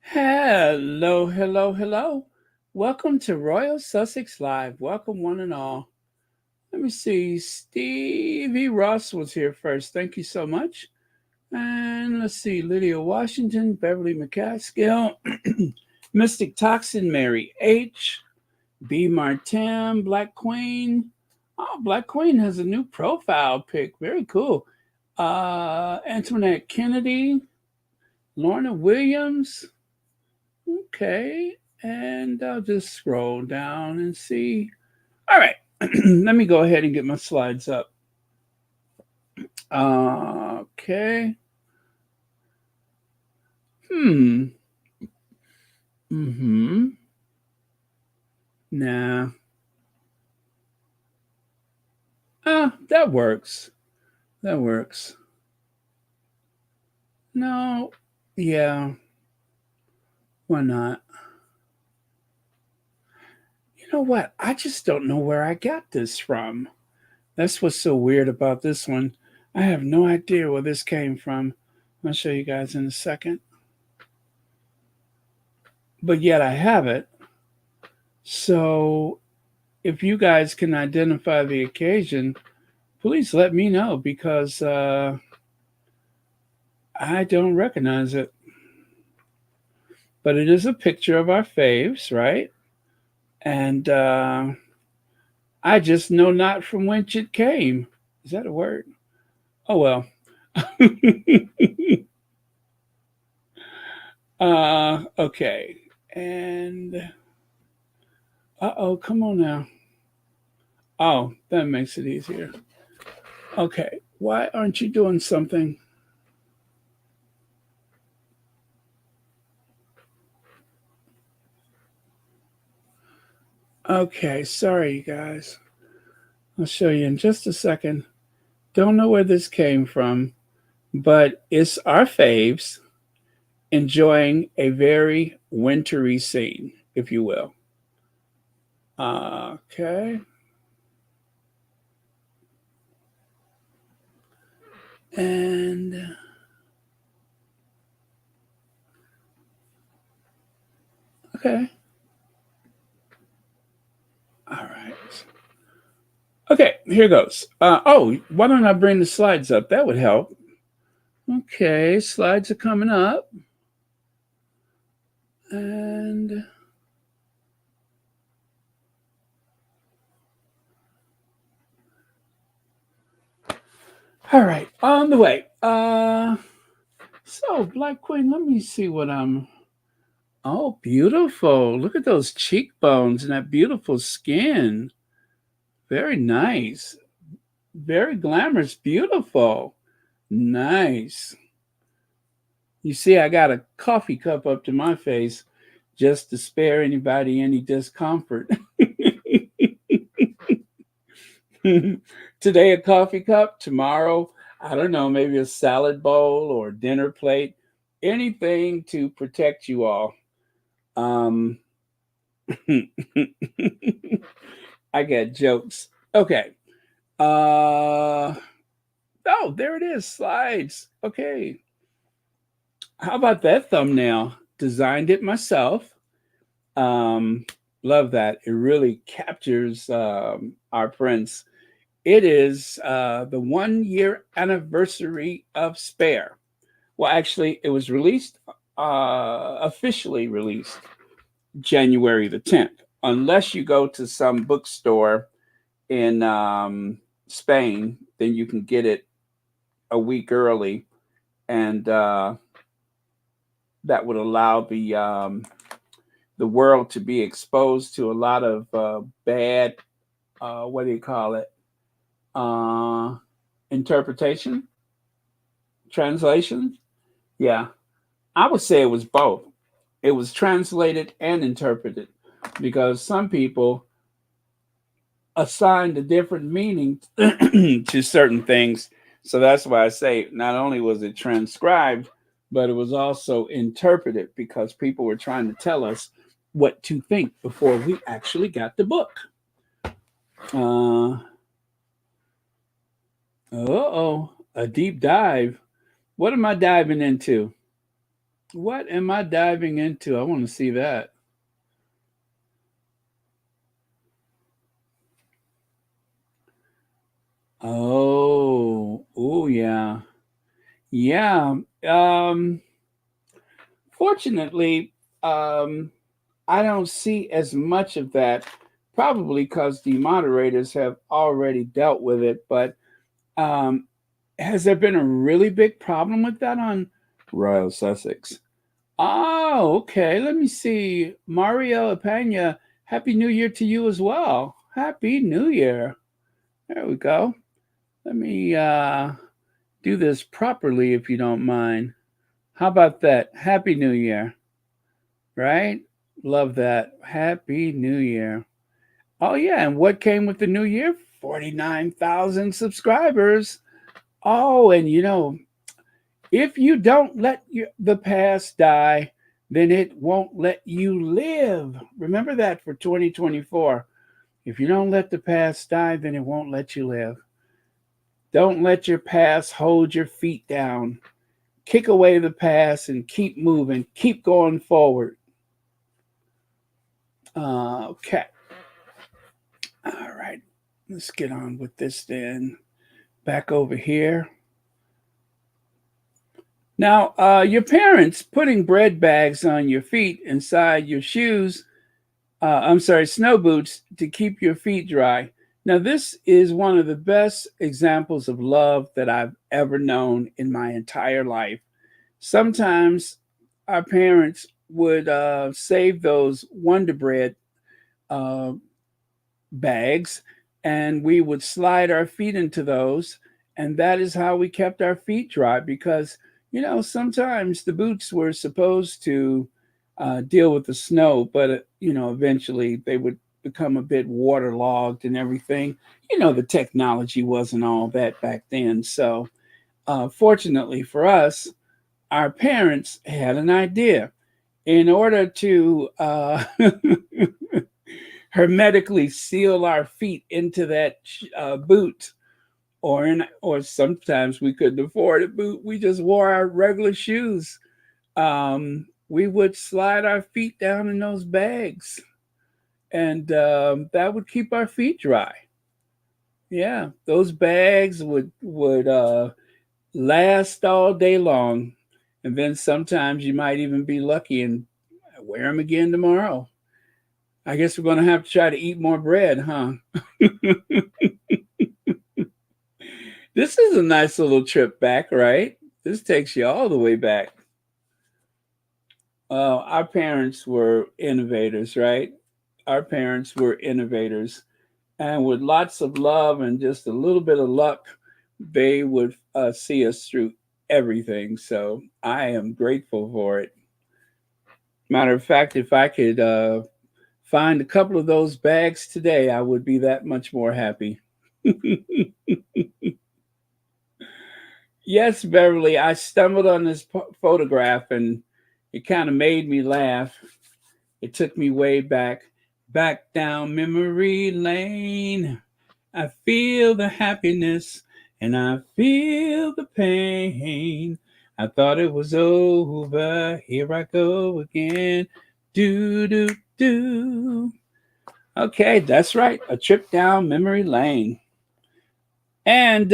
Hello, hello, hello. Welcome to Royal Sussex Live. Welcome, one and all. Let me see. Stevie Ross was here first. Thank you so much. And let's see. Lydia Washington, Beverly McCaskill, Mystic Toxin, Mary H., B. Martin, Black Queen. Oh, Black Queen has a new profile pic. Very cool. Antoinette Kennedy, Lorna Williams. Okay, and I'll just scroll down and see. All right, let me go ahead and get my slides up. Okay. Hmm. Mm-hmm. Nah. That works. That works. No. Yeah. Why not? You know what? I just don't know where I got this from. That's what's so weird about this one. I have no idea where this came from. I'll show you guys in a second. But yet I have it. So if you guys can identify the occasion, please let me know because I don't recognize it. But it is a picture of our faves, right? And I just know not from whence it came. Is that a word? Oh, well. Okay. And come on now. Oh, that makes it easier. Okay. Why aren't you doing something? Okay. Sorry, you guys. I'll show you in just a second. Don't know where this came from, but it's our faves enjoying a very wintry scene, if you will. Okay. And okay. All right. Okay, here goes. Why don't I bring the slides up? That would help. Okay, slides are coming up. And all right, on the way. So Black Queen, let me see what I'm. Oh, beautiful. Look at those cheekbones and that beautiful skin. Very nice. Very glamorous. Beautiful. Nice. You see, I got a coffee cup up to my face just to spare anybody any discomfort. Today, a coffee cup. Tomorrow, I don't know, maybe a salad bowl or a dinner plate. Anything to protect you all. Um, I got jokes. Okay. Uh, oh, there it is. Slides. Okay. How about that thumbnail? Designed it myself. Um, Love that. It really captures our prince. It is the 1 year anniversary of Spare. Well, actually, it was released, officially released January the 10th, unless you go to some bookstore in Spain, then you can get it a week early, and that would allow the world to be exposed to a lot of bad, what do you call it, uh, interpretation, translation. Yeah, I would say it was both. It was translated and interpreted because some people assigned a different meaning to certain things. So that's why I say not only was it transcribed, but it was also interpreted because people were trying to tell us what to think before we actually got the book. Oh, a deep dive. What am I diving into? What am I diving into? I want to see that. Oh, yeah. Yeah. Um, Fortunately, um, I don't see as much of that, probably because the moderators have already dealt with it. But um, has there been a really big problem with that on Royal Sussex? Oh, okay. Let me see. Mario Apanya, Happy New Year to you as well. Happy New Year. There we go. Let me do this properly if you don't mind. How about that? Happy New Year, right? Love that. Happy New Year. Oh, yeah. And what came with the new year? 49,000 subscribers. Oh, and if you don't let the past die, then it won't let you live. Remember that for 2024. If you don't let the past die, then it won't let you live. Don't let your past hold your feet down. Kick away the past and keep moving. Keep going forward. Okay. All right. Let's get on with this then. Back over here. Now, your parents putting bread bags on your feet inside your shoes, I'm sorry, snow boots to keep your feet dry. Now, this is one of the best examples of love that I've ever known in my entire life. Sometimes our parents would save those Wonder Bread uh, bags, and we would slide our feet into those, and that is how we kept our feet dry. Because sometimes the boots were supposed to deal with the snow, but eventually they would become a bit waterlogged and everything. The technology wasn't all that back then. So fortunately for us, our parents had an idea. In order to hermetically seal our feet into that boot, or sometimes we couldn't afford a boot, we just wore our regular shoes. We would slide our feet down in those bags, and that would keep our feet dry. Yeah, those bags would last all day long, and then sometimes you might even be lucky and wear them again tomorrow. I guess we're going to have to try to eat more bread, huh? This is a nice little trip back, right? This takes you all the way back. Our parents were innovators, right? Our parents were innovators. And with lots of love and just a little bit of luck, they would see us through everything. So I am grateful for it. Matter of fact, if I could find a couple of those bags today, I would be that much more happy. Yes, Beverly, I stumbled on this photograph and it kind of made me laugh. It took me way back down memory lane. I feel the happiness and I feel the pain. I thought it was over. Here I go again. Do, do, do. Okay, that's right. A trip down memory lane. And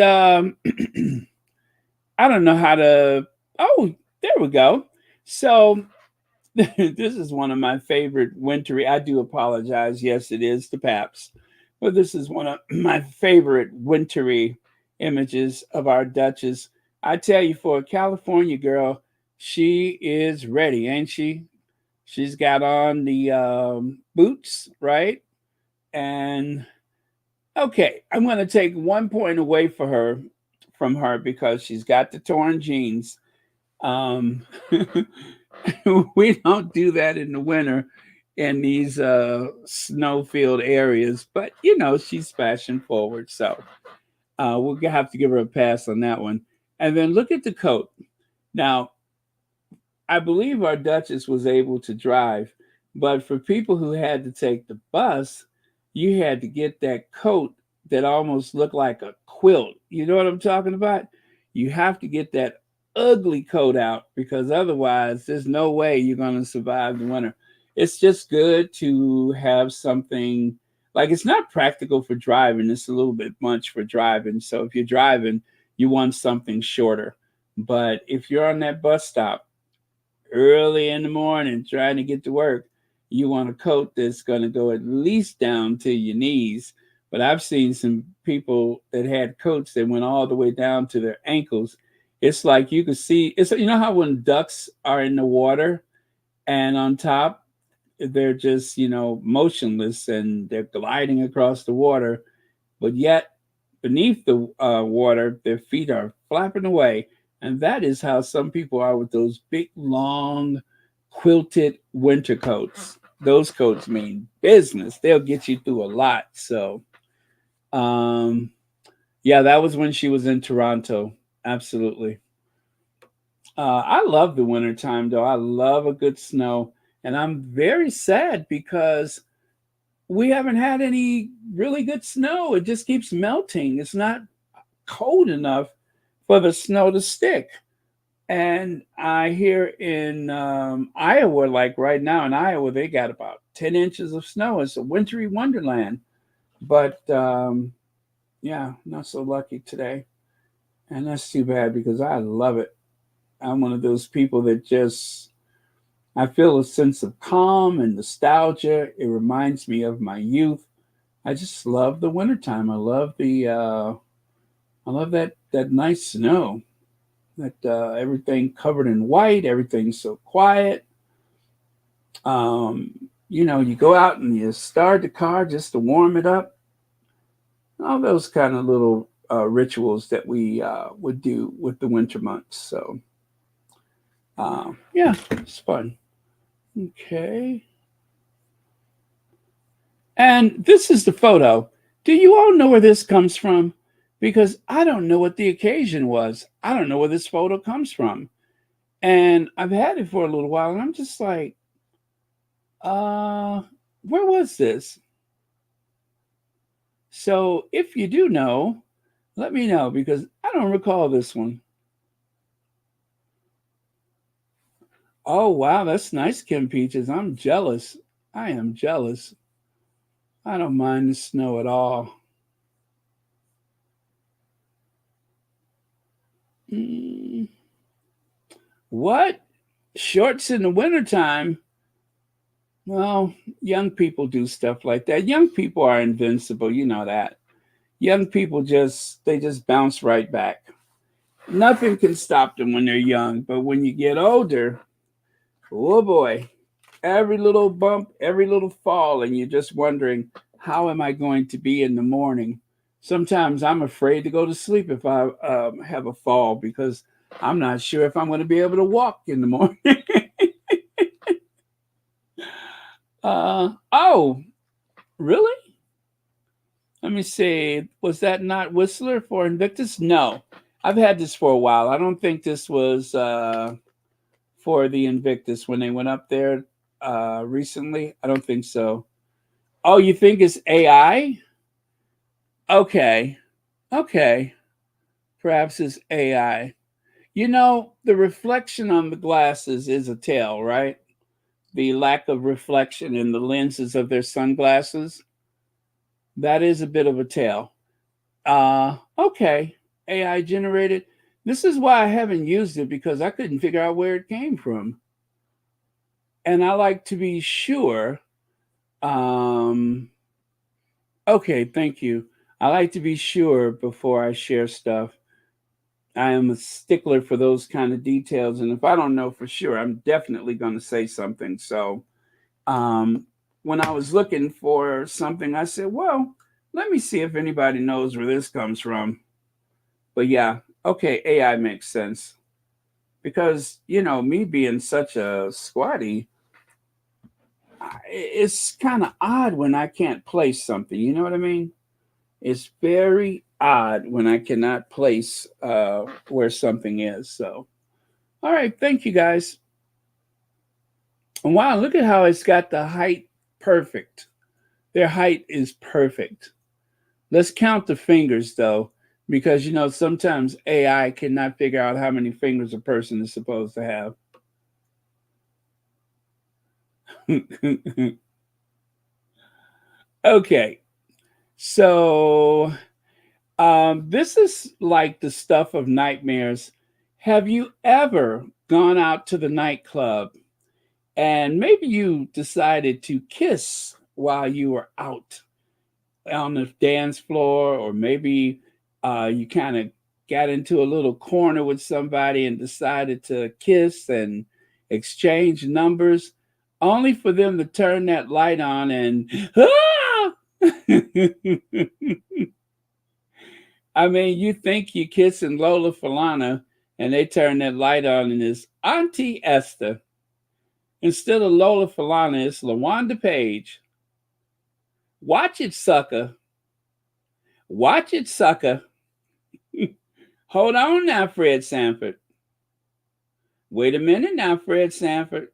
I don't know how to. Oh, there we go. So this is one of my favorite wintry. I do apologize. Yes, it is the Paps, but this is one of my favorite wintry images of our Duchess. I tell you, for a California girl, she is ready, ain't she? She's got on the boots, right? And okay, I'm going to take 1 point away for her from her because she's got the torn jeans. Um, we don't do that in the winter in these snow-filled areas, but she's fashion forward, so we'll have to give her a pass on that one. And then look at the coat. Now, I believe our Duchess was able to drive, but for people who had to take the bus, you had to get that coat that almost looked like a quilt. You know what I'm talking about? You have to get that ugly coat out, because otherwise there's no way you're going to survive the winter. It's just good to have something, like, it's not practical for driving. It's a little bit much for driving. So if you're driving, you want something shorter. But if you're on that bus stop early in the morning trying to get to work, you want a coat that's going to go at least down to your knees. But I've seen some people that had coats that went all the way down to their ankles. It's like you could see, it's, you know how when ducks are in the water and on top they're just, motionless and they're gliding across the water, but yet beneath the water, their feet are flapping away. And that is how some people are with those big, long, quilted winter coats. Those coats mean business. They'll get you through a lot. So, um, yeah, that was when she was in Toronto. Absolutely. I love the winter time, though. I love a good snow. And I'm very sad because we haven't had any really good snow. It just keeps melting. It's not cold enough for the snow to stick. And I hear in Iowa, like right now in Iowa, they got about 10 inches of snow. It's a wintry wonderland. But yeah, not so lucky today. And that's too bad because I love it. I'm one of those people that just, I feel a sense of calm and nostalgia. It reminds me of my youth. I just love the wintertime. I love that nice snow. That everything covered in white, everything's so quiet. Um, you go out and you start the car just to warm it up. All those kind of little rituals that we would do with the winter months. So yeah, it's fun. Okay. And this is the photo. Do you all know where this comes from? Because I don't know what the occasion was. I don't know where this photo comes from. And I've had it for a little while, and I'm just like, uh, where was this? So if you do know, let me know because I don't recall this one. Oh, wow, that's nice, Kim Peaches. I'm jealous. I am jealous. I don't mind the snow at all. Mm, what? Shorts in the wintertime? Well, young people do stuff like that. Young people are invincible, you know that. Young people just bounce right back. Nothing can stop them when they're young, but when you get older, oh boy, every little bump, every little fall, and you're just wondering, how am I going to be in the morning? Sometimes I'm afraid to go to sleep if I have a fall because I'm not sure if I'm going to be able to walk in the morning. Oh, really? Let me see. Was that not Whistler for Invictus? No. I've had this for a while. I don't think this was for the Invictus when they went up there recently. I don't think so. Oh, you think it's AI? Okay. Okay. Perhaps it's AI. The reflection on the glasses is a tell, right? The lack of reflection in the lenses of their sunglasses. That is a bit of a tell. Okay. AI generated. This is why I haven't used it because I couldn't figure out where it came from. And I like to be sure. Um, okay, thank you. I like to be sure before I share stuff. I am a stickler for those kind of details. And if I don't know for sure, I'm definitely going to say something. So um, when I was looking for something, I said, well, let me see if anybody knows where this comes from. But yeah, okay, AI makes sense because me being such a squatty, it's kind of odd when I can't place something. You know what I mean? It's very odd when I cannot place where something is. So, all right, thank you guys. And wow, look at how it's got the height perfect. Their height is perfect. Let's count the fingers though. because sometimes AI cannot figure out how many fingers a person is supposed to have. Okay, so this is like the stuff of nightmares. Have you ever gone out to the nightclub and maybe you decided to kiss while you were out on the dance floor, or maybe you kind of got into a little corner with somebody and decided to kiss and exchange numbers, only for them to turn that light on and ah! I mean, you think you're kissing Lola Falana, and they turn that light on and it's Auntie Esther. Instead of Lola Falana, it's LaWanda Page. Watch it, sucker. Watch it, sucker. Hold on now, Fred Sanford. Wait a minute now, Fred Sanford.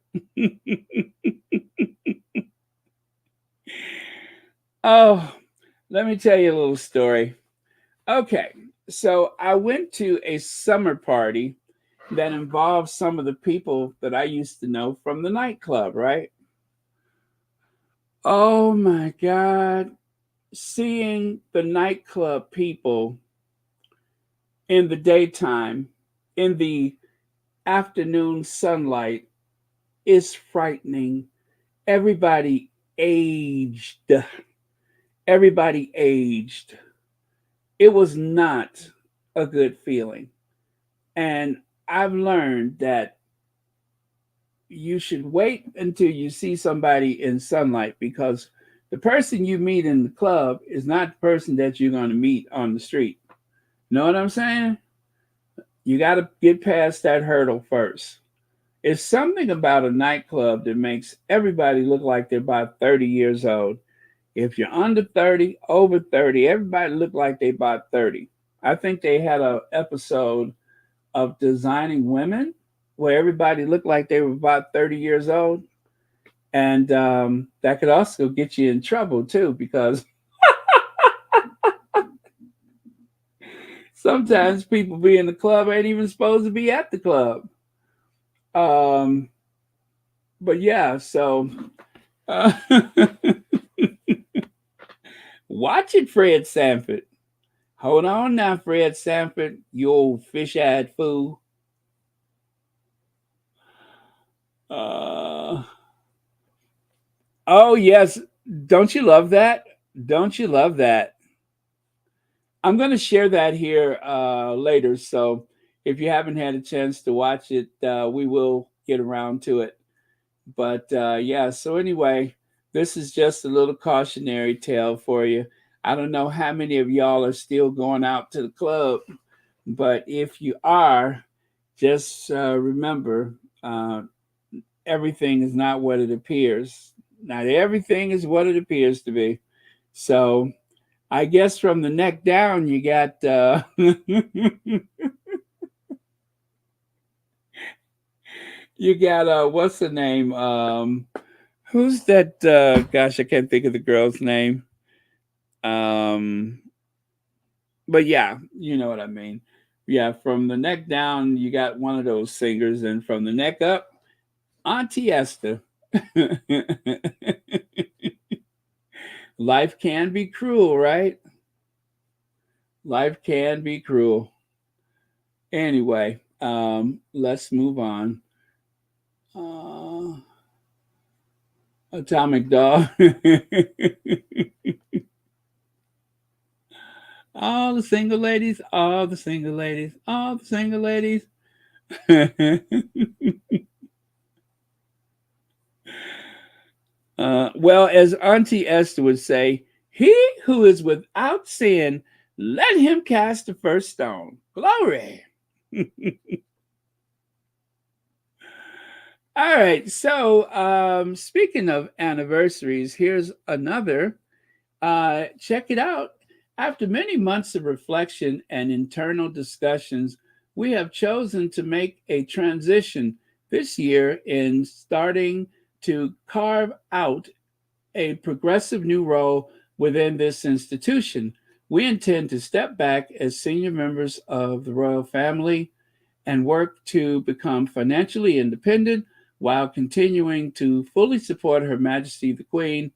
Oh, let me tell you a little story. Okay, so I went to a summer party that involved some of the people that I used to know from the nightclub, right? Oh my God. Seeing the nightclub people in the daytime, in the afternoon sunlight, is frightening. Everybody aged. Everybody aged. It was not a good feeling. And I've learned that you should wait until you see somebody in sunlight, because the person you meet in the club is not the person that you're going to meet on the street. Know what I'm saying? You got to get past that hurdle first. It's something about a nightclub that makes everybody look like they're about 30 years old. If you're under 30, over 30, everybody look like they about 30. I think they had an episode of Designing Women where everybody looked like they were about 30 years old. And that could also get you in trouble too, because sometimes people be in the club ain't even supposed to be at the club. Um, but yeah, so uh, watch it, Fred Sanford. Hold on now, Fred Sanford, you old fish-eyed fool. Uh, oh yes, don't you love that? Don't you love that? I'm going to share that here later. So if you haven't had a chance to watch it, we will get around to it. But yeah, so anyway, this is just a little cautionary tale for you. I don't know how many of y'all are still going out to the club, but if you are, just remember everything is not what it appears. Not everything is what it appears to be. So I guess from the neck down, you got you got what's the name? Who's that? Gosh, I can't think of the girl's name. Um, but yeah, you know what I mean. Yeah, from the neck down, you got one of those singers, and from the neck up, Auntie Esther. Life can be cruel, right? Life can be cruel. Anyway, let's move on. Uh, Atomic Dog. All the single ladies, all the single ladies, all the single ladies. Well, as Auntie Esther would say, he who is without sin, let him cast the first stone. Glory. All right. So, speaking of anniversaries, here's another. Check it out. After many months of reflection and internal discussions, we have chosen to make a transition this year in starting to carve out a progressive new role within this institution. We intend to step back as senior members of the royal family and work to become financially independent while continuing to fully support Her Majesty the Queen.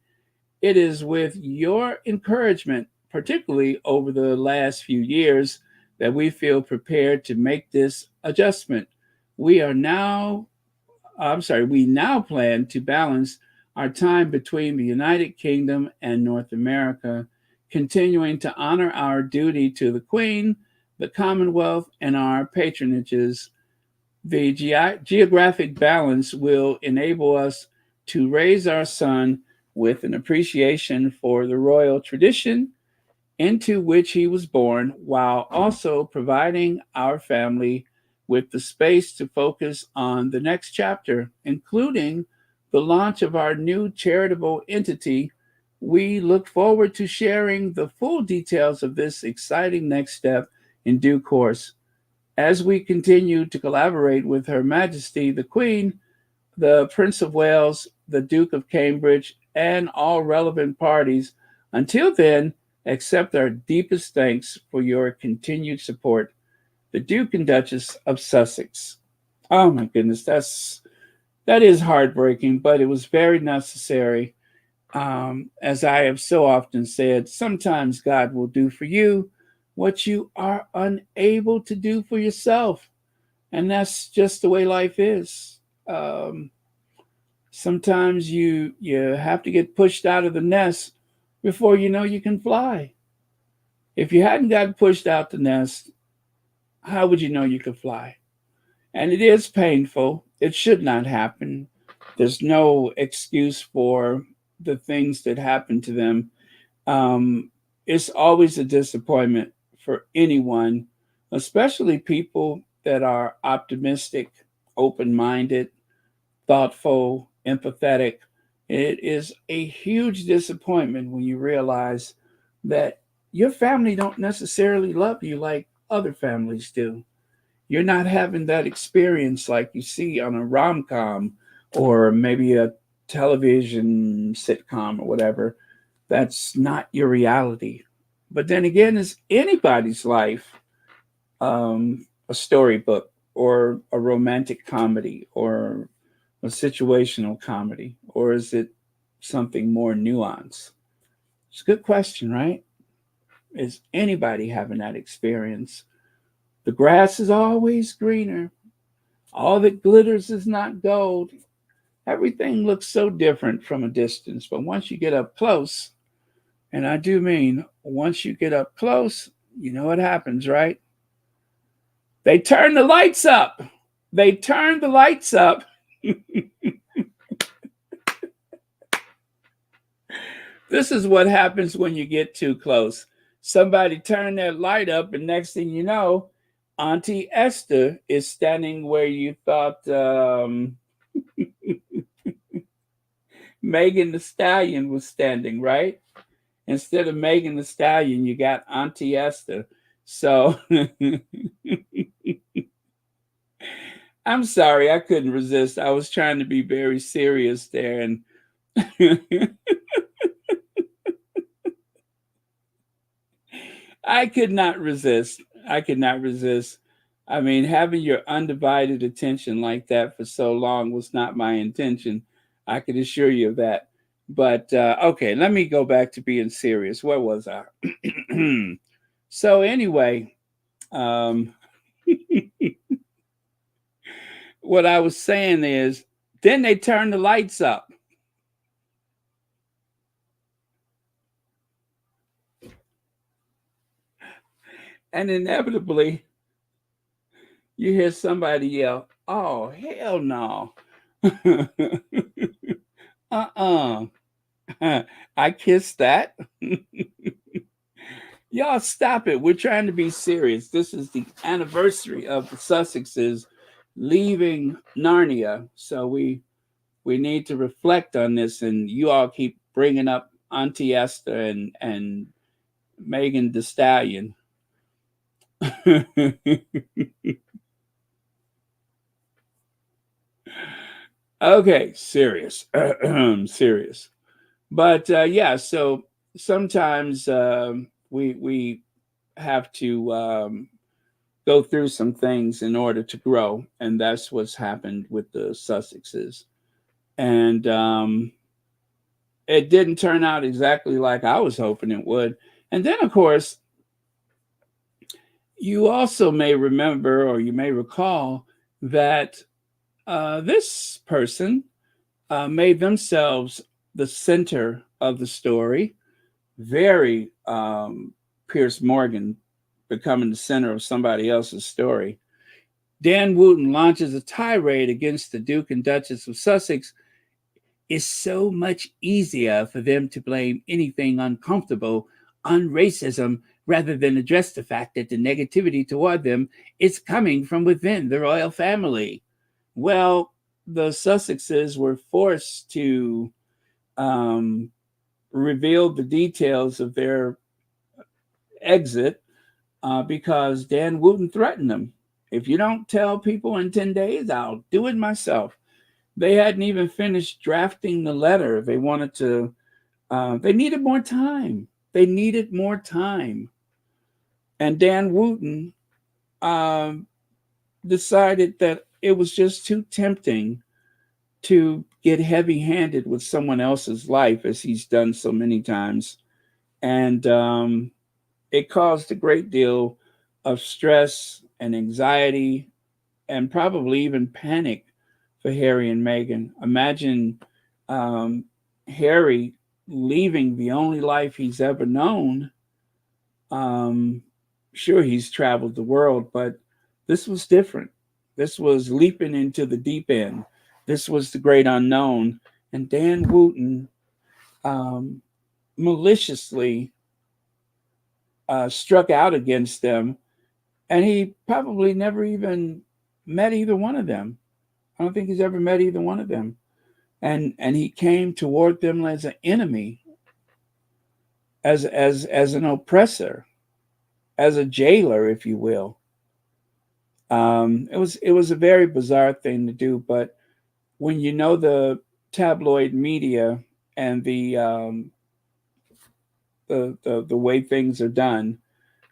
It is with your encouragement, particularly over the last few years, that we feel prepared to make this adjustment. We are now we now plan to balance our time between the United Kingdom and North America, continuing to honor our duty to the Queen, the Commonwealth, and our patronages. The geographic balance will enable us to raise our son with an appreciation for the royal tradition into which he was born, while also providing our family with the space to focus on the next chapter, including the launch of our new charitable entity. We look forward to sharing the full details of this exciting next step in due course. As we continue to collaborate with Her Majesty the Queen, the Prince of Wales, the Duke of Cambridge, and all relevant parties. Until then, accept our deepest thanks for your continued support. The Duke and Duchess of Sussex. Oh my goodness, that is heartbreaking, but it was very necessary. As I have so often said, sometimes God will do for you what you are unable to do for yourself, and that's just the way life is. Sometimes you have to get pushed out of the nest before you know you can fly. If you hadn't gotten pushed out the nest, how would you know you could fly? And it is painful. It should not happen. There's no excuse for the things that happen to them. Um, it's always a disappointment for anyone, especially people that are optimistic, open minded, thoughtful, empathetic. It is a huge disappointment when you realize that your family don't necessarily love you like other families do. You're not having that experience like you see on a rom-com or maybe a television sitcom or whatever. That's not your reality. But then again, is anybody's life a storybook or a romantic comedy or a situational comedy, or is it something more nuanced? It's a good question, right? Is anybody having that experience? The grass is always greener. All that glitters is not gold. Everything looks so different from a distance, but once you get up close, and I do mean once you get up close, you know what happens, right? They turn the lights up. They turn the lights up. This is what happens when you get too close. Somebody turned that light up, and next thing you know, Auntie Esther is standing where you thought Megan the Stallion was standing, right? Instead of Megan the Stallion, you got Auntie Esther. So I'm sorry, I couldn't resist. I was trying to be very serious there, and I could not resist. I could not resist. I mean, having your undivided attention like that for so long was not my intention. I could assure you of that. But okay, let me go back to being serious. Where was I? So, anyway, um, what I was saying is then they turned the lights up. And inevitably, you hear somebody yell, "Oh, hell no." Uh-uh. I kissed that. Y'all stop it. We're trying to be serious. This is the anniversary of the Sussexes leaving Narnia. So we need to reflect on this, and you all keep bringing up Auntie Esther and Megan the Stallion. Okay, serious. Serious. But yeah, so sometimes We have to go through some things in order to grow, and that's what's happened with the Sussexes. And it didn't turn out exactly like I was hoping it would. And then, of course, you also may remember or you may recall that this person made themselves the center of the story. Very Pierce Morgan becoming the center of somebody else's story. Dan Wooten launches a tirade against the Duke and Duchess of Sussex. It's so much easier for them to blame anything uncomfortable on racism rather than address the fact that the negativity toward them is coming from within the royal family. Well, the Sussexes were forced to um, reveal the details of their exit because Dan Wooten threatened them. If you don't tell people in 10 days, I'll do it myself. They hadn't even finished drafting the letter. They wanted to, they needed more time. They needed more time. And Dan Wooten um, decided that it was just too tempting to get heavy handed with someone else's life, as he's done so many times. And it caused a great deal of stress and anxiety and probably even panic for Harry and Meghan. Imagine um, Harry leaving the only life he's ever known. Um, sure, he's traveled the world, but this was different. This was leaping into the deep end. This was the great unknown. And Dan Wooten um, maliciously struck out against them, and he probably never even met either one of them. I don't think he's ever met either one of them. And he came toward them as an enemy, as an oppressor, as a jailer, if you will. It was a very bizarre thing to do, but when you know the tabloid media and the way things are done,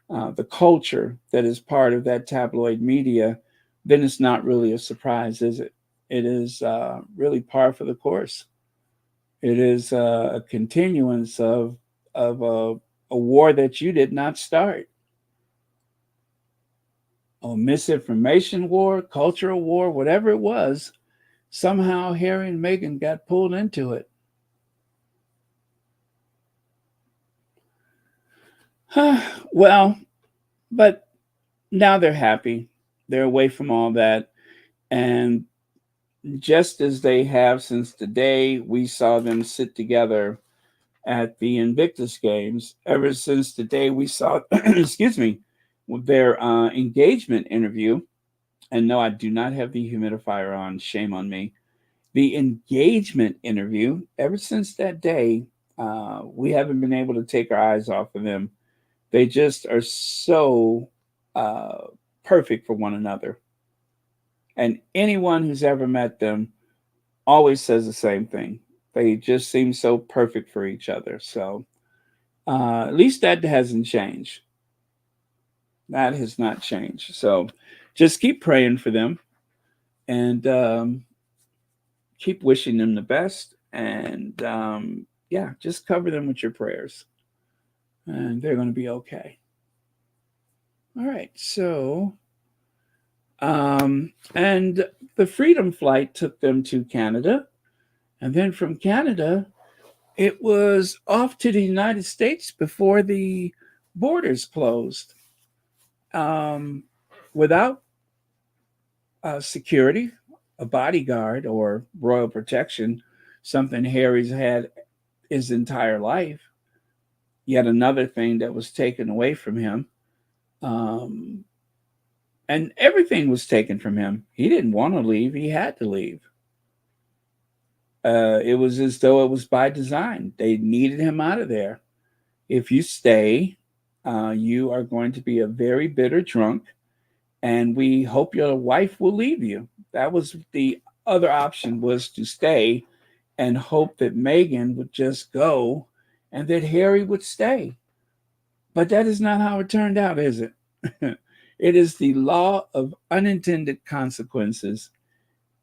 the culture that is part of that tabloid media, then it's not really a surprise, is it? It is really par for the course. It is a continuance of a war that you did not start. A misinformation war, cultural war, whatever it was, somehow Harry and Meghan got pulled into it. Well, but now they're happy. They're away from all that. And just as they have since the day we saw them sit together at the Invictus Games, ever since the day we saw, excuse me, their engagement interview. And no, I do not have the humidifier on. Shame on me. The engagement interview, ever since that day, we haven't been able to take our eyes off of them. They just are so uh, perfect for one another. And anyone who's ever met them always says the same thing. They just seem so perfect for each other. So at least that hasn't changed. That has not changed. So just keep praying for them and keep wishing them the best. And yeah, just cover them with your prayers, and they're going to be okay. All right. So, and the Freedom Flight took them to Canada. And then from Canada, it was off to the United States before the borders closed. Um, without security, a bodyguard, or royal protection, something Harry's had his entire life. Yet another thing that was taken away from him. Um, and everything was taken from him. He didn't want to leave, he had to leave. It was as though it was by design. They needed him out of there. If you stay, you are going to be a very bitter drunk, and we hope your wife will leave you. That was the other option, was to stay and hope that Meghan would just go and that Harry would stay. But that is not how it turned out, is it? It is the law of unintended consequences.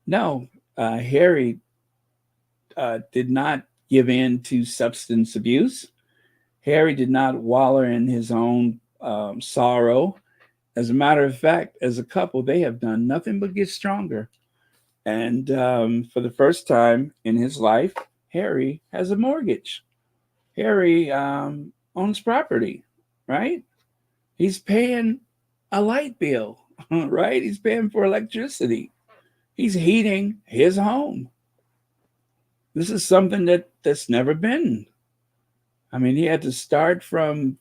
No, Harry did not give in to substance abuse. Harry did not wallow in his own sorrow. As a matter of fact, as a couple, they have done nothing but get stronger. And for the first time in his life, Harry has a mortgage. Harry owns property, right? He's paying a light bill, right? He's paying for electricity. He's heating his home. This is something that's never been. I mean, he had to start from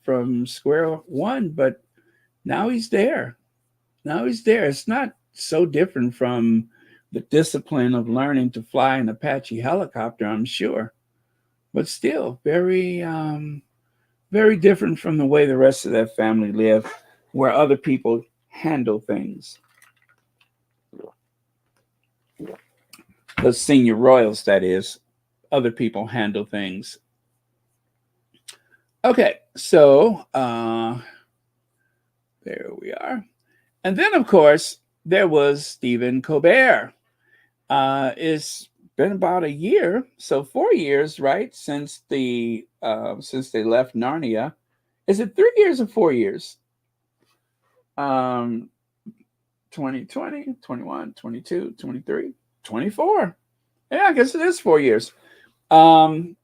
square one, but now he's there. Now he's there. It's not so different from the discipline of learning to fly an Apache helicopter, I'm sure, but still very different from the way the rest of that family live, where other people handle things. The senior royals, that is, other people handle things. Okay, so there we are. And then, of course, there was Stephen Colbert. It's been about a year, so 4 years, right, since they left Narnia. Is it 3 years or 4 years? Um, 2020, 21, 22, 23, 24. Yeah, I guess it is 4 years. Um,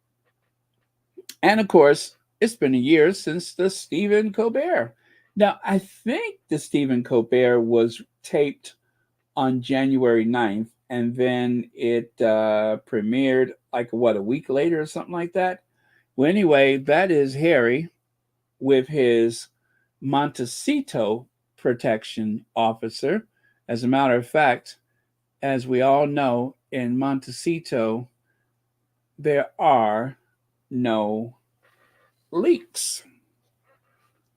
and of course, it's been a year since the Stephen Colbert. Now, I think the Stephen Colbert was taped on January 9th, and then it premiered like what, a week later or something like that. Well, anyway, that is Harry with his Montecito protection officer. As a matter of fact, as we all know, in Montecito, there are no leaks.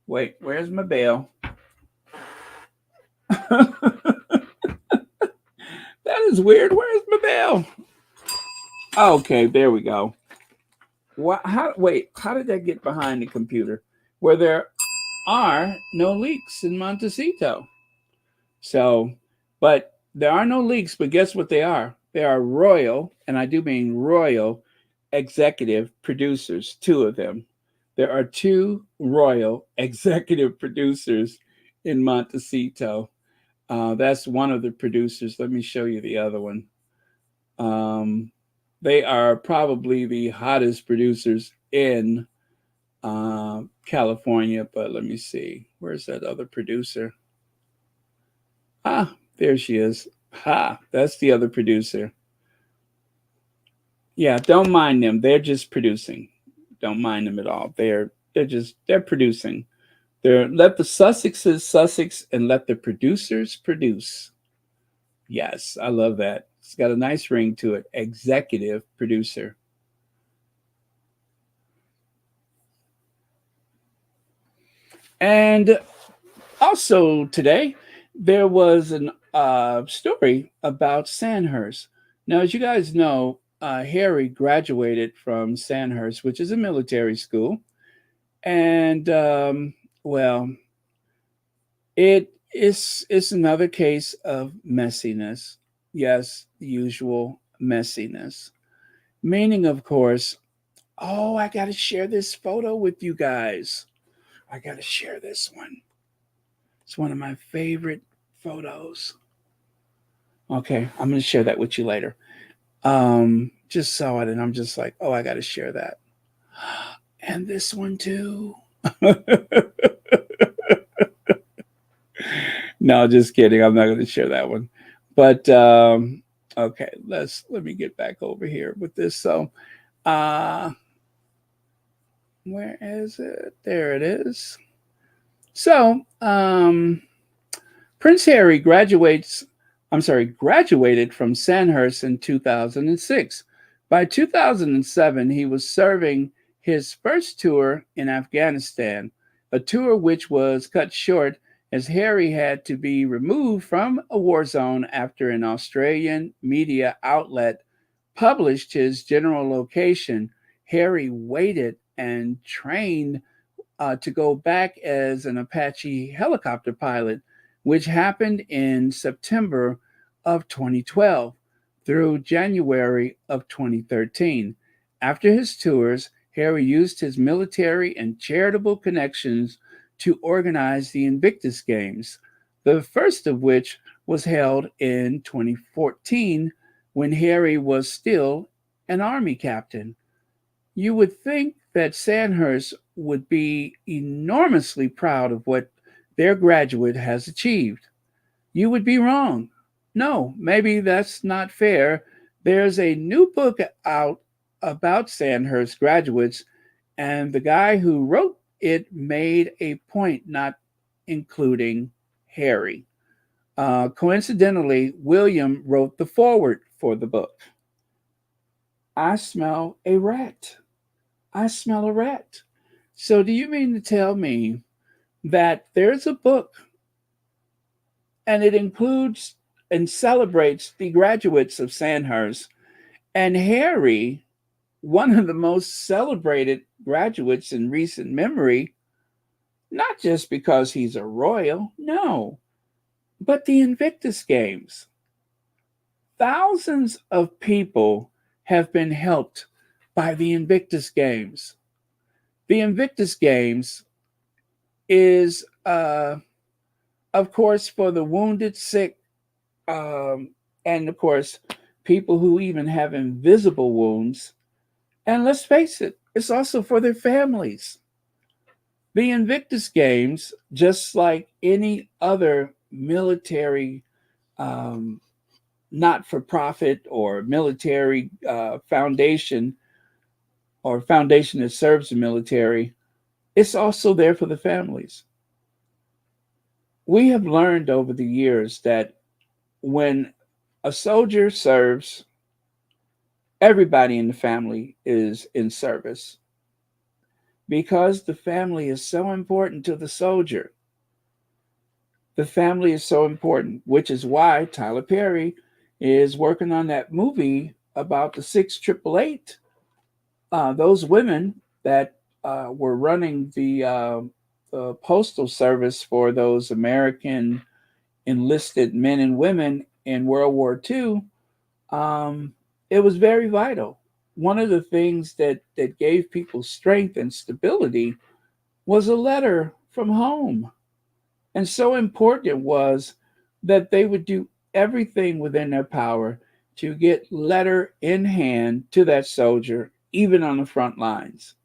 Wait, where's my bell? That is weird. Where's my bell? Okay, there we go. What? How? Wait, how did that get behind the computer? Where there are no leaks in Montecito. So, but there are no leaks. But guess what they are? They are royal, and I do mean royal, executive producers. Two of them. There are two royal executive producers in Montecito. That's one of the producers. Let me show you the other one. Um, they are probably the hottest producers in California, but let me see. Where's that other producer? Ah, there she is. Ha, that's the other producer. Yeah, don't mind them. They're just producing. Don't mind them at all. They're producing. They're let the Sussexes Sussex and let the producers produce. Yes, I love that. It's got a nice ring to it. Executive producer. And also today, there was an story about Sandhurst. Now, as you guys know, Harry graduated from Sandhurst, which is a military school. And, well, it's another case of messiness. Yes, the usual messiness. Meaning, of course, oh, I got to share this photo with you guys. I got to share this one. It's one of my favorite photos. Okay, I'm going to share that with you later. Just saw it and I'm just like, oh, I got to share that. And this one too. No, just kidding. I'm not going to share that one. But okay, let me get back over here with this. So, uh where is it? There it is. So, Prince Harry graduated from Sandhurst in 2006. By 2007, he was serving his first tour in Afghanistan, a tour which was cut short as Harry had to be removed from a war zone after an Australian media outlet published his general location. Harry waited and trained to go back as an Apache helicopter pilot, which happened in September of 2012 through January of 2013. After his tours, Harry used his military and charitable connections to organize the Invictus Games, the first of which was held in 2014 when Harry was still an army captain. You would think that Sandhurst would be enormously proud of what their graduate has achieved. You would be wrong. No, maybe that's not fair. There's a new book out about Sandhurst graduates, and the guy who wrote it made a point not including Harry. Coincidentally, William wrote the foreword for the book. I smell a rat. I smell a rat. So, do you mean to tell me that there's a book and it includes and celebrates the graduates of Sandhurst, and Harry, one of the most celebrated graduates in recent memory, not just because he's a royal, no, but the Invictus Games? Thousands of people have been helped by the Invictus Games. The Invictus Games is, of course, for the wounded, sick, and of course, people who even have invisible wounds. And let's face it, it's also for their families. The Invictus Games, just like any other military, not for profit or military foundation or foundation that serves the military, it's also there for the families. We have learned over the years that when a soldier serves, everybody in the family is in service because the family is so important to the soldier. The family is so important, which is why Tyler Perry is working on that movie about the 6888. Those women that were running the postal service for those American enlisted men and women in World War II, um, it was very vital. One of the things that gave people strength and stability was a letter from home. And so important it was that they would do everything within their power to get letter in hand to that soldier, even on the front lines.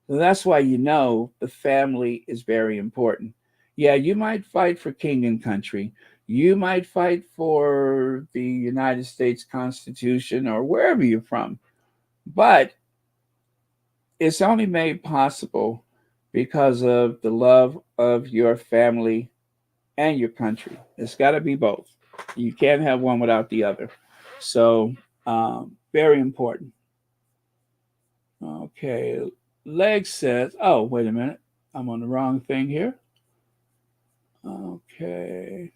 So that's why you know the family is very important. Yeah, you might fight for king and country. You might fight for the United States Constitution or wherever you're from. But it's only made possible because of the love of your family and your country. It's got to be both. You can't have one without the other. So, very important. Okay. Leg says, oh, wait a minute. I'm on the wrong thing here. Okay.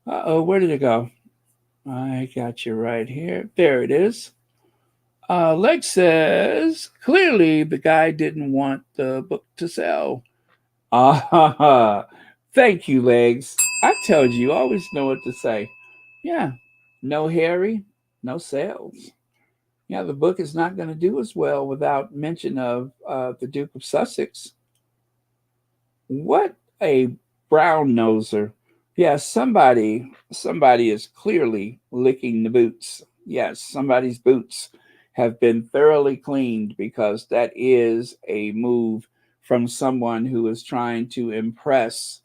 Uh-oh, where did it go? I got you right here. There it is. Leg says, clearly the guy didn't want the book to sell. Ah, thank you, Legs. I told you, you always know what to say. Yeah, no Harry, no sales. Yeah, the book is not going to do as well without mention of the Duke of Sussex. What a brown noser. Yeah, somebody is clearly licking the boots. Yes, somebody's boots have been thoroughly cleaned because that is a move from someone who is trying to impress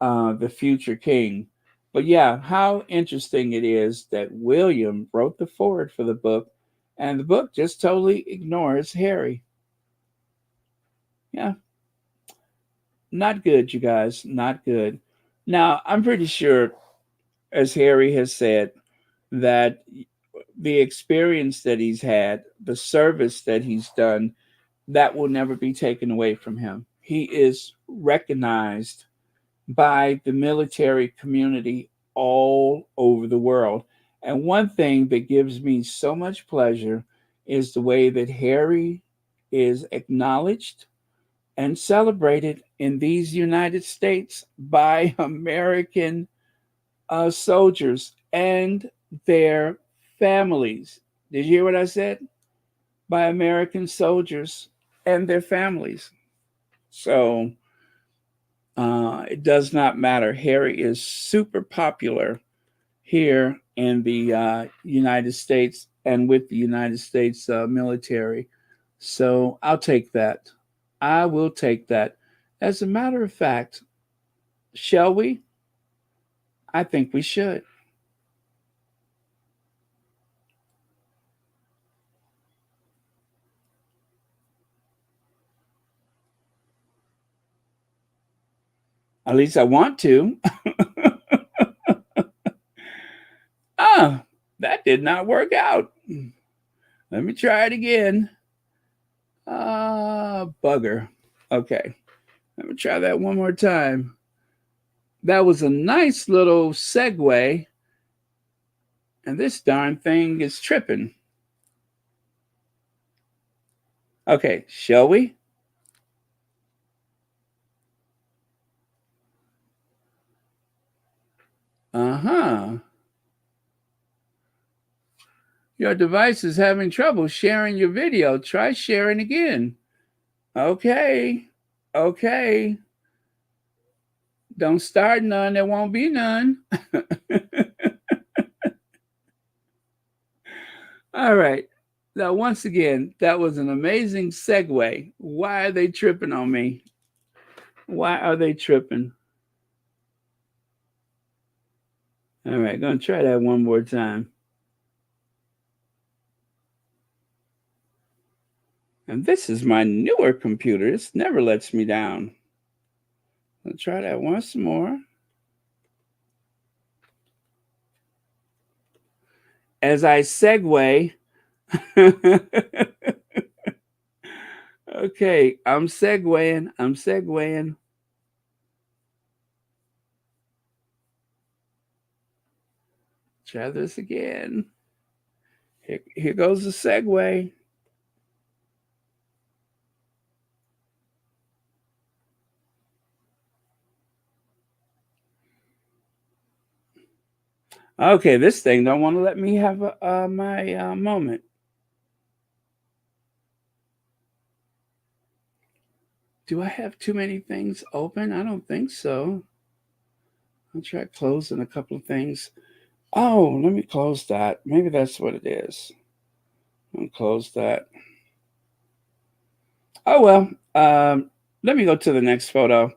the future king. But yeah, how interesting it is that William wrote the foreword for the book, and the book just totally ignores Harry. Yeah, not good, you guys. Not good. Now, I'm pretty sure, as Harry has said, that the experience that he's had, the service that he's done, that will never be taken away from him. He is recognized by the military community all over the world. And one thing that gives me so much pleasure is the way that Harry is acknowledged and celebrated in these United States by American soldiers and their families. Did you hear what I said? By American soldiers and their families. So it does not matter. Harry is super popular here in the United States and with the United States military. So I'll take that. I will take that. As a matter of fact, shall we? I think we should. At least I want to. Ah, that did not work out. Let me try it again. Bugger. Okay, let me try that one more time. That was a nice little segue, and this darn thing is tripping. Okay, shall we? Uh huh. Your device is having trouble sharing your video. Try sharing again. Okay. Okay. Don't start none. There won't be none. All right. Now, once again, that was an amazing segue. Why are they tripping on me? Why are they tripping? All right, gonna try that one more time. And this is my newer computer. This never lets me down. Let's try that once more. As I segue, okay, I'm segueing. I'm segueing. Try this again. Here goes the segue. Okay, this thing don't want to let me have my moment. Do I have too many things open? I don't think so. I'll try closing a couple of things. Oh, let me close that. Maybe that's what it is. I'll close that. Oh, well. Let me go to the next photo.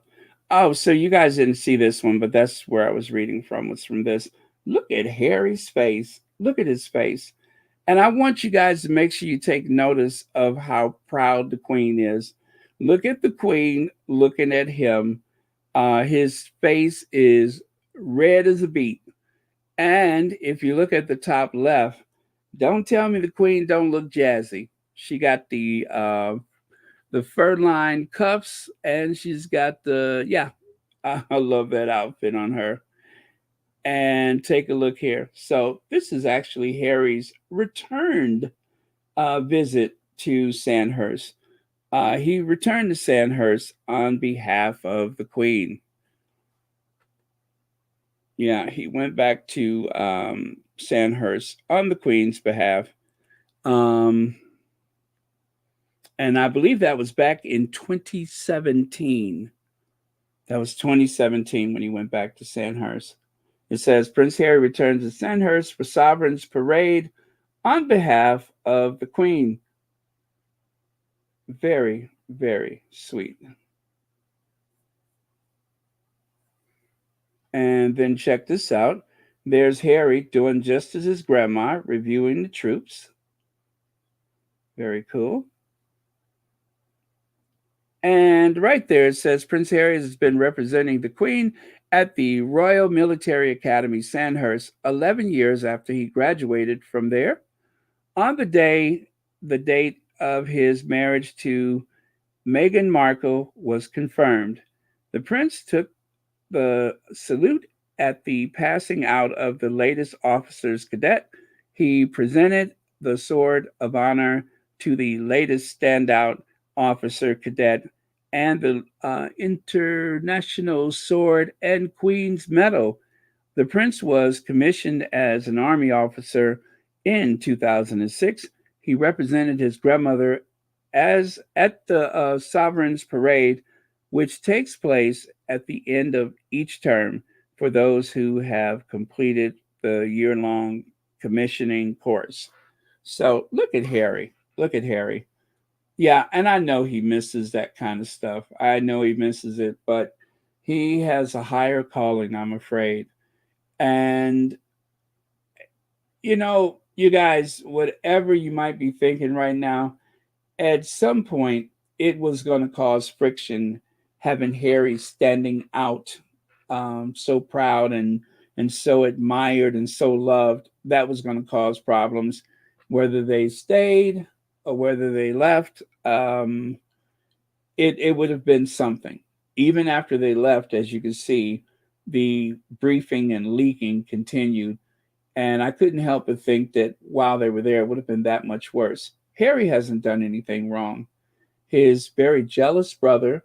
Oh, so you guys didn't see this one, but that's where I was reading from, was from this. Look at Harry's face. Look at his face. And I want you guys to make sure you take notice of how proud the Queen is. Look at the Queen looking at him. His face is red as a beet. And if you look at the top left, don't tell me the Queen don't look jazzy. She got the fur-lined cuffs, and she's got the yeah. I love that outfit on her. And take a look here. So this is actually Harry's returned visit to Sandhurst. He returned to Sandhurst on behalf of the Queen. Yeah, he went back to Sandhurst on the Queen's behalf. Um, and I believe that was back in 2017. That was 2017 when he went back to Sandhurst. It says Prince Harry returns to Sandhurst for Sovereign's Parade on behalf of the Queen. Very, very sweet. And then check this out. There's Harry doing just as his grandma, reviewing the troops. Very cool. And right there it says Prince Harry has been representing the Queen at the Royal Military Academy, Sandhurst, 11 years after he graduated from there. On the date of his marriage to Meghan Markle was confirmed. The prince took the salute at the passing out of the latest officer's cadet. He presented the Sword of Honor to the latest standout officer cadet and the International Sword and Queen's Medal. The prince was commissioned as an army officer in 2006. He represented his grandmother as at the Sovereign's Parade, which takes place at the end of each term for those who have completed the year-long commissioning course. So look at Harry. Look at Harry. Yeah, and I know he misses that kind of stuff. I know he misses it, but he has a higher calling, I'm afraid. And, you guys, whatever you might be thinking right now, at some point, it was going to cause friction having Harry standing out, so proud and so admired and so loved. That was going to cause problems, whether they stayed or whether they left. It would have been something. Even after they left, as you can see, the briefing and leaking continued. And I couldn't help but think that while they were there, it would have been that much worse. Harry hasn't done anything wrong. His very jealous brother,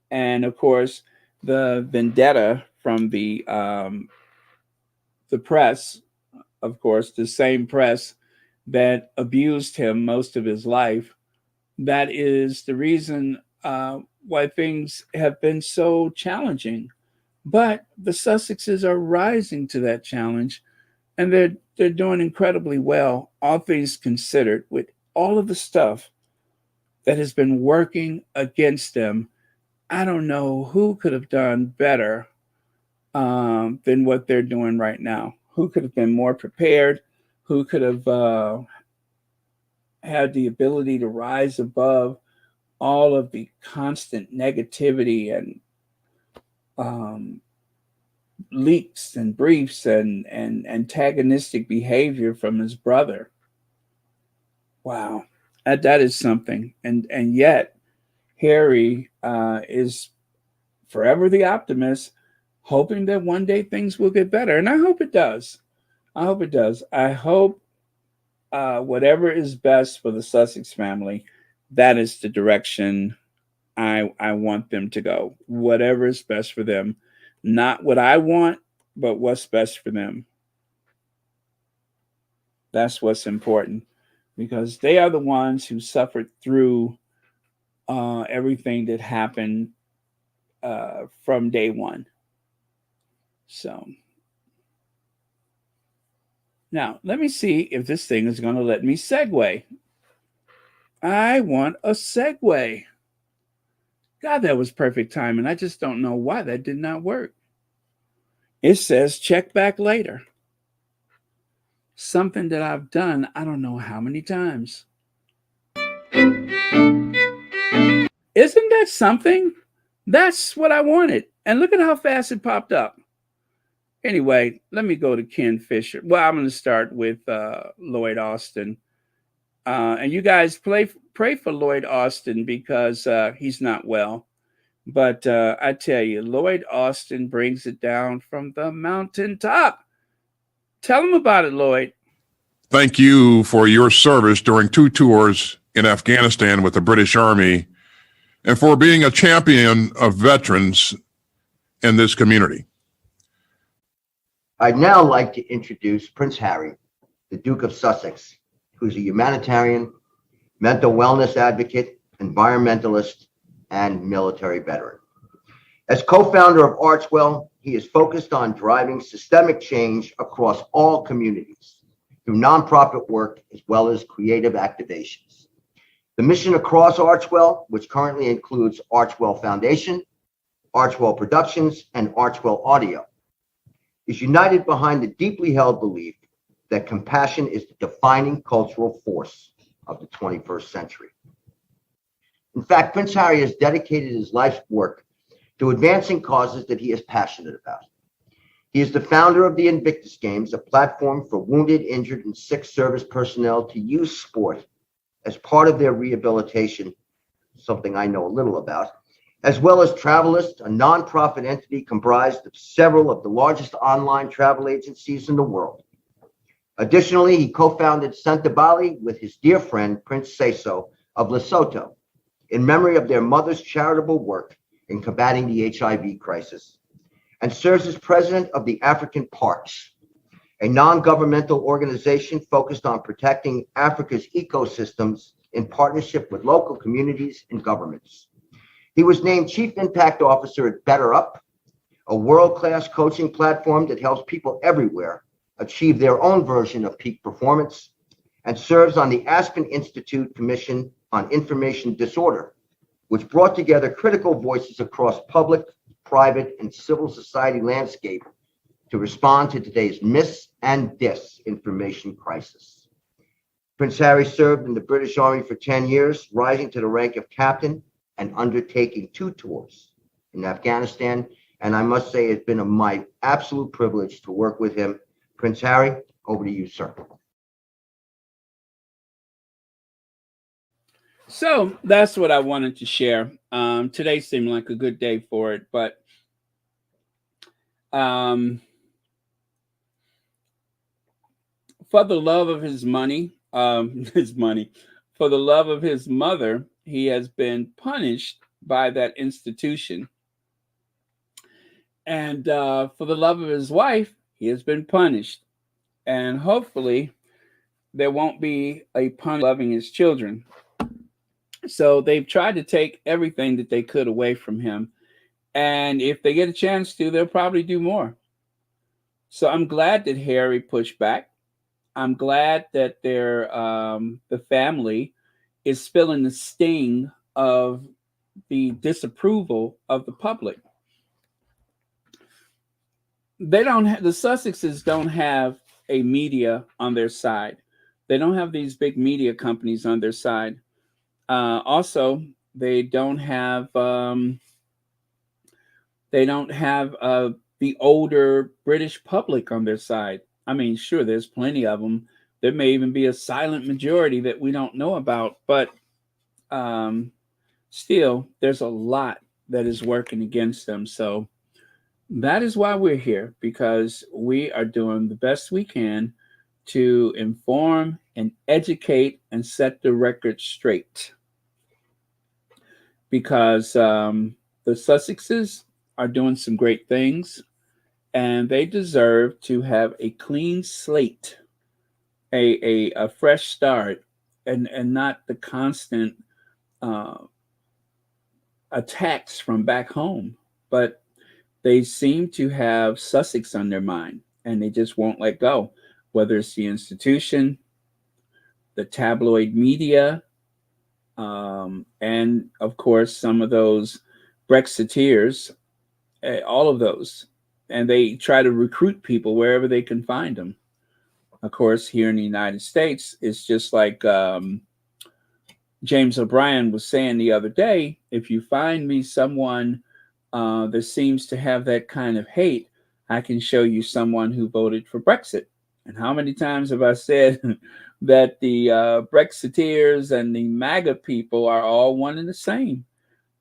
and of course, the vendetta from the press, of course, the same press that abused him most of his life. That is the reason why things have been so challenging. But the Sussexes are rising to that challenge, and they're doing incredibly well, all things considered, with all of the stuff that has been working against them. I don't know who could have done better than what they're doing right now. Who could have been more prepared? Who could have had the ability to rise above all of the constant negativity and um, leaks and briefs and antagonistic behavior from his brother? Wow, that is something. And yet Harry is forever the optimist, hoping that one day things will get better. And I hope it does. I hope it does. I hope whatever is best for the Sussex family, that is the direction I want them to go. Whatever is best for them. Not what I want, but what's best for them. That's what's important because they are the ones who suffered through everything that happened from day one. So now let me see if this thing is going to let me segue. I want a segue. God, that was perfect timing. I just don't know why that did not work. It says check back later. Something that I've done, I don't know how many times. Isn't that something? That's what I wanted. And look at how fast it popped up. Anyway, let me go to Ken Fisher. Well, I'm going to start with Lloyd Austin. And you guys pray for Lloyd Austin because he's not well. But I tell you, Lloyd Austin brings it down from the mountaintop. Tell him about it, Lloyd. Thank you for your service during 2 tours in Afghanistan with the British Army and for being a champion of veterans in this community. I'd now like to introduce Prince Harry, the Duke of Sussex, who's a humanitarian, mental wellness advocate, environmentalist, and military veteran. As co-founder of Archwell, he is focused on driving systemic change across all communities through nonprofit work as well as creative activations. The mission across Archwell, which currently includes Archwell Foundation, Archwell Productions, and Archwell Audio, is united behind the deeply held belief that compassion is the defining cultural force of the 21st century. In fact, Prince Harry has dedicated his life's work to advancing causes that he is passionate about. He is the founder of the Invictus Games, a platform for wounded, injured, and sick service personnel to use sport as part of their rehabilitation, something I know a little about, as well as Travelist, a nonprofit entity comprised of several of the largest online travel agencies in the world. Additionally, he co-founded Santa Bali with his dear friend, Prince Seso of Lesotho. in memory of their mother's charitable work in combating the HIV crisis, and serves as president of the African Parks, a non-governmental organization focused on protecting Africa's ecosystems in partnership with local communities and governments. He was named Chief Impact Officer at Better Up, a world-class coaching platform that helps people everywhere achieve their own version of peak performance, and serves on the Aspen Institute Commission on Information Disorder, which brought together critical voices across public, private, and civil society landscape to respond to today's mis- and disinformation crisis. Prince Harry served in the British Army for 10 years, rising to the rank of captain and undertaking 2 tours in Afghanistan. And I must say, it's been my absolute privilege to work with him. Prince Harry, over to you, sir. So that's what I wanted to share. Today seemed like a good day for it, but for the love of his money, for the love of his mother, he has been punished by that institution. And for the love of his wife, he has been punished. And hopefully there won't be a punishment loving his children. So they've tried to take everything that they could away from him. And if they get a chance to, they'll probably do more. So I'm glad that Harry pushed back. I'm glad that the family is feeling the sting of the disapproval of the public. The Sussexes don't have a media on their side. They don't have these big media companies on their side. Also, they don't have the older British public on their side. I mean, sure, there's plenty of them. There may even be a silent majority that we don't know about, but still, there's a lot that is working against them. So that is why we're here, because we are doing the best we can to inform and educate and set the record straight. Because the Sussexes are doing some great things, and they deserve to have a clean slate, a fresh start, and not the constant attacks from back home. But they seem to have Sussex on their mind, and they just won't let go, whether it's the institution, the tabloid media, and of course, some of those Brexiteers, all of those. And they try to recruit people wherever they can find them. Of course, here in the United States, it's just like James O'Brien was saying the other day, if you find me someone that seems to have that kind of hate, I can show you someone who voted for Brexit. And how many times have I said that the Brexiteers and the MAGA people are all one and the same?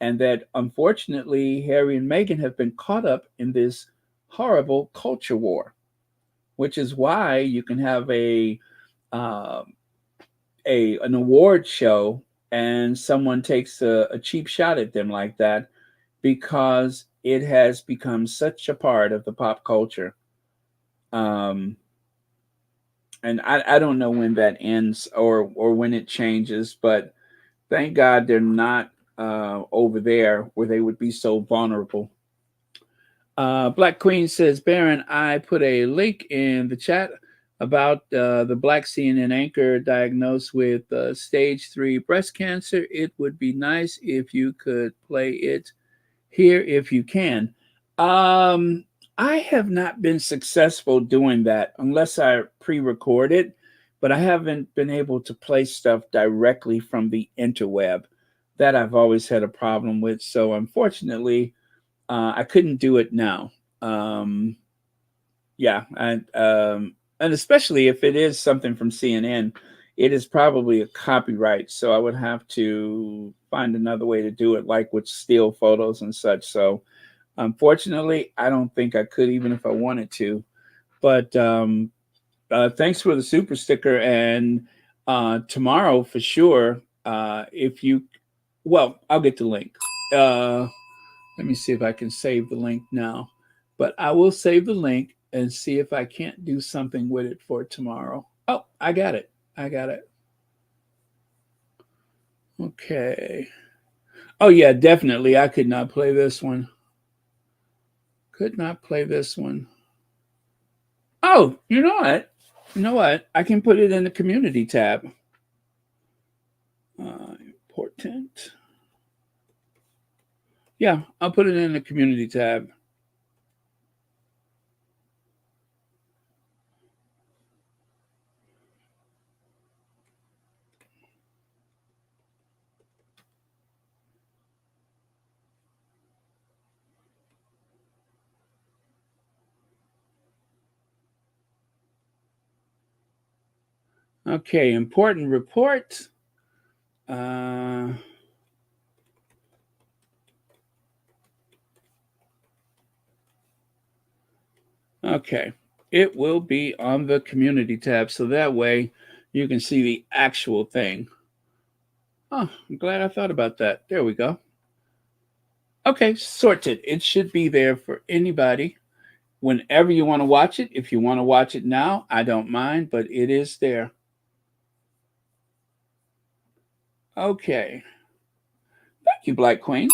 And that unfortunately, Harry and Meghan have been caught up in this horrible culture war, which is why you can have an award show and someone takes a cheap shot at them like that, because it has become such a part of the pop culture. And I don't know when that ends or when it changes, but thank God they're not over there where they would be so vulnerable. Black Queen says, Baron, I put a link in the chat about the Black CNN anchor diagnosed with stage 3 breast cancer. It would be nice if you could play it here if you can. I have not been successful doing that unless I pre-record it, but I haven't been able to play stuff directly from the interweb. That I've always had a problem with. So unfortunately, I couldn't do it now. And especially if it is something from CNN, it is probably a copyright. So I would have to find another way to do it, like with still photos and such. So unfortunately, I don't think I could, even if I wanted to. But thanks for the super sticker. And tomorrow, for sure, if you Well, I'll get the link. Let me see if I can save the link now. But I will save the link and see if I can't do something with it for tomorrow. Oh, I got it. I got it. Okay. Oh, yeah, definitely. I could not play this one. Could not play this one. Oh, you know what? You know what? I can put it in the community tab. Important. Yeah, I'll put it in the community tab. Okay, important report. Uh, okay, it will be on the community tab, so that way you can see the actual thing. Oh, I'm glad I thought about that. There we go. Okay, sorted. It should be there for anybody whenever you want to watch it. If you want to watch it now, I don't mind, but it is there. Okay. Thank you, Black Queen.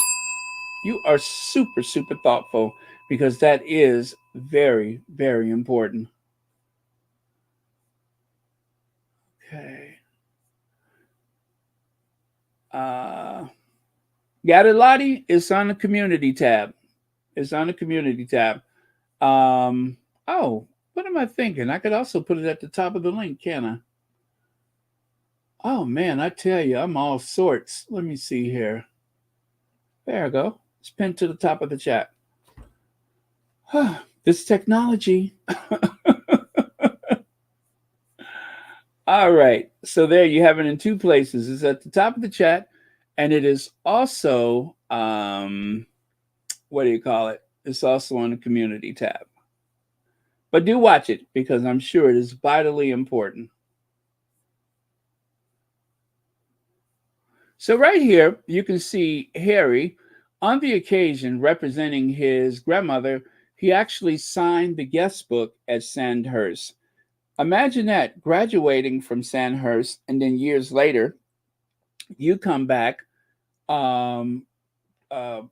You are super, super thoughtful because that is very, very important. Okay. Uh, got it, Lottie? It's on the community tab. It's on the community tab. Oh, what am I thinking? I could also put it at the top of the link, can I? Oh man, I tell you, I'm all sorts. Let me see here. There I go. It's pinned to the top of the chat. This technology. All right. So there you have it in two places. It's at the top of the chat, and it is also what do you call it? It's also on the community tab. But do watch it because I'm sure it is vitally important. So right here, you can see Harry on the occasion representing his grandmother. He actually signed the guest book at Sandhurst. Imagine that, graduating from Sandhurst, and then years later, you come back um, uh,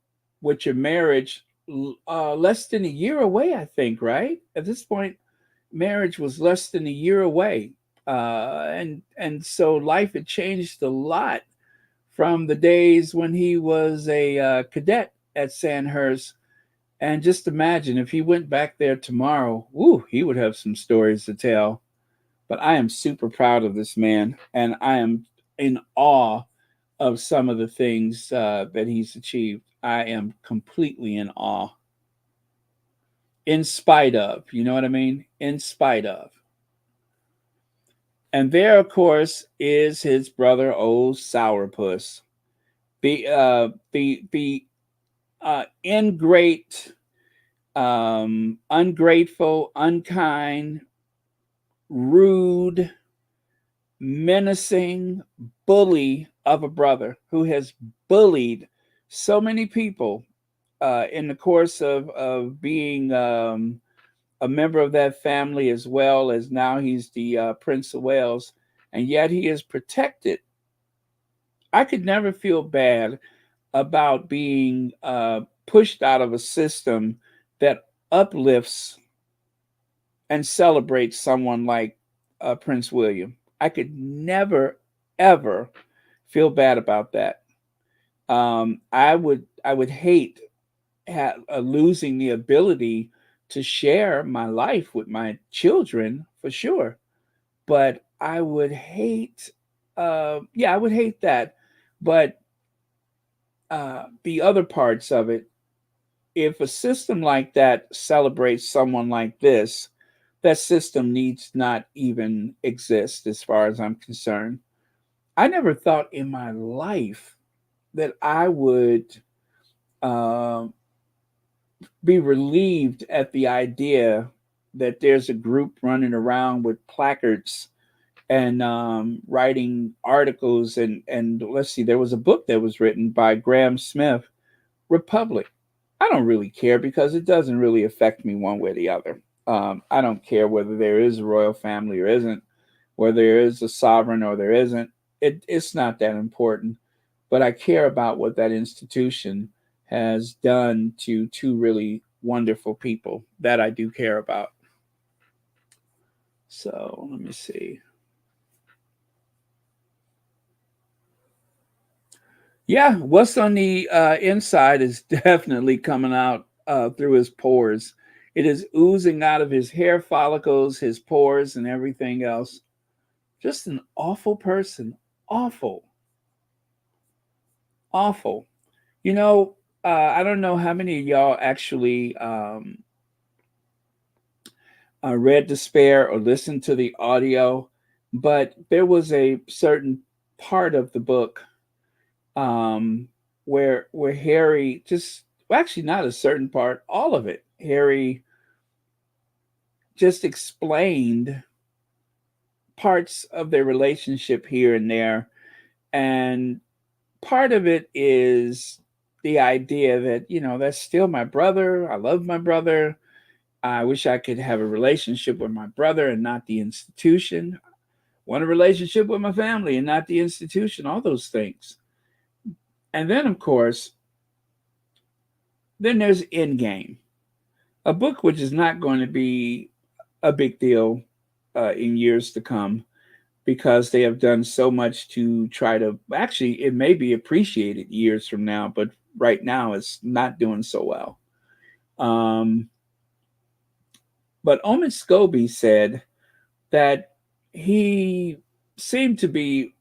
with your marriage less than a year away, I think, right? At this point, marriage was less than a year away. And so life had changed a lot from the days when he was a cadet at Sandhurst. And just imagine if he went back there tomorrow, woo, he would have some stories to tell. But I am super proud of this man, and I am in awe of some of the things that he's achieved. I am completely in awe. In spite of, you know what I mean? In spite of. And there, of course, is his brother, old Sourpuss. The ingrate, ungrateful, unkind, rude, menacing bully of a brother who has bullied so many people in the course of being a member of that family, as well as now he's the Prince of Wales, and yet he is protected. I could never feel bad about being pushed out of a system that uplifts and celebrates someone like Prince William. I could never, ever feel bad about that. I would hate losing the ability to share my life with my children for sure, but I would hate, yeah, I would hate that. But the other parts of it, if a system like that celebrates someone like this, that system needs not even exist as far as I'm concerned. I never thought in my life that I would uh, be relieved at the idea that there's a group running around with placards and writing articles. And let's see, there was a book that was written by Graham Smith, Republic. I don't really care because it doesn't really affect me one way or the other. I don't care whether there is a royal family or isn't, whether there is a sovereign or there isn't. It's not that important. But I care about what that institution has done to two really wonderful people that I do care about. So let me see. Yeah, what's on the inside is definitely coming out through his pores. It is oozing out of his hair follicles, his pores, and everything else. Just an awful person. Awful. Awful. You know, I don't know how many of y'all actually read Despair or listened to the audio, but there was a certain part of the book where Harry just, well, actually not a certain part, all of it. Harry just explained parts of their relationship here and there, and part of it is the idea that, that's still my brother. I love my brother. I wish I could have a relationship with my brother and not the institution. Want a relationship with my family and not the institution, all those things. And then, of course, then there's Endgame, a book which is not going to be a big deal in years to come because they have done so much to try to, actually, it may be appreciated years from now, but right now it's not doing so well. But Omid Scobie said that he seemed to be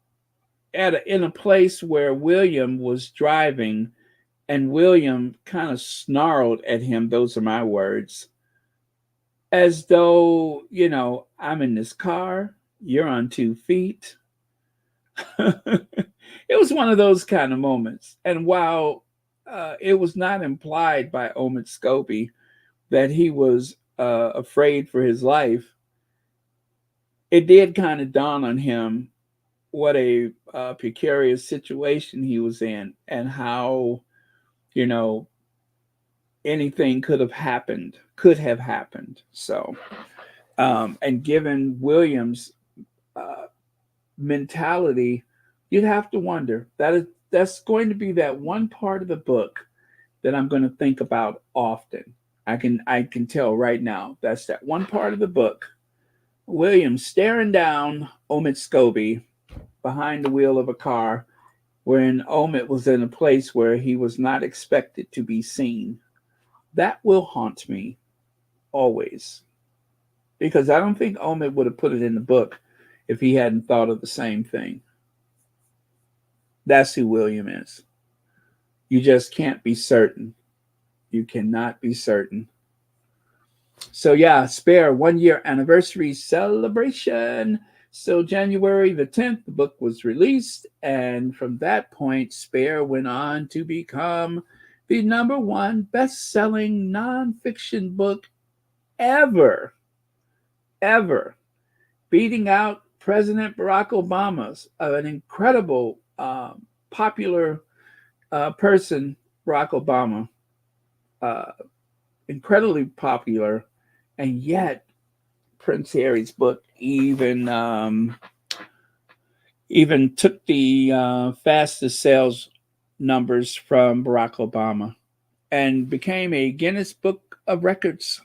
in a place where William was driving, and William kind of snarled at him. Those are my words. As though, I'm in this car, you're on 2 feet. It was one of those kind of moments. And while it was not implied by Omid Scobie that he was afraid for his life, it did kind of dawn on him what a precarious situation he was in, and how, you know, anything could have happened. So, and given Williams' uh, mentality, you'd have to wonder that's going to be that one part of the book that I'm going to think about often. I can tell right now that's that one part of the book. Williams staring down Omid Scobie behind the wheel of a car when Omid was in a place where he was not expected to be seen. That will haunt me always, because I don't think Omid would have put it in the book if he hadn't thought of the same thing. That's who William is. You just can't be certain. You cannot be certain. So yeah, Spare 1 year anniversary celebration. So January the 10th, the book was released, and from that point, Spare went on to become the number one best-selling nonfiction book ever, ever, beating out President Barack Obama's, an incredible, popular person, Barack Obama, uh, incredibly popular, and yet Prince Harry's book even took the fastest sales numbers from Barack Obama and became a Guinness Book of Records,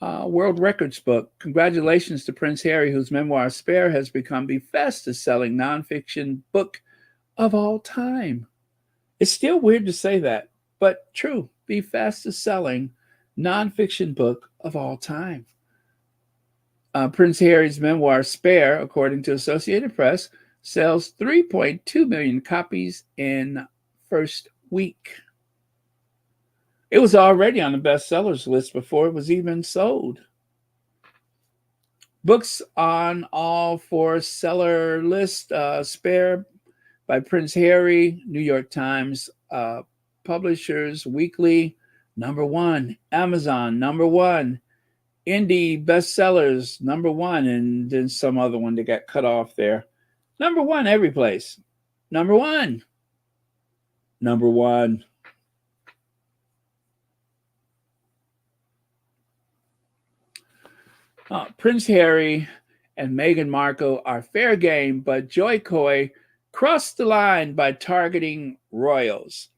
World Records book. Congratulations to Prince Harry, whose memoir Spare has become the fastest selling nonfiction book of all time. It's still weird to say that, but true. The fastest selling nonfiction book of all time. Prince Harry's memoir Spare, according to Associated Press, sells 3.2 million copies in first week. It was already on the bestsellers list before it was even sold. Books on all four seller list: Spare by Prince Harry, New York Times Publishers Weekly, number one. Amazon, number one. indie bestsellers, #1, and then some other one that got cut off there. #1 every place. #1. #1. Prince Harry and Meghan Markle are fair game, but Joy Coy crossed the line by targeting royals.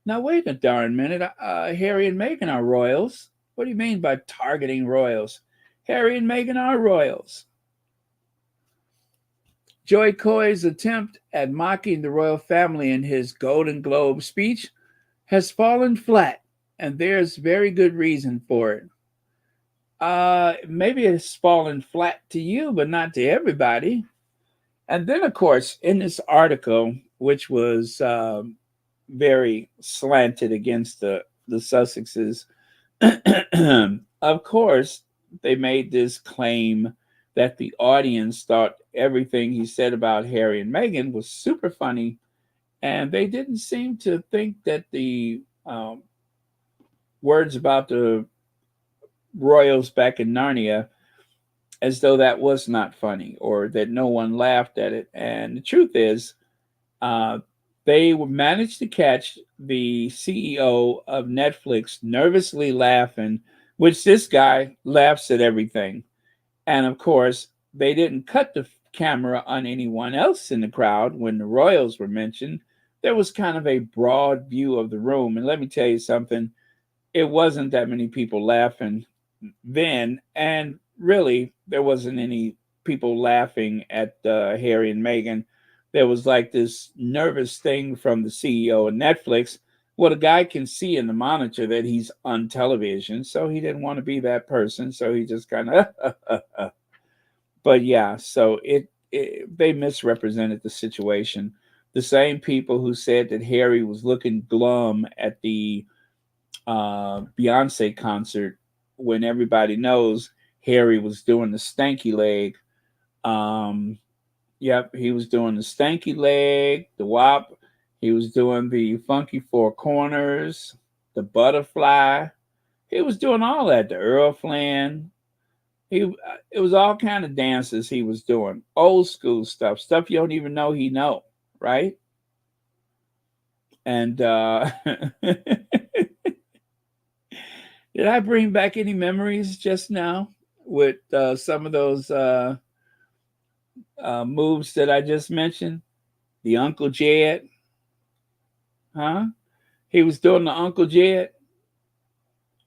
Now, wait a darn minute. Harry and Meghan are royals. What do you mean by targeting royals? Harry and Meghan are royals. Joy Coy's attempt at mocking the royal family in his Golden Globe speech has fallen flat, and there's very good reason for it. Maybe it's fallen flat to you, but not to everybody. And then, of course, in this article, which was very slanted against the Sussexes, of course, they made this claim that the audience thought everything he said about Harry and Meghan was super funny, and they didn't seem to think that the words about the royals back in Narnia, as though that was not funny or that no one laughed at it. And the truth is, they managed to catch the CEO of Netflix nervously laughing, which this guy laughs at everything. And of course, they didn't cut the camera on anyone else in the crowd when the royals were mentioned. There was kind of a broad view of the room. And let me tell you something, it wasn't that many people laughing then. And really, there wasn't any people laughing at Harry and Meghan. There was like this nervous thing from the CEO of Netflix. Well, the guy can see in the monitor that he's on television, so he didn't want to be that person. So he just kind of, but yeah, so they misrepresented the situation. The same people who said that Harry was looking glum at the Beyonce concert when everybody knows Harry was doing the stanky leg. Yep, he was doing the stanky leg, the wop. He was doing the funky four corners, the butterfly. He was doing all that, the Earl Flan. It was all kind of dances he was doing, old school stuff you don't even know he know, right? And did I bring back any memories just now with some of those moves that I just mentioned? The Uncle Jed, huh? He was doing the Uncle Jed.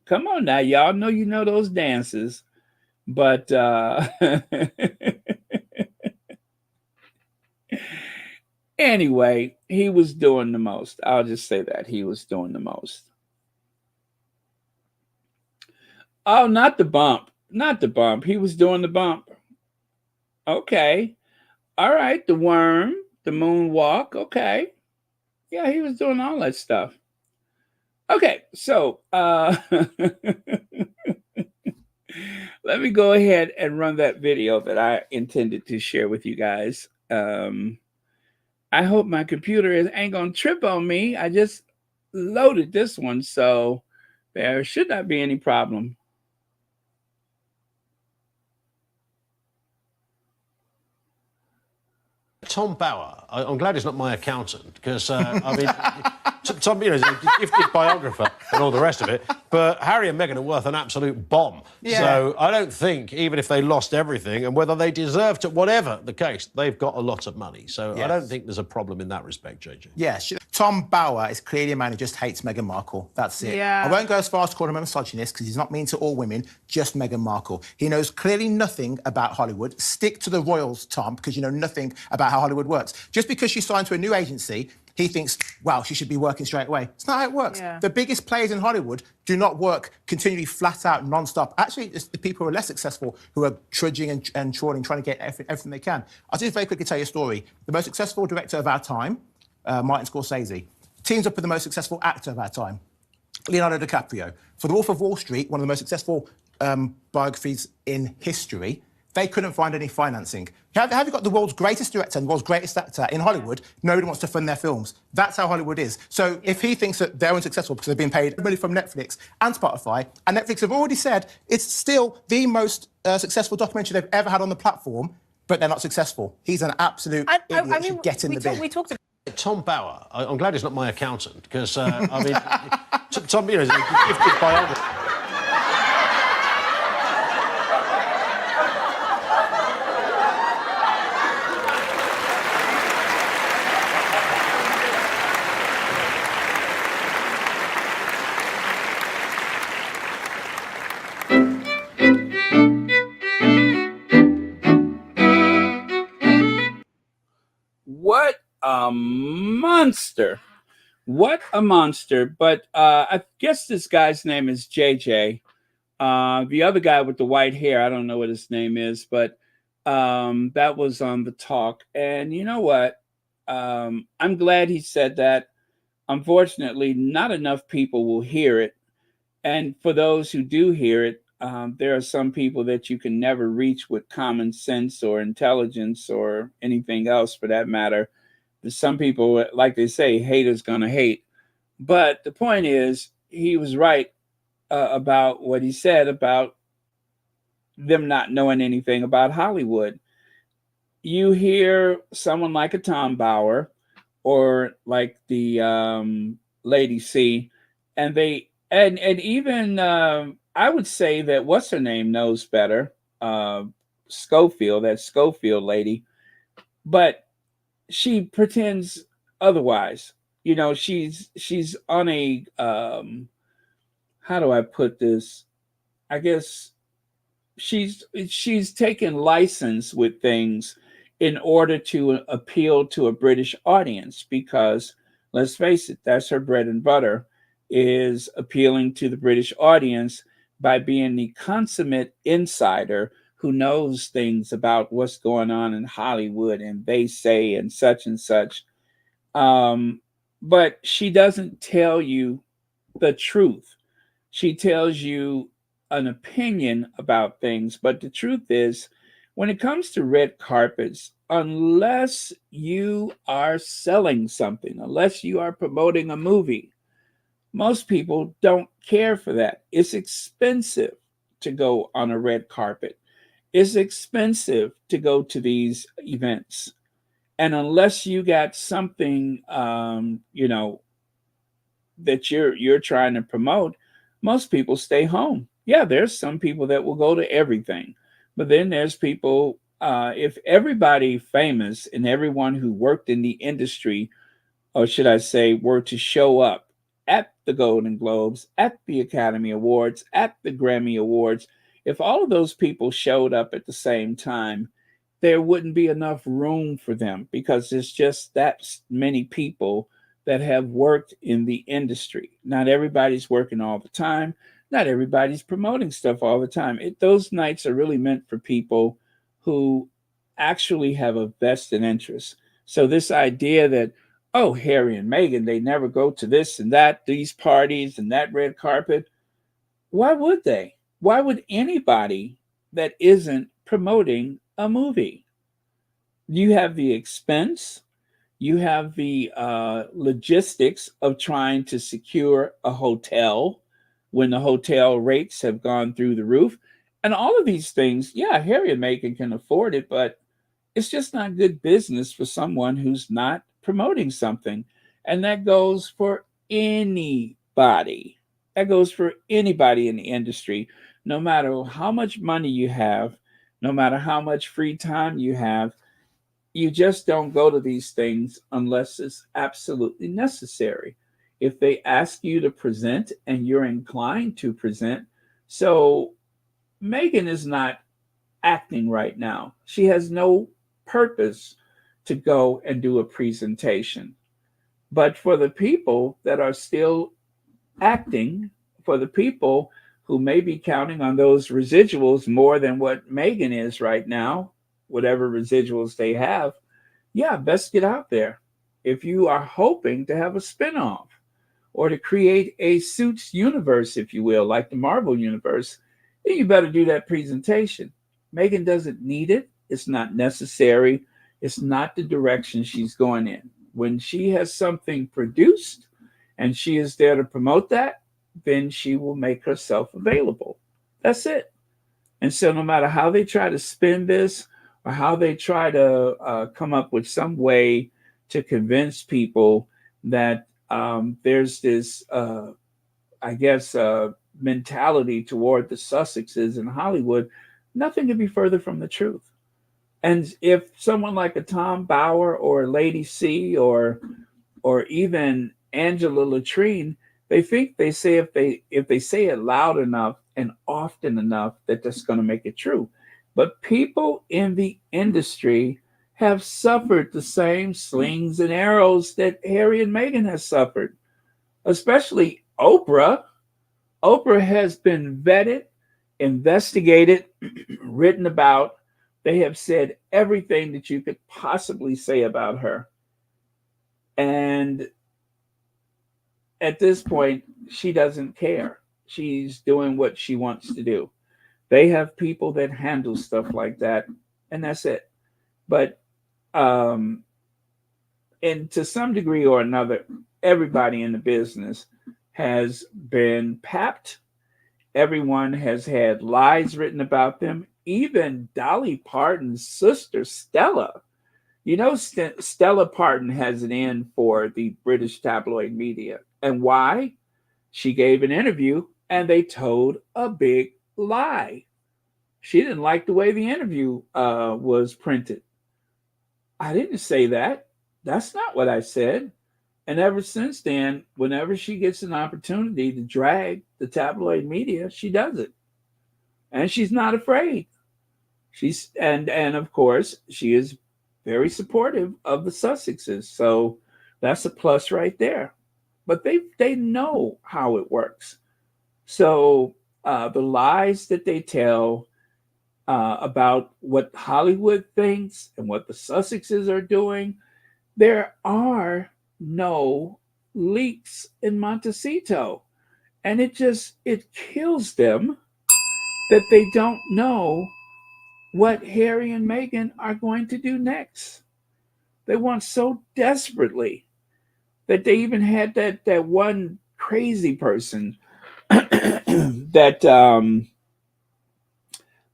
Come on now, y'all know you know those dances. But anyway, he was doing the most. I'll just say that he was doing the most. Oh, not the bump. Not the bump. He was doing the bump. Okay. All right. The worm, the moonwalk. Okay. Yeah, he was doing all that stuff. Okay. So let me go ahead and run that video that I intended to share with you guys. I hope my computer ain't going to trip on me. I just loaded this one, so there should not be any problem. Tom Bower, I'm glad he's not my accountant, because, I mean, Tom, you know, he's a gifted biographer and all the rest of it, but Harry and Meghan are worth an absolute bomb. Yeah. So I don't think, even if they lost everything, and whether they deserve to, whatever the case, they've got a lot of money. So yes. I don't think there's a problem in that respect, JJ. Yes. Tom Bower is clearly a man who just hates Meghan Markle. That's it. Yeah. I won't go as far as to call him a misogynist, because he's not mean to all women, just Meghan Markle. He knows clearly nothing about Hollywood. Stick to the royals, Tom, because you know nothing about how Hollywood works. Just because she signed to a new agency, he thinks, wow, she should be working straight away. It's not how it works. Yeah. The biggest players in Hollywood do not work continually flat out, non-stop. Actually, it's the people who are less successful who are trudging and trawling, trying to get everything they can. I'll just very quickly tell you a story. The most successful director of our time, Martin Scorsese, teams up with the most successful actor of our time, Leonardo DiCaprio. For The Wolf of Wall Street, one of the most successful biographies in history, they couldn't find any financing. Have you got the world's greatest director and the world's greatest actor in Hollywood? Nobody wants to fund their films. That's how Hollywood is. So if he thinks that they're unsuccessful because they've been paid money from Netflix and Spotify, and Netflix have already said it's still the most successful documentary they've ever had on the platform, but they're not successful. He's an absolute idiot. Should get in the bin. We talked about Tom Bauer. I'm glad he's not my accountant because I mean, Tom, you know, is a gifted biographer. What a monster. What a monster. But I guess this guy's name is JJ. The other guy with the white hair, I don't know what his name is, but that was on the talk. And you know what? I'm glad he said that. Unfortunately, not enough people will hear it. And for those who do hear it, there are some people that you can never reach with common sense or intelligence or anything else for that matter. There's some people, like they say, haters gonna hate. But the point is, he was right about what he said about them not knowing anything about Hollywood. You hear someone like a Tom Bauer or like the Lady C, and they and even I would say that what's her name knows better, Schofield, that Schofield lady, but she pretends otherwise. You know, she's on a how do I put this? I guess she's taken license with things in order to appeal to a British audience because let's face it, that's her bread and butter, is appealing to the British audience by being the consummate insider who knows things about what's going on in Hollywood and they say and such and such. But she doesn't tell you the truth. She tells you an opinion about things. But the truth is, when it comes to red carpets, unless you are selling something, unless you are promoting a movie, most people don't care for that. It's expensive to go on a red carpet. It's expensive to go to these events. And unless you got something, you know, that you're trying to promote, most people stay home. Yeah, there's some people that will go to everything. But then there's people, if everybody famous and everyone who worked in the industry, or should I say, were to show up at the Golden Globes, at the Academy Awards, at the Grammy Awards, if all of those people showed up at the same time, there wouldn't be enough room for them because there's just that many people that have worked in the industry. Not everybody's working all the time. Not everybody's promoting stuff all the time. Those nights are really meant for people who actually have a vested interest. So this idea that, oh, Harry and Meghan, they never go to this and that, these parties and that red carpet. Why would they? Why would anybody that isn't promoting a movie? You have the expense, you have the logistics of trying to secure a hotel when the hotel rates have gone through the roof. And all of these things, yeah, Harry and Meghan can afford it, but it's just not good business for someone who's not promoting something. And that goes for anybody. That goes for anybody in the industry, no matter how much money you have, no matter how much free time you have. You just don't go to these things unless it's absolutely necessary. If they ask you to present and you're inclined to present. So Meghan is not acting right now. She has no purpose to go and do a presentation. But for the people that are still acting, for the people who may be counting on those residuals more than what Meghan is right now, whatever residuals they have, yeah, best get out there. If you are hoping to have a spinoff or to create a Suits universe, if you will, like the Marvel universe, then you better do that presentation Meghan doesn't need it. It's not necessary. It's not the direction she's going in. When she has something produced and she is there to promote that, then she will make herself available. That's it. And so, no matter how they try to spin this or how they try to come up with some way to convince people that there's this, I guess, mentality toward the Sussexes in Hollywood, nothing could be further from the truth. And if someone like a Tom Bauer or Lady C or even Angela Latrine, they think they say if they say it loud enough and often enough that that's going to make it true. But people in the industry have suffered the same slings and arrows that Harry and Meghan has suffered, especially Oprah. Oprah has been vetted, investigated, written about. They have said everything that you could possibly say about her. And at this point, she doesn't care. She's doing what she wants to do. They have people that handle stuff like that, and that's it. But and to some degree or another, everybody in the business has been papped. Everyone has had lies written about them. Even Dolly Parton's sister, Stella. You know, Stella Parton has an in for the British tabloid media. And why? She gave an interview and they told a big lie. She didn't like the way the interview was printed. I didn't say that. That's not what I said. And ever since then, whenever she gets an opportunity to drag the tabloid media, she does it. And she's not afraid. She's and of course she is very supportive of the Sussexes. So that's a plus right there. But they know how it works. So the lies that they tell about what Hollywood thinks and what the Sussexes are doing, there are no leaks in Montecito. And it kills them that they don't know what Harry and Meghan are going to do next. They want so desperately that they even had that one crazy person that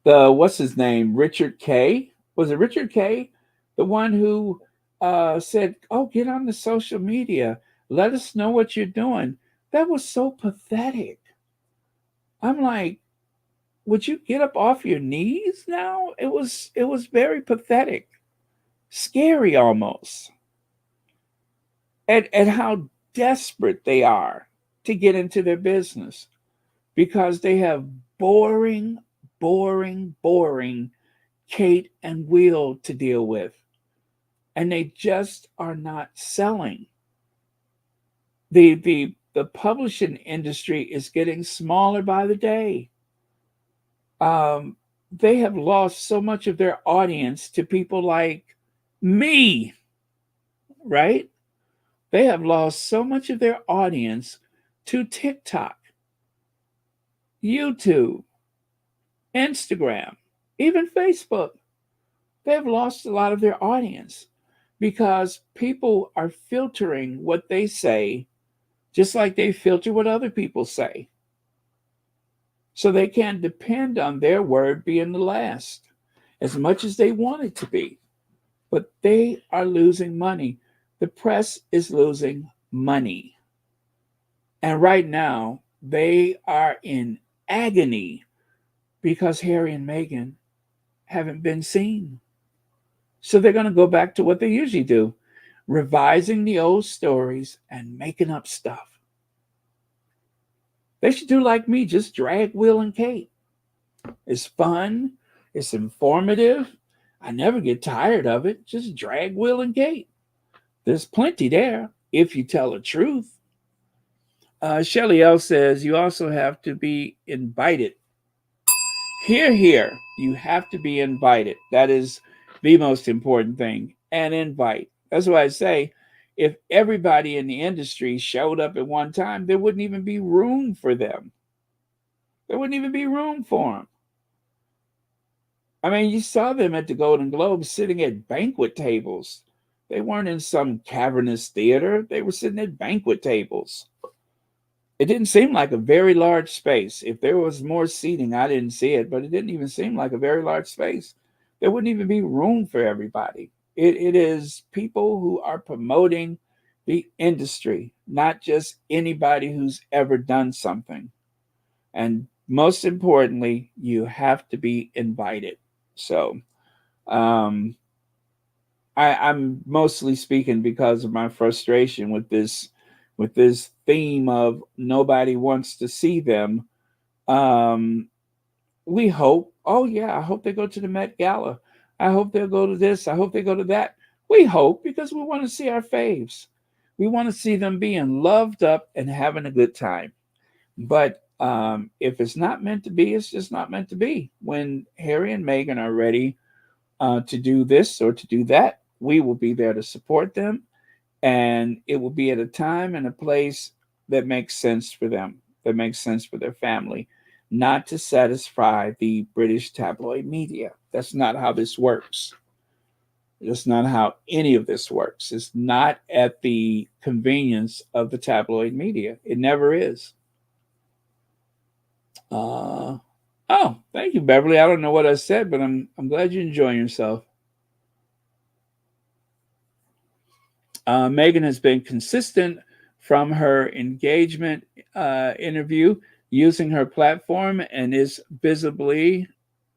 the what's his name, Richard K. Was it Richard K? The one who said, "Oh, get on the social media, let us know what you're doing." That was so pathetic. I'm like, would you get up off your knees now? It was very pathetic, scary almost, and how desperate they are to get into their business because they have boring, boring Kate and Will to deal with, and they just are not selling. The publishing industry is getting smaller by the day. um, they have lost so much of their audience to people like me, right? They have lost so much of their audience to TikTok, YouTube, Instagram, even Facebook. They have lost a lot of their audience because people are filtering what they say just like they filter what other people say. So they can't depend on their word being the last as much as they want it to be. But they are losing money. The press is losing money. And right now, they are in agony because Harry and Meghan haven't been seen. So they're going to go back to what they usually do, revising the old stories and making up stuff. They should do like me, just drag Will and Kate. It's fun, it's informative. I never get tired of it. Just drag Will and Kate. There's plenty there if you tell the truth. Shelly L says you also have to be invited. Here, here, you have to be invited. That is the most important thing. And invite. That's why I say if everybody in the industry showed up at one time, there wouldn't even be room for them. There wouldn't even be room for them. I mean, you saw them at the Golden Globes sitting at banquet tables. They weren't in some cavernous theater. They were sitting at banquet tables. It didn't seem like a very large space. If there was more seating, I didn't see it, but it didn't even seem like a very large space. There wouldn't even be room for everybody. It is people who are promoting the industry, not just anybody who's ever done something. And most importantly, you have to be invited. So um, I'm mostly speaking because of my frustration with this theme of nobody wants to see them. Um, we hope, oh yeah, I hope they go to the Met Gala. I hope they'll go to this. I hope they go to that. We hope because we want to see our faves. We want to see them being loved up and having a good time. But if it's not meant to be, it's just not meant to be. When Harry and Meghan are ready to do this or to do that, we will be there to support them. And it will be at a time and a place that makes sense for them, that makes sense for their family, not to satisfy the British tabloid media. That's not how this works. That's not how any of this works. It's not at the convenience of the tabloid media. It never is. Uh, oh, thank you, Beverly. I don't know what I said, but I'm glad you're enjoying yourself. Meghan has been consistent from her engagement interview using her platform and its visibility,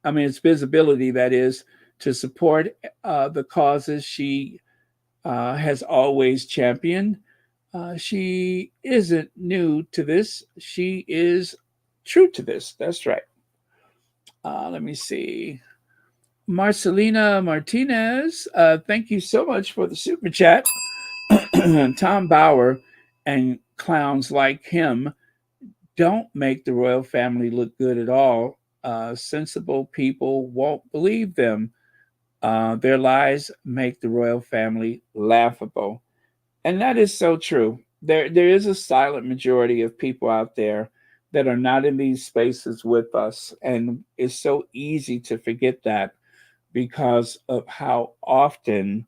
that is, to support the causes she has always championed. She isn't new to this. She is true to this. That's right. Let me see. Marcelina Martinez, thank you so much for the super chat. Tom Bauer and clowns like him don't make the royal family look good at all. Sensible people won't believe them. Their lies make the royal family laughable. And that is so true. There is a silent majority of people out there that are not in these spaces with us. And it's so easy to forget that because of how often,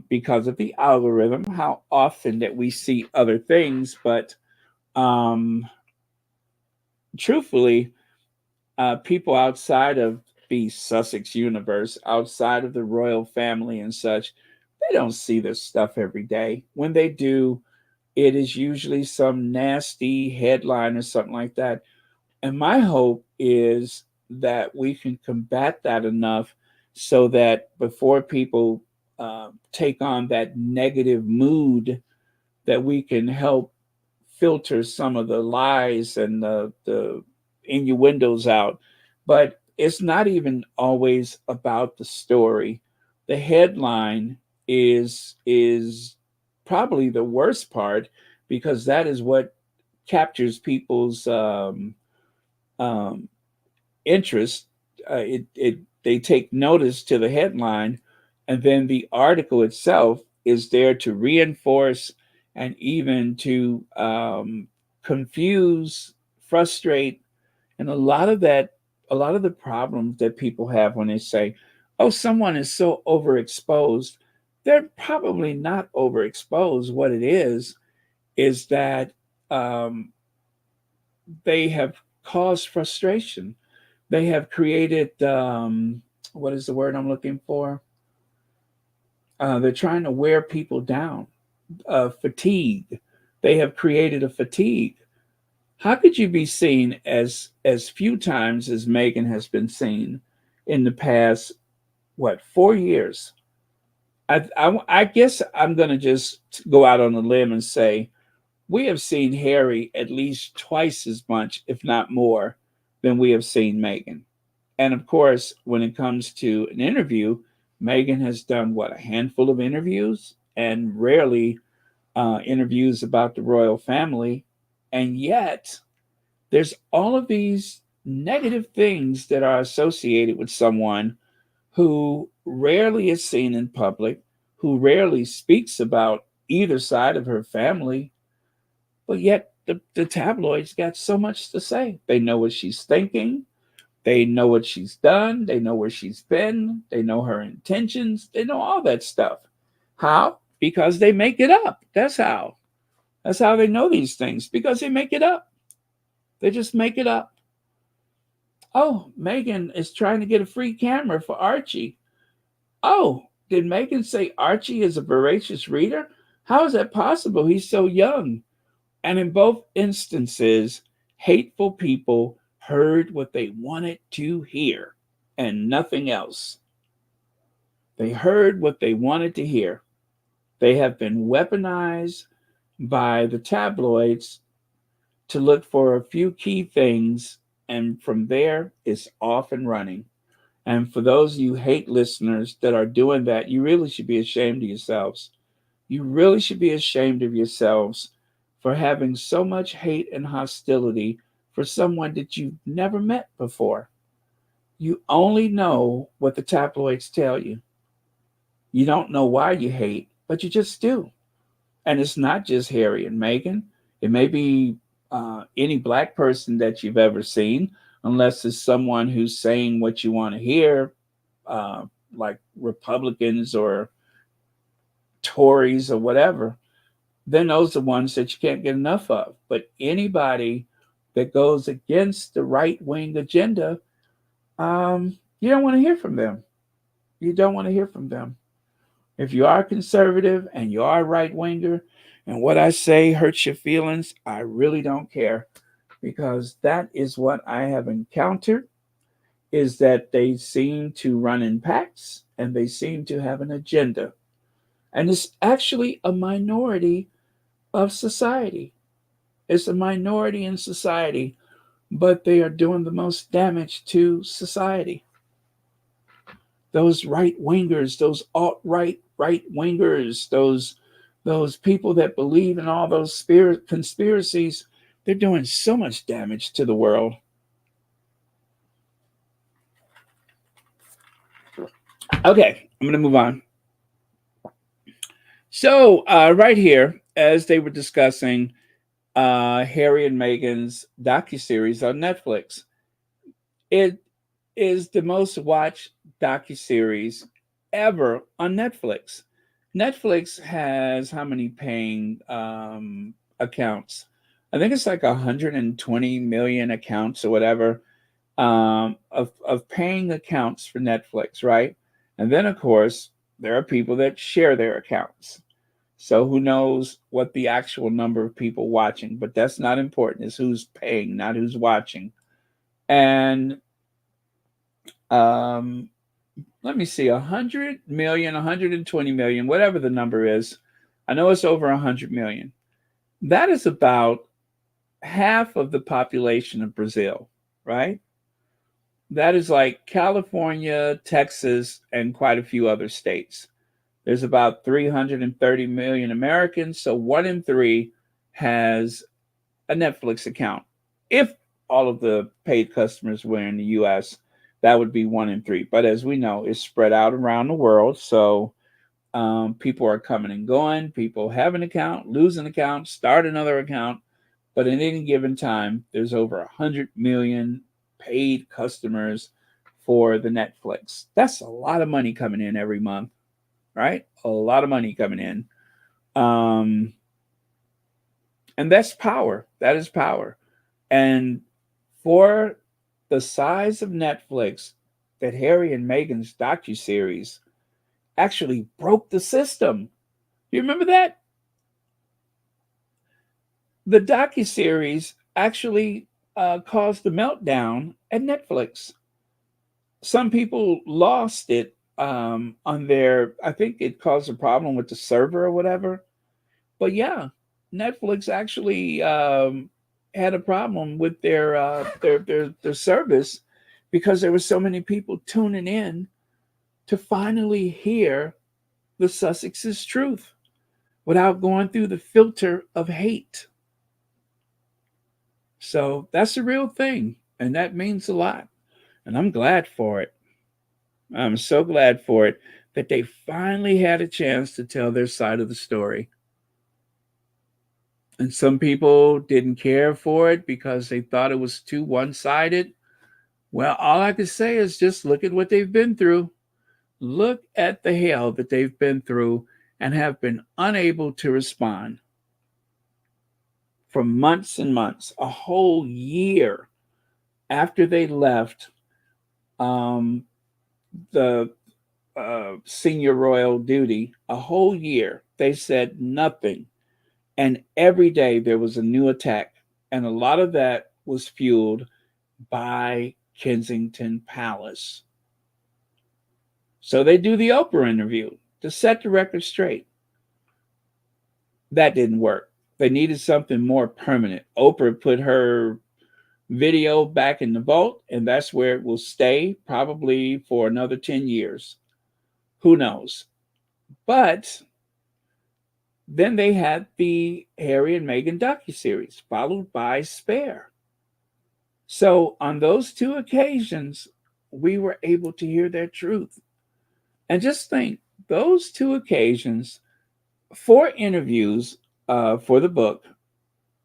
because of the algorithm, how often that we see other things. But um, truthfully, people outside of the Sussex universe, outside of the royal family and such, they don't see this stuff every day. When they do, it is usually some nasty headline or something like that. And my hope is that we can combat that enough so that before people take on that negative mood, that we can help filter some of the lies and the innuendos out. But it's not even always about the story. The headline is probably the worst part because that is what captures people's um, interest. They take notice to the headline, and then the article itself is there to reinforce and even to confuse, frustrate, and a lot of the problems that people have when they say, "Oh, someone is so overexposed," they're probably not overexposed. What it is that um, they have caused frustration. They have created what is the word I'm looking for? They're trying to wear people down. Fatigue. They have created a fatigue. How could you be seen as few times as Meghan has been seen in the past? What 4 years? I guess I'm going to just go out on a limb and say we have seen Harry at least twice as much, if not more, than we have seen Meghan. And of course, when it comes to an interview, Meghan has done what, a handful of interviews and rarely interviews about the royal family. And yet, there's all of these negative things that are associated with someone who rarely is seen in public, who rarely speaks about either side of her family, but yet the tabloids got so much to say. They know what she's thinking. They know what she's done. They know where she's been. They know her intentions. They know all that stuff. How? Because they make it up. That's how. That's how they know these things, because they make it up. They just make it up. Oh, Megan is trying to get a free camera for Archie. Oh, did Megan say Archie is a voracious reader? How is that possible? He's so young. And in both instances, hateful people heard what they wanted to hear and nothing else. They heard what they wanted to hear. They have been weaponized by the tabloids to look for a few key things, and from there, it's off and running. And for those of you hate listeners that are doing that, you really should be ashamed of yourselves. You really should be ashamed of yourselves for having so much hate and hostility for someone that you've never met before. You only know what the tabloids tell you. You don't know why you hate, but you just do. And it's not just Harry and Meghan. It may be any black person that you've ever seen, unless it's someone who's saying what you want to hear, like Republicans or Tories or whatever. Then those are ones that you can't get enough of. But anybody that goes against the right wing agenda, you don't want to hear from them. You don't want to hear from them. If you are conservative and you are right winger, and what I say hurts your feelings, I really don't care, because that is what I have encountered, is that they seem to run in packs and they seem to have an agenda. And it's actually a minority of society. It's a minority in society, but they are doing the most damage to society. Those right wingers, those alt right wingers, those people that believe in all those spirit conspiracies, they're doing so much damage to the world. Okay, I'm going to move on. So, right here, as they were discussing Harry and Meghan's docuseries on Netflix, it is the most watched docuseries ever on Netflix. Netflix has how many paying accounts? I think it's like 120 million accounts or whatever, of paying accounts for Netflix, right? And then, of course, there are people that share their accounts. So who knows what the actual number of people watching, but that's not important. It's who's paying, not who's watching. And let me see, 100 million, 120 million, whatever the number is. I know it's over 100 million. That is about half of the population of Brazil, right? That is like California, Texas, and quite a few other states. There's about 330 million Americans, so 1 in 3 has a Netflix account. If all of the paid customers were in the US, that would be 1 in 3. But as we know, it's spread out around the world. So people are coming and going. People have an account, lose an account, start another account. But at any given time, there's over 100 million paid customers for the Netflix. That's a lot of money coming in every month, right? A lot of money coming in. And that's power. That is power. And for the size of Netflix, that Harry and Meghan's docuseries actually broke the system. You remember that? The docuseries actually caused a meltdown at Netflix. Some people lost it on their, I think it caused a problem with the server or whatever. But yeah, Netflix actually had a problem with their service, because there were so many people tuning in to finally hear the Sussexes' truth without going through the filter of hate. So that's a real thing, and that means a lot. And I'm glad for it. I'm so glad for it that they finally had a chance to tell their side of the story. And some people didn't care for it because they thought it was too one sided. Well, all I can say is just look at what they've been through. Look at the hell that they've been through and have been unable to respond for months and months, a whole year after they left um, the senior royal duty, a whole year. They said nothing. And every day there was a new attack. And a lot of that was fueled by Kensington Palace. So they do the Oprah interview to set the record straight. That didn't work. They needed something more permanent. Oprah put her video back in the vault, and that's where it will stay probably for another 10 years. Who knows? But then they had the Harry and Meghan docuseries, followed by Spare. So on those two occasions, we were able to hear their truth. And just think, those two occasions, 4 interviews for the book,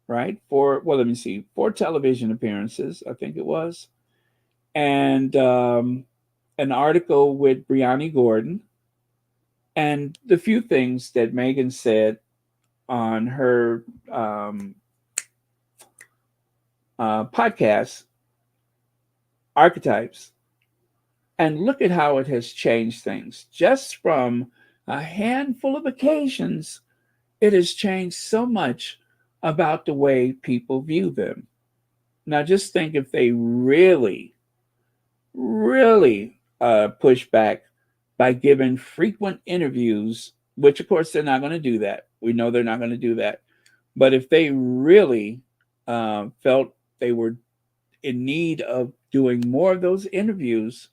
right? Let me see, 4 television appearances, I think it was, and an article with Brianna Gordon, and the few things that Meghan said on her podcast, Archetypes. And look at how it has changed things. Just from a handful of occasions, it has changed so much about the way people view them. Now, just think if they really, really push back by giving frequent interviews, which of course they're not going to do that. We know they're not going to do that. But if they really felt they were in need of doing more of those interviews,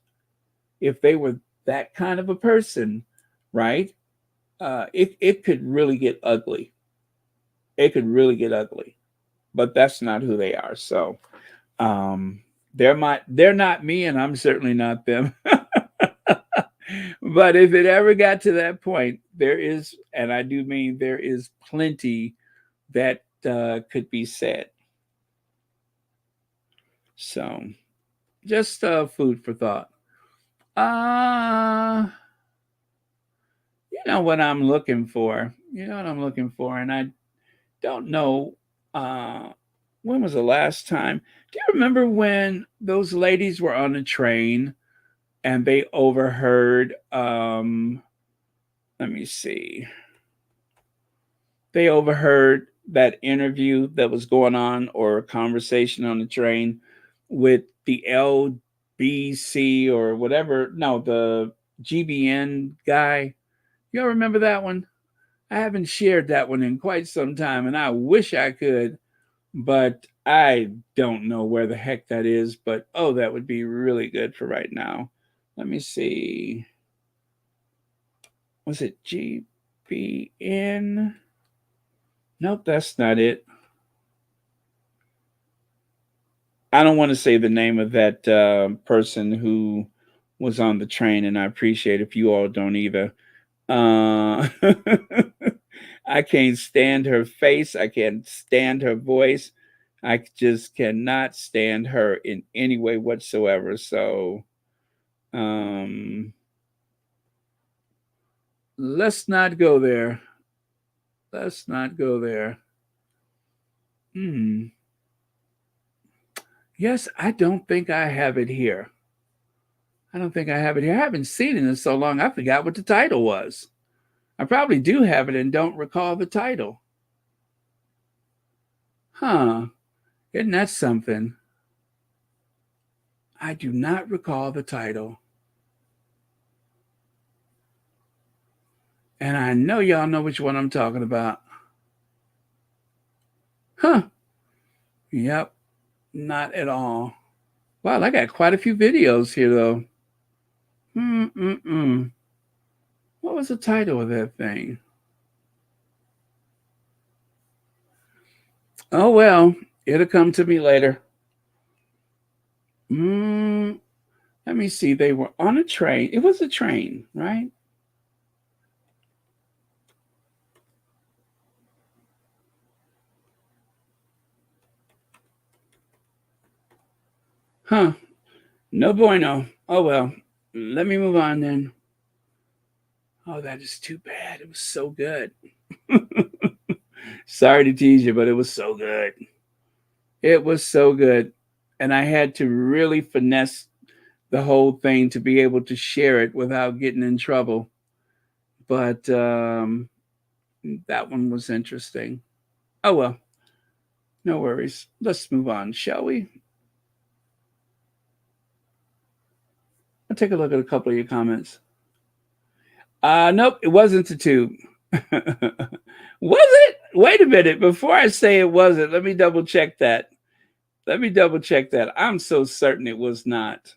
if they were that kind of a person, right? It could really get ugly. It could really get ugly. But that's not who they are. So they're not me, and I'm certainly not them. But if it ever got to that point, there is, and I do mean there is plenty that could be said. So just food for thought. You know what I'm looking for. And I don't know when was the last time. Do you remember when those ladies were on a train and they overheard let me see. They overheard that interview that was going on, or a conversation on the train with the LBC or whatever. No, the GBN guy. Y'all remember that one? I haven't shared that one in quite some time, and I wish I could, but I don't know where the heck that is. But oh, that would be really good for right now. Let me see. Was it GBN? Nope, that's not it. I don't want to say the name of that person who was on the train, and I appreciate if you all don't either. Uh, I can't stand her face. I can't stand her voice. I just cannot stand her in any way whatsoever. So let's not go there. Let's not go there. Yes, I don't think I have it here. I don't think I have it here. I haven't seen it in so long, I forgot what the title was. I probably do have it and don't recall the title. Huh. Isn't that something? I do not recall the title. And I know y'all know which one I'm talking about. Huh. Yep. Not at all. Wow, I got quite a few videos here, though. What was the title of that thing? Oh, well, it'll come to me later. Let me see. They were on a train. It was a train, right? Huh. No bueno. Oh, well. Let me move on then. Oh, that is too bad. It was so good. Sorry to tease you, but it was so good. It was so good. And I had to really finesse the whole thing to be able to share it without getting in trouble. But that one was interesting. Oh, well. No worries. Let's move on, shall we? I'll take a look at a couple of your comments. Nope, it wasn't a tube. Was it? Wait a minute. Before I say it wasn't, let me double check that. I'm so certain it was not.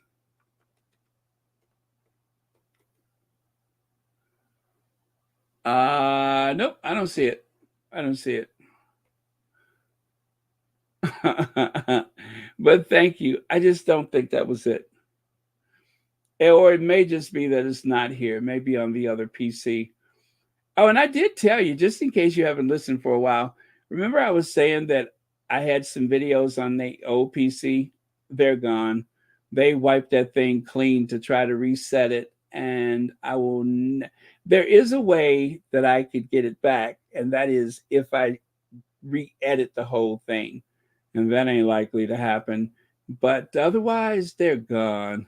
Nope, I don't see it. I don't see it. But thank you. I just don't think that was it. Or it may just be that it's not here. Maybe on the other PC. Oh, and I did tell you, just in case you haven't listened for a while, remember I was saying that I had some videos on the old PC? They're gone. They wiped that thing clean to try to reset it. And there is a way that I could get it back. And that is if I re-edit the whole thing. And that ain't likely to happen. But otherwise, they're gone.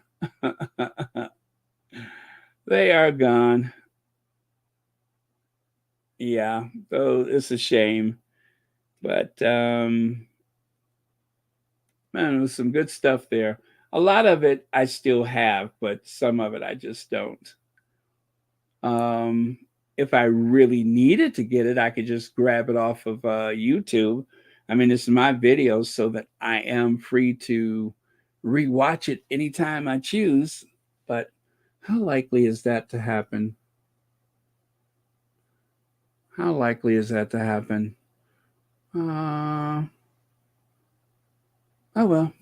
They are gone. Yeah, though it's a shame. But man, there was some good stuff there. A lot of it I still have, but some of it I just don't. If I really needed to get it, I could just grab it off of YouTube. I mean, it's my videos, so that I am free to rewatch it anytime I choose. But how likely is that to happen? How likely is that to happen? Oh well.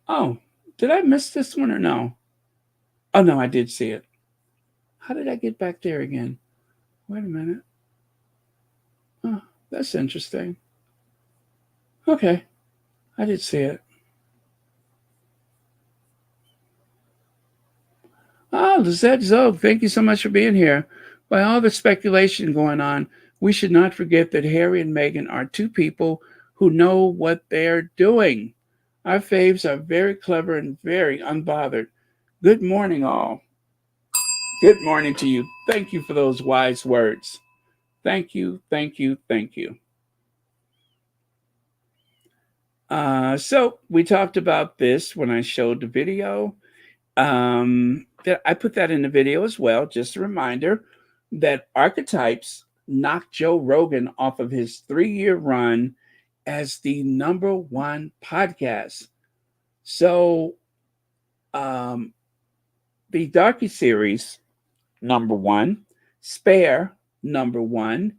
Oh, did I miss this one or no? Oh no, I did see it. How did I get back there again? Wait a minute. Oh, that's interesting. Okay, I did see it. Ah, Lizette Zog, thank you so much for being here. By all the speculation going on, we should not forget that Harry and Meghan are two people who know what they're doing. Our faves are very clever and very unbothered. Good morning, all. Good morning to you. Thank you for those wise words. Thank you, thank you, thank you. So we talked about this when I showed the video. I put that in the video as well. Just a reminder that Archetypes knocked Joe Rogan off of his 3-year run as the #1 podcast. So the docuseries #1, Spare #1,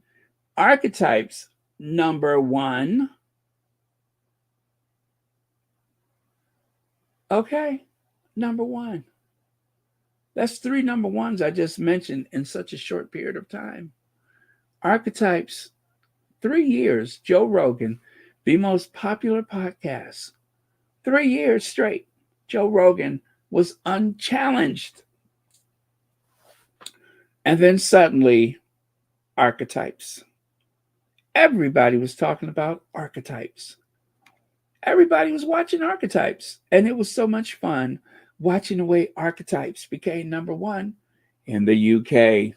Archetypes #1. Okay, #1. That's 3 #1s I just mentioned in such a short period of time. Archetypes, 3 years, Joe Rogan, the most popular podcast. 3 years straight, Joe Rogan was unchallenged. And then suddenly, Archetypes. Everybody was talking about Archetypes. Everybody was watching Archetypes. And it was so much fun watching the way Archetypes became #1 in the UK.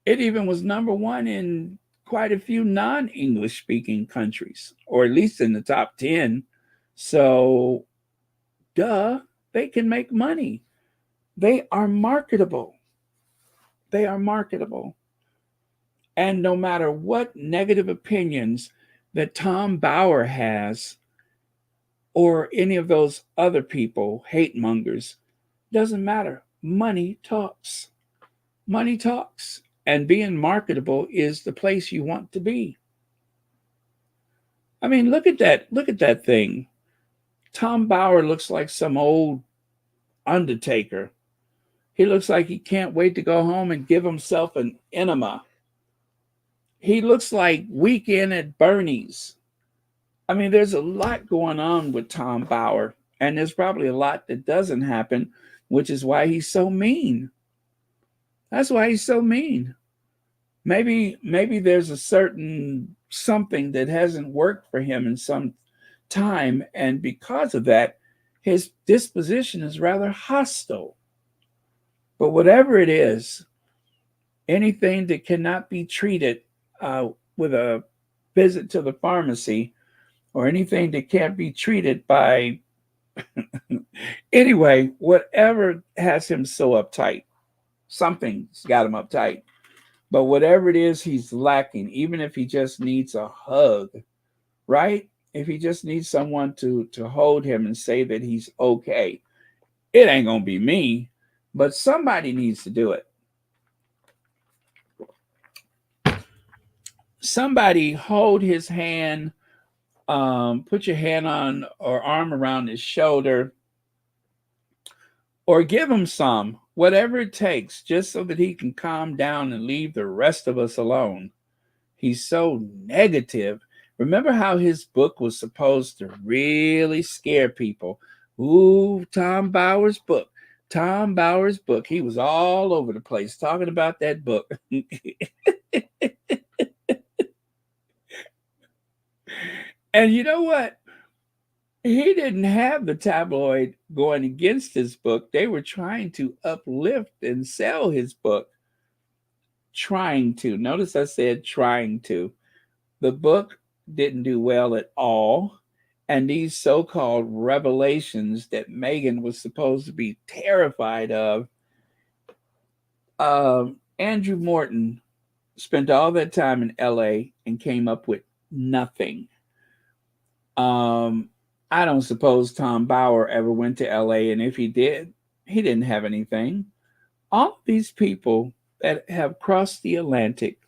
It even was #1 in quite a few non-English speaking countries, or at least in the top 10. So, duh, they can make money. They are marketable. They are marketable. And no matter what negative opinions that Tom Bauer has, or any of those other people, hate mongers, doesn't matter. Money talks. Money talks. And being marketable is the place you want to be. I mean, look at that. Look at that thing. Tom Bauer looks like some old undertaker. He looks like he can't wait to go home and give himself an enema. He looks like Weekend at Bernie's. I mean, there's a lot going on with Tom Bauer, and there's probably a lot that doesn't happen, which is why he's so mean. That's why he's so mean. Maybe there's a certain something that hasn't worked for him in some time, and because of that, his disposition is rather hostile. But whatever it is, anything that cannot be treated with a visit to the pharmacy, or anything that can't be treated by anyway, whatever has him so uptight, something's got him uptight. But whatever it is he's lacking, even if he just needs a hug, right? If he just needs someone to hold him and say that he's okay, it ain't gonna be me, but somebody needs to do it. Somebody hold his hand, put your hand on or arm around his shoulder, or give him some, whatever it takes, just so that he can calm down and leave the rest of us alone. He's so negative. Remember how his book was supposed to really scare people? Ooh, Tom Bauer's book. Tom Bauer's book. He was all over the place talking about that book. And you know what? He didn't have the tabloid going against his book. They were trying to uplift and sell his book. Trying to. Notice I said trying to. The book didn't do well at all. And these so-called revelations that Meghan was supposed to be terrified of, Andrew Morton spent all that time in LA and came up with nothing. I don't suppose Tom Bauer ever went to LA, and if he did, he didn't have anything. All of these people that have crossed the Atlantic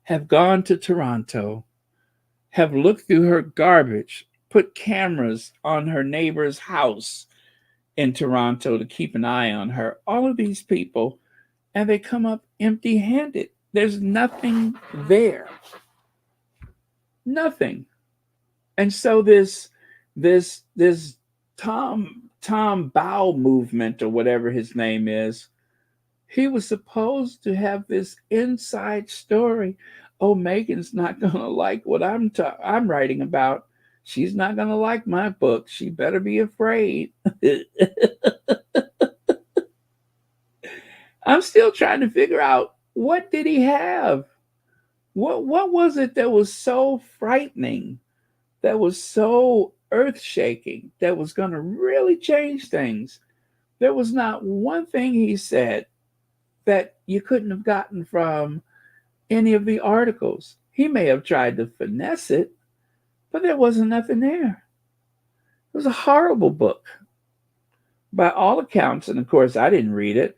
have gone to Toronto, have looked through her garbage, put cameras on her neighbor's house in Toronto to keep an eye on her. All of these people, and they come up empty-handed. There's nothing there. Nothing. And so this Tom Bow movement, or whatever his name is, he was supposed to have this inside story. Oh, Meghan's not gonna like what I'm writing about. She's not gonna like my book. She better be afraid. I'm still trying to figure out, what did he have? What was it that was so frightening? That was so earth-shaking, that was going to really change things? There was not one thing he said that you couldn't have gotten from any of the articles. He may have tried to finesse it, but there wasn't nothing there. It was a horrible book. By all accounts, and of course I didn't read it,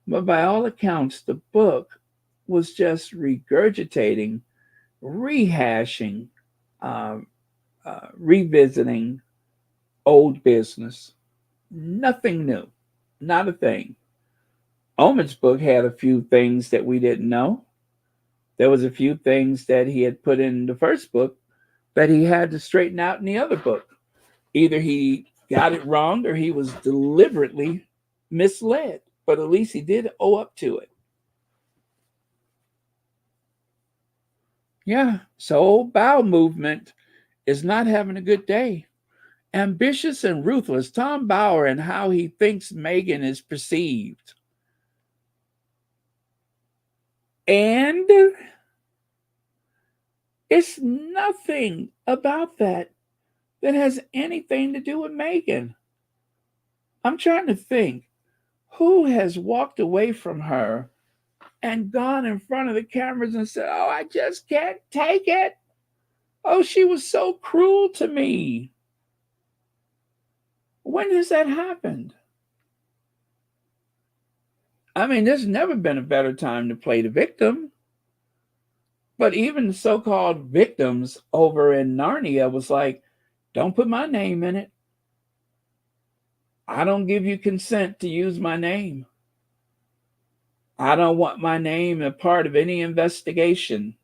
but by all accounts, the book was just regurgitating, rehashing, revisiting old business. Nothing new. Not a thing. Omen's book had a few things that we didn't know. There was a few things that he had put in the first book that he had to straighten out in the other book. Either he got it wrong or he was deliberately misled, but at least he did owe up to it. Yeah, so old Bow movement is not having a good day. Ambitious and ruthless, Tom Bauer, and how he thinks Meghan is perceived. And it's nothing about that has anything to do with Meghan. I'm trying to think, who has walked away from her and gone in front of the cameras and said, oh, I just can't take it. Oh, she was so cruel to me. When has that happened? I mean, there's never been a better time to play the victim. But even the so-called victims over in Narnia was like, don't put my name in it. I don't give you consent to use my name. I don't want my name a part of any investigation.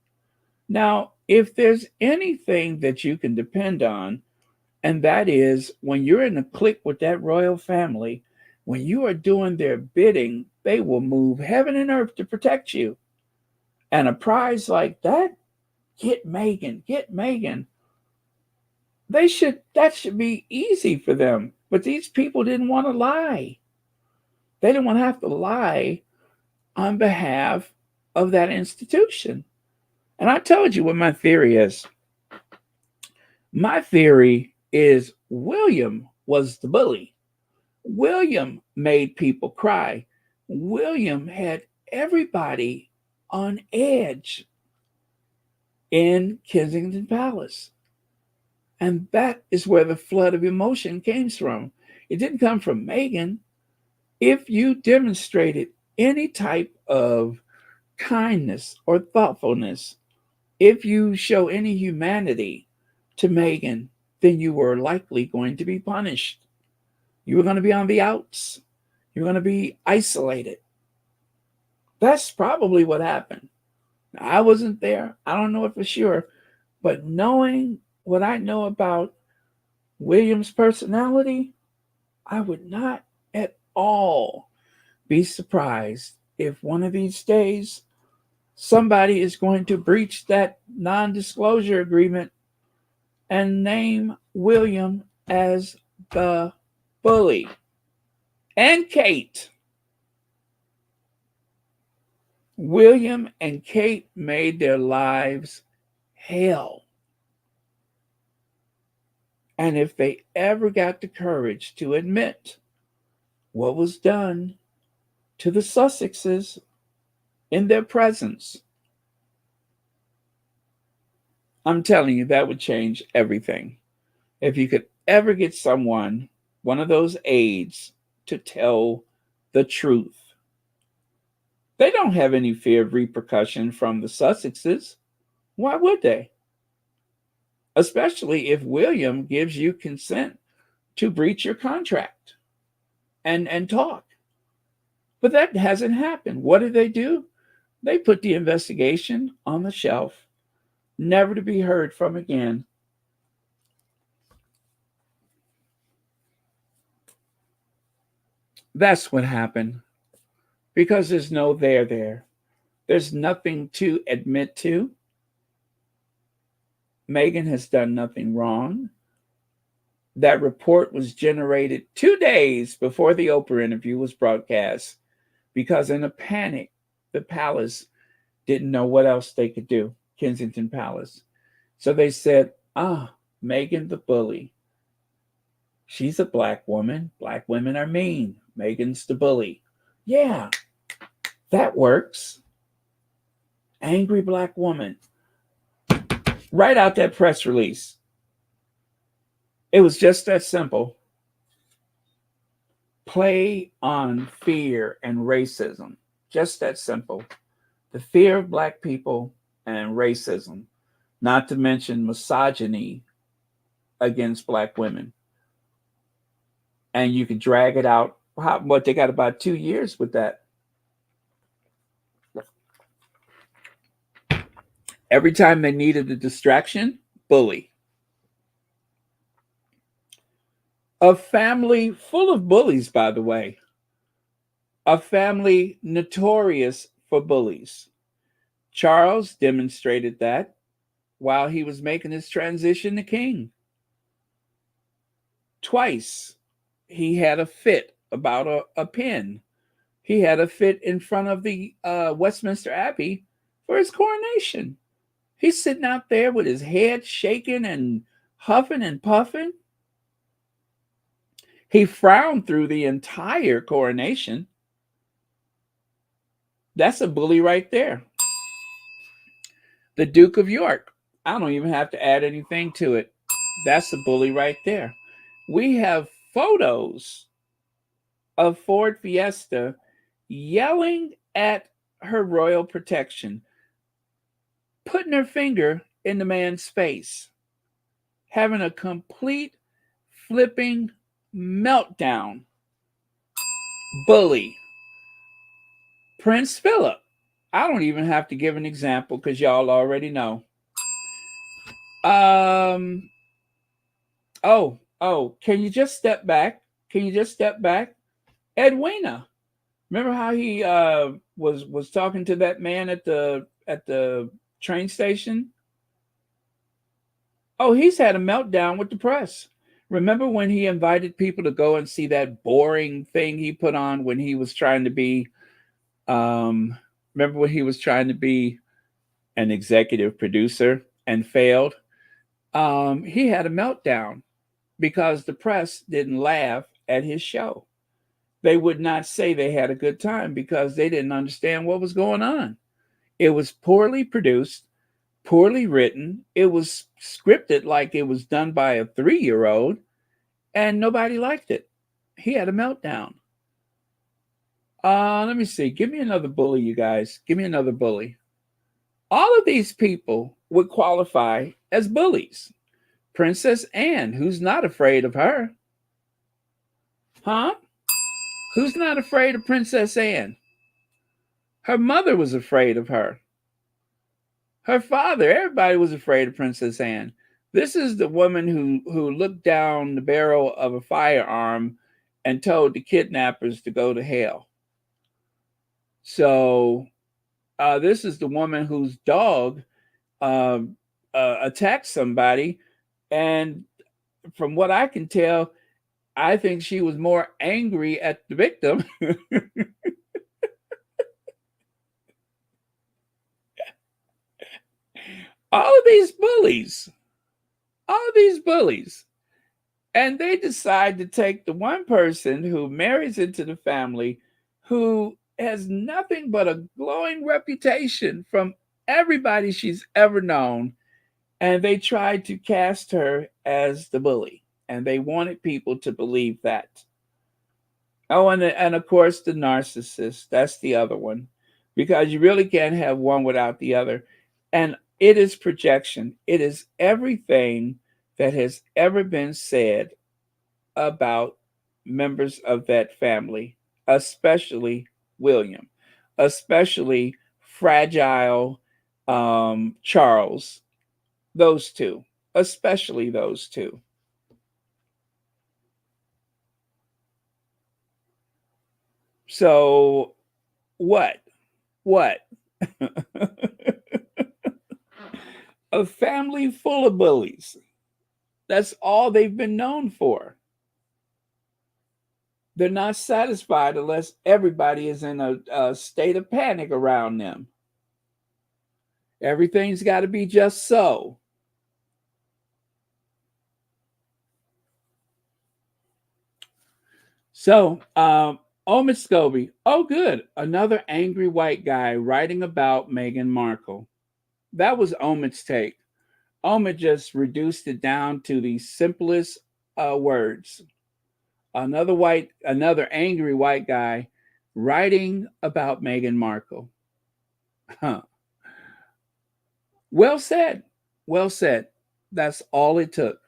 Now, if there's anything that you can depend on, and that is when you're in a clique with that royal family, when you are doing their bidding, they will move heaven and earth to protect you. And a prize like that, get Meghan, get Meghan. That should be easy for them. But these people didn't want to lie. They didn't want to have to lie on behalf of that institution. And I told you what my theory is. My theory is William was the bully. William made people cry. William had everybody on edge in Kensington Palace. And that is where the flood of emotion came from. It didn't come from Meghan. If you demonstrated any type of kindness or thoughtfulness, if you show any humanity to Meghan, then you were likely going to be punished. You were going to be on the outs. You're going to be isolated. That's probably what happened. I wasn't there. I don't know it for sure. But knowing what I know about William's personality, I would not at all be surprised if one of these days somebody is going to breach that non-disclosure agreement and name William as the bully. And Kate. William and Kate made their lives hell. And if they ever got the courage to admit what was done to the Sussexes in their presence, I'm telling you, that would change everything. If you could ever get someone, one of those aides, to tell the truth. They don't have any fear of repercussion from the Sussexes. Why would they? Especially if William gives you consent to breach your contract and talk. But that hasn't happened. What do? They put the investigation on the shelf, never to be heard from again. That's what happened. Because there's no there. There's nothing to admit to. Meghan has done nothing wrong. That report was generated 2 days before the Oprah interview was broadcast because in a panic, the palace didn't know what else they could do, Kensington Palace. So they said, Meghan the bully. She's a black woman. Black women are mean. Meghan's the bully. Yeah, that works. Angry black woman. Write out that press release. It was just that simple. Play on fear and racism. Just that simple. The fear of black people and racism, not to mention misogyny against black women. And you can drag it out. What they got about 2 years with that. Every time they needed a distraction, bully. A family full of bullies, by the way. A family notorious for bullies. Charles demonstrated that while he was making his transition to king. Twice he had a fit about a pen. He had a fit in front of the Westminster Abbey for his coronation. He's sitting out there with his head shaking and huffing and puffing. He frowned through the entire coronation. That's a bully right there. The Duke of York. I don't even have to add anything to it. That's a bully right there. We have photos of Ford Fiesta yelling at her royal protection, putting her finger in the man's face, having a complete flipping meltdown. Bully. Prince Philip. I don't even have to give an example because y'all already know. Oh, can you just step back? Can you just step back? Edwina. Remember how he was talking to that man at the train station? Oh, he's had a meltdown with the press. Remember when he invited people to go and see that boring thing he put on when he was trying to be remember when he was trying to be an executive producer and failed? He had a meltdown because the press didn't laugh at his show. They would not say they had a good time because they didn't understand what was going on. It was poorly produced, poorly written. It was scripted like it was done by a 3-year-old, and nobody liked it. He had a meltdown. Let me see. Give me another bully, you guys. Give me another bully. All of these people would qualify as bullies. Princess Anne, who's not afraid of her? Huh? Who's not afraid of Princess Anne? Her mother was afraid of her. Her father, everybody was afraid of Princess Anne. This is the woman who looked down the barrel of a firearm and told the kidnappers to go to hell. So this is the woman whose dog attacked somebody. And from what I can tell, I think she was more angry at the victim. All of these bullies. And they decide to take the one person who marries into the family who has nothing but a glowing reputation from everybody she's ever known. And they tried to cast her as the bully. And they wanted people to believe that. Oh, and of course, the narcissist. That's the other one. Because you really can't have one without the other. And it is projection. It is everything that has ever been said about members of that family, especially William, especially fragile Charles. Those two, especially those two. So what? A family full of bullies. That's all they've been known for. They're not satisfied unless everybody is in a state of panic around them. Everything's got to be just so. So, Omid Scobie. Oh, good. Another angry white guy writing about Meghan Markle. That was Omid's take. Omid just reduced it down to the simplest words. Another angry white guy writing about Meghan Markle. Huh. Well said. Well said. That's all it took.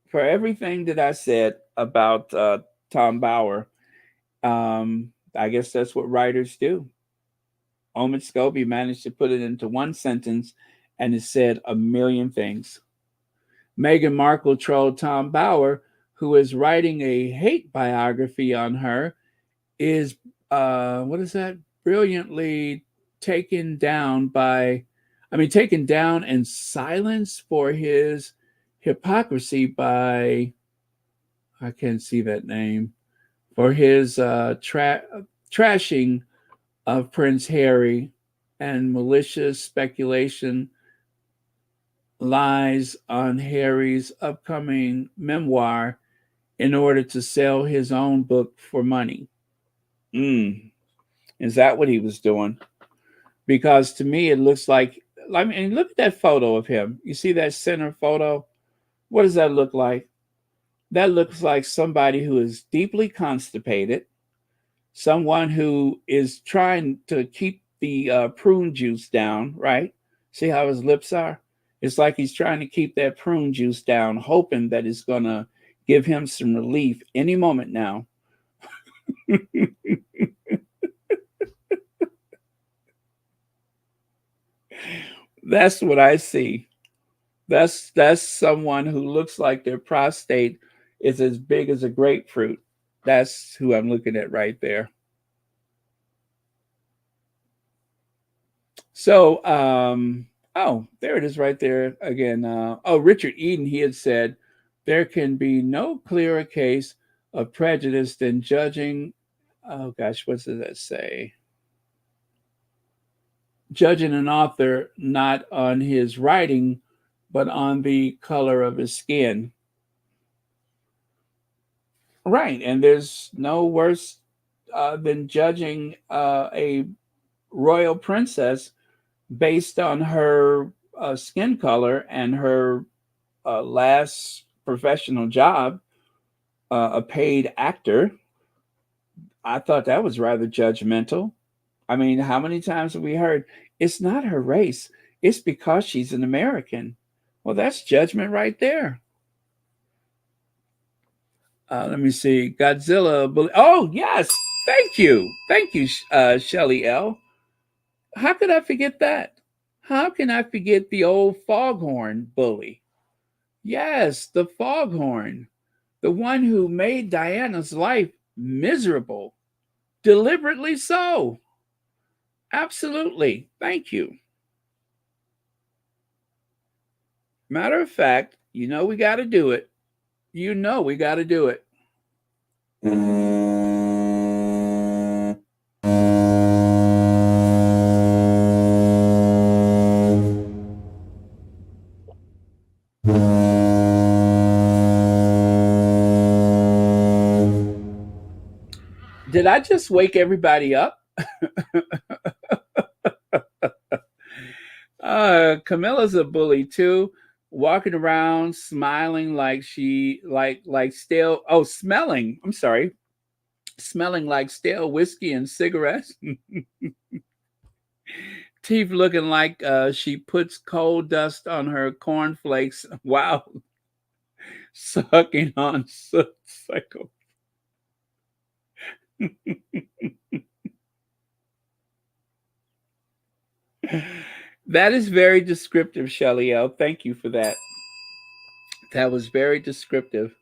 For everything that I said about Tom Bauer, I guess that's what writers do. Omid Scobie managed to put it into one sentence and it said a million things. Meghan Markle trolled Tom Bauer, who is writing a hate biography on her, is brilliantly taken down and silenced for his hypocrisy by, I can't see that name, for his trashing of Prince Harry and malicious speculation lies on Harry's upcoming memoir in order to sell his own book for money. Is that what he was doing? Because to me, it looks like, I mean, look at that photo of him. You see that center photo? What does that look like? That looks like somebody who is deeply constipated, someone who is trying to keep the prune juice down, right? See how his lips are? It's like he's trying to keep that prune juice down, hoping that it's going to give him some relief any moment now. That's what I see. That's someone who looks like their prostate is as big as a grapefruit. That's who I'm looking at right there. So, oh, there it is right there again. Oh, Richard Eden, he had said, there can be no clearer case of prejudice than judging, oh gosh, what does that say? Judging an author not on his writing, but on the color of his skin. Right. And there's no worse than judging a royal princess based on her skin color and her last professional job, a paid actor. I thought that was rather judgmental. I mean, how many times have we heard it's not her race, it's because she's an American? Well, that's judgment right there. Let me see. Godzilla. Oh, yes. Thank you, Shelly L. How could I forget that? How can I forget the old foghorn bully? Yes, the foghorn, the one who made Diana's life miserable, deliberately so. Absolutely. Thank you. Matter of fact, you know we got to do it. You know we got to do it. Did I just wake everybody up? Camilla's a bully too, walking around smiling like she like stale. Oh, smelling. I'm sorry, smelling like stale whiskey and cigarettes. Teeth looking like she puts coal dust on her cornflakes. Wow, sucking on soot cycle. That is very descriptive, Shelly L. Thank you for that. That was very descriptive.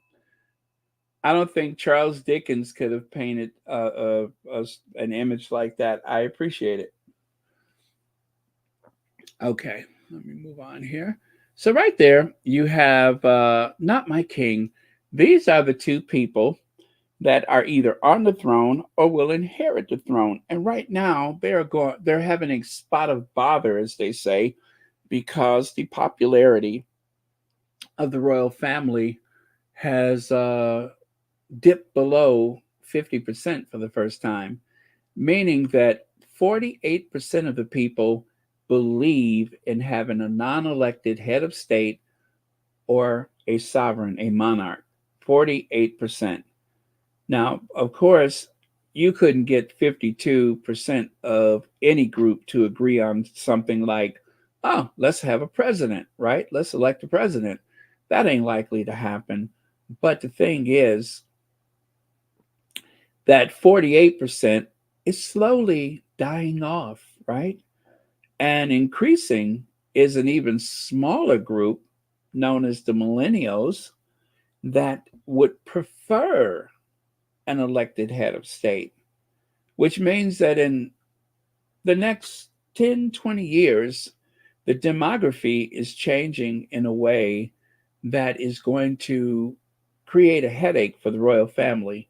I don't think Charles Dickens could have painted an image like that. I appreciate it. Okay, let me move on here. So, right there, you have Not My King. These are the two people that are either on the throne or will inherit the throne. And right now, they're having a spot of bother, as they say, because the popularity of the royal family has dipped below 50% for the first time, meaning that 48% of the people believe in having a non elected head of state or a sovereign, a monarch. 48%. Now, of course, you couldn't get 52% of any group to agree on something like, oh, let's have a president, right? Let's elect a president. That ain't likely to happen. But the thing is, that 48% is slowly dying off, right? And increasing is an even smaller group known as the millennials that would prefer an elected head of state, which means that in the next 10, 20 years, the demography is changing in a way that is going to create a headache for the royal family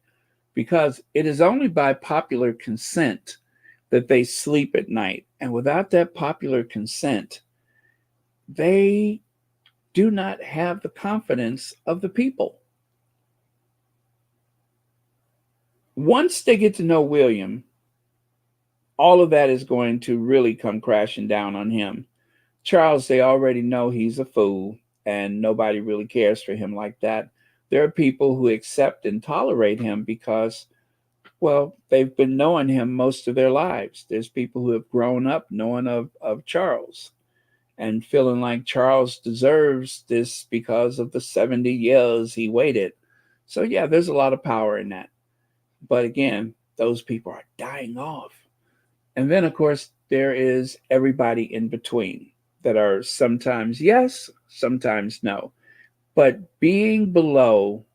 because it is only by popular consent that they sleep at night. And without that popular consent, they do not have the confidence of the people. Once they get to know William, all of that is going to really come crashing down on him. Charles, they already know he's a fool and nobody really cares for him like that. There are people who accept and tolerate him because, well, they've been knowing him most of their lives. There's people who have grown up knowing of Charles and feeling like Charles deserves this because of the 70 years he waited. So, yeah, there's a lot of power in that. But again, those people are dying off. And then, of course, there is everybody in between that are sometimes yes, sometimes no. But being below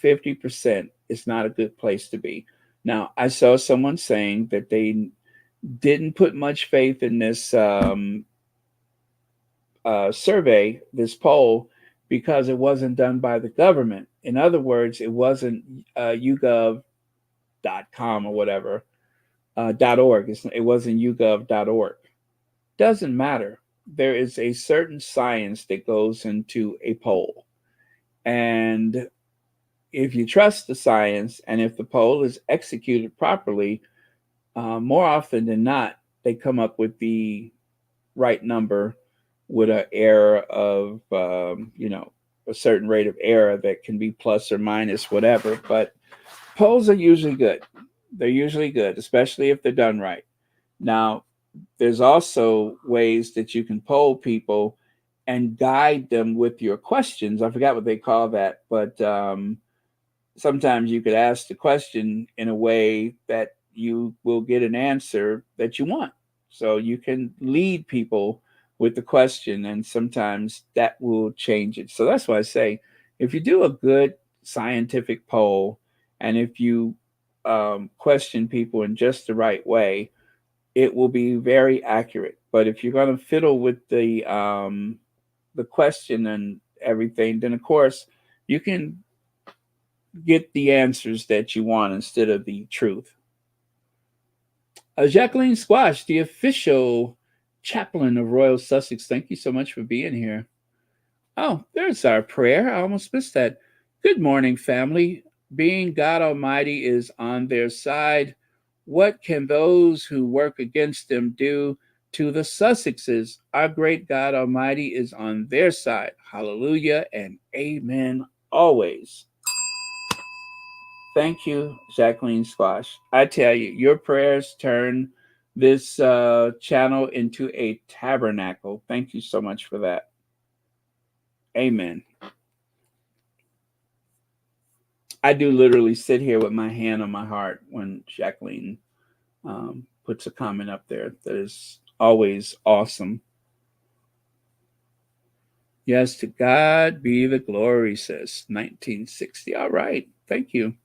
50% is not a good place to be. Now, I saw someone saying that they didn't put much faith in this survey, this poll, because it wasn't done by the government. In other words, it wasn't YouGov.com or whatever, .org. It wasn't YouGov.org. Doesn't matter. There is a certain science that goes into a poll. And if you trust the science and if the poll is executed properly, more often than not, they come up with the right number with an error of, a certain rate of error that can be plus or minus whatever. But polls are usually good. They're usually good, especially if they're done right. Now, there's also ways that you can poll people and guide them with your questions. I forgot what they call that, but sometimes you could ask the question in a way that you will get an answer that you want. So you can lead people with the question, and sometimes that will change it. So that's why I say if you do a good scientific poll and if you question people in just the right way, it will be very accurate. But if you're going to fiddle with the question and everything, then of course you can get the answers that you want instead of the truth. Jacqueline Squash, the official chaplain of Royal Sussex, thank you so much for being here. Oh, there's our prayer. I almost missed that. Good morning, family. Being God Almighty is on their side, what can those who work against them do to the Sussexes? Our great God Almighty is on their side. Hallelujah and amen always. Thank you, Jacqueline Squash. I tell you, your prayers turn this channel into a tabernacle. Thank you so much for that. Amen. I do literally sit here with my hand on my heart when Jacqueline puts a comment up there. That is always awesome. Yes, to God be the glory, says 1960. All right. Thank you.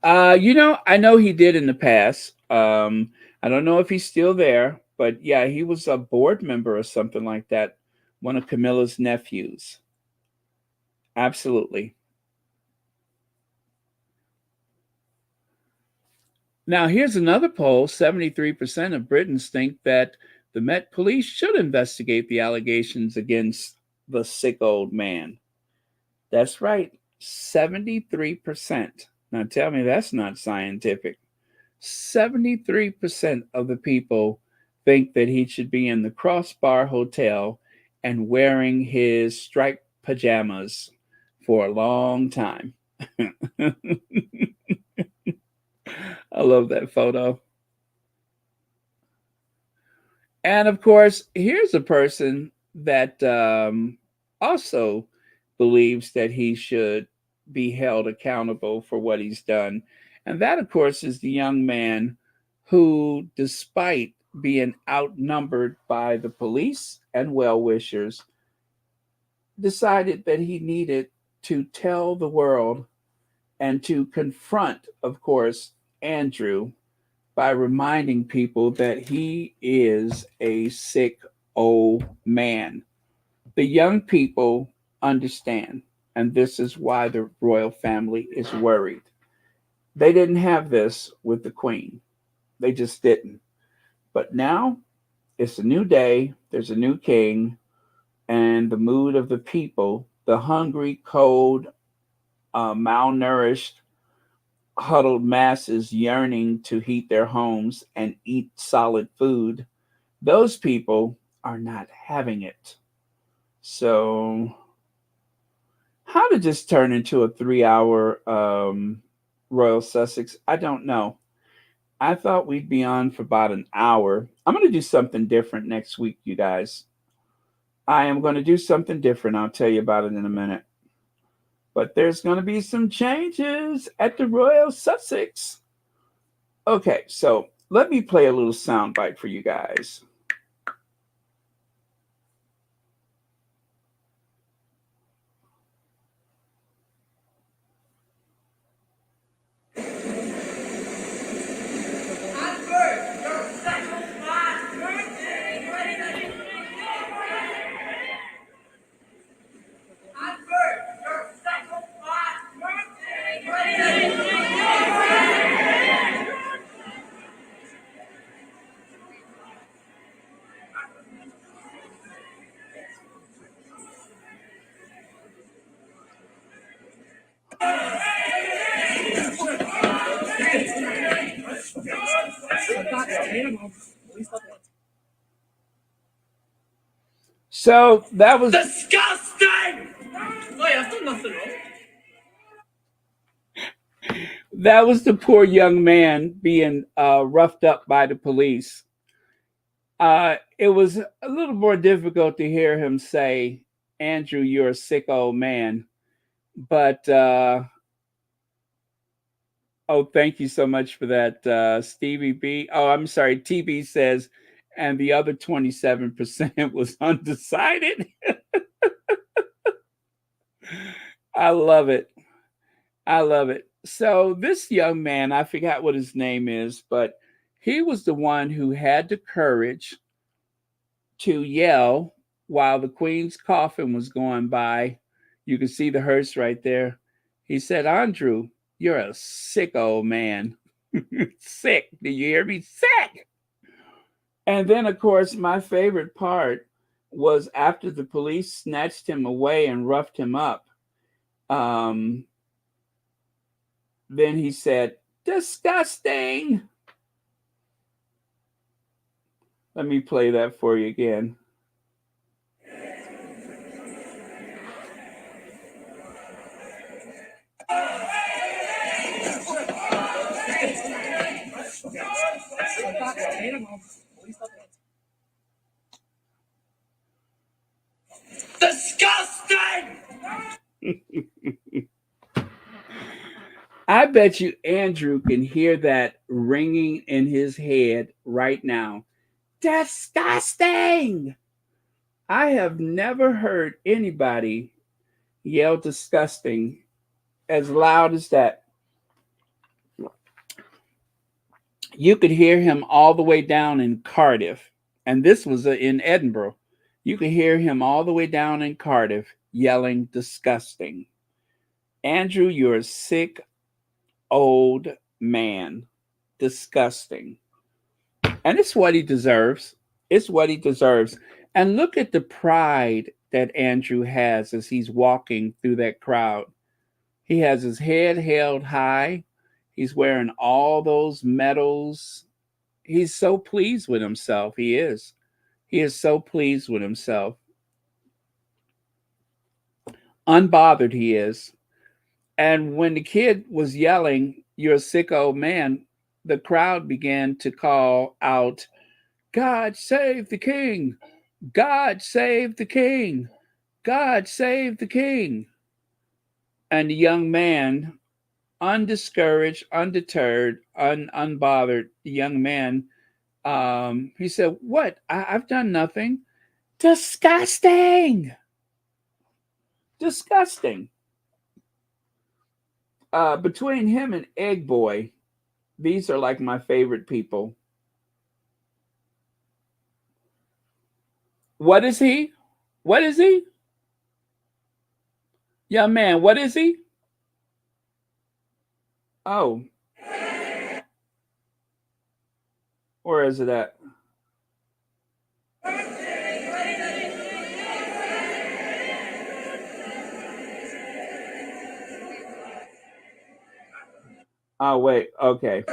I know he did in the past. I don't know if he's still there, but yeah, he was a board member or something like that. One of Camilla's nephews. Absolutely. Now, here's another poll. 73% of Britons think that the Met Police should investigate the allegations against the sick old man. That's right, 73%. Now, tell me that's not scientific. 73% of the people think that he should be in the Crossbar Hotel and wearing his striped pajamas for a long time. I love that photo. And of course, here's a person that also believes that he should be held accountable for what he's done. And that, of course, is the young man who, despite being outnumbered by the police and well wishers, decided that he needed to tell the world and to confront, of course, Andrew by reminding people that he is a sick old man. The young people understand, and this is why the royal family is worried. They didn't have this with the Queen, they just didn't. But now it's a new day, there's a new king, and the mood of the people, the hungry, cold, malnourished, huddled masses yearning to heat their homes and eat solid food, those people are not having it. So, how did this turn into a 3 hour Royal Sussex? I don't know. I thought we'd be on for about an hour. I'm going to do something different next week, you guys. I am going to do something different. I'll tell you about it in a minute. But there's going to be some changes at the Royal Sussex. Okay, so Let me play a little soundbite for you guys. So that was disgusting. Oh, yeah, I've done nothing wrong. That was the poor young man being roughed up by the police. It was a little more difficult to hear him say, "Andrew, you're a sick old man." But oh, thank you so much for that, Stevie B. Oh, I'm sorry, TB says, and the other 27% was undecided. I love it. I love it. So this young man, I forgot what his name is, but he was the one who had the courage to yell while the Queen's coffin was going by. You can see the hearse right there. He said, "Andrew, you're a sick old man." Sick. Do you hear me? Sick. And then, of course, my favorite part was after the police snatched him away and roughed him up. Um, then he said, "Disgusting." Let me play that for you again. Disgusting. I bet you Andrew can hear that ringing in his head right now. Disgusting! I have never heard anybody yell disgusting as loud as that. You could hear him all the way down in Cardiff, and this was in Edinburgh. You could hear him all the way down in Cardiff yelling disgusting. Andrew, you're a sick old man. Disgusting. And it's what he deserves. It's what he deserves. And look at the pride that Andrew has as he's walking through that crowd. He has his head held high. He's wearing all those medals. He's so pleased with himself. He is. He is so pleased with himself. Unbothered he is. And when the kid was yelling, "You're a sick old man," the crowd began to call out, "God save the king! God save the king! God save the king!" And the young man, undiscouraged, undeterred, unbothered, the young man, he said, "What? I've done nothing." Disgusting! Disgusting. Between him and Egg Boy, these are like my favorite people. What is he? What is he? Young man, what is he? Oh. Where is it at? Oh, wait. Okay.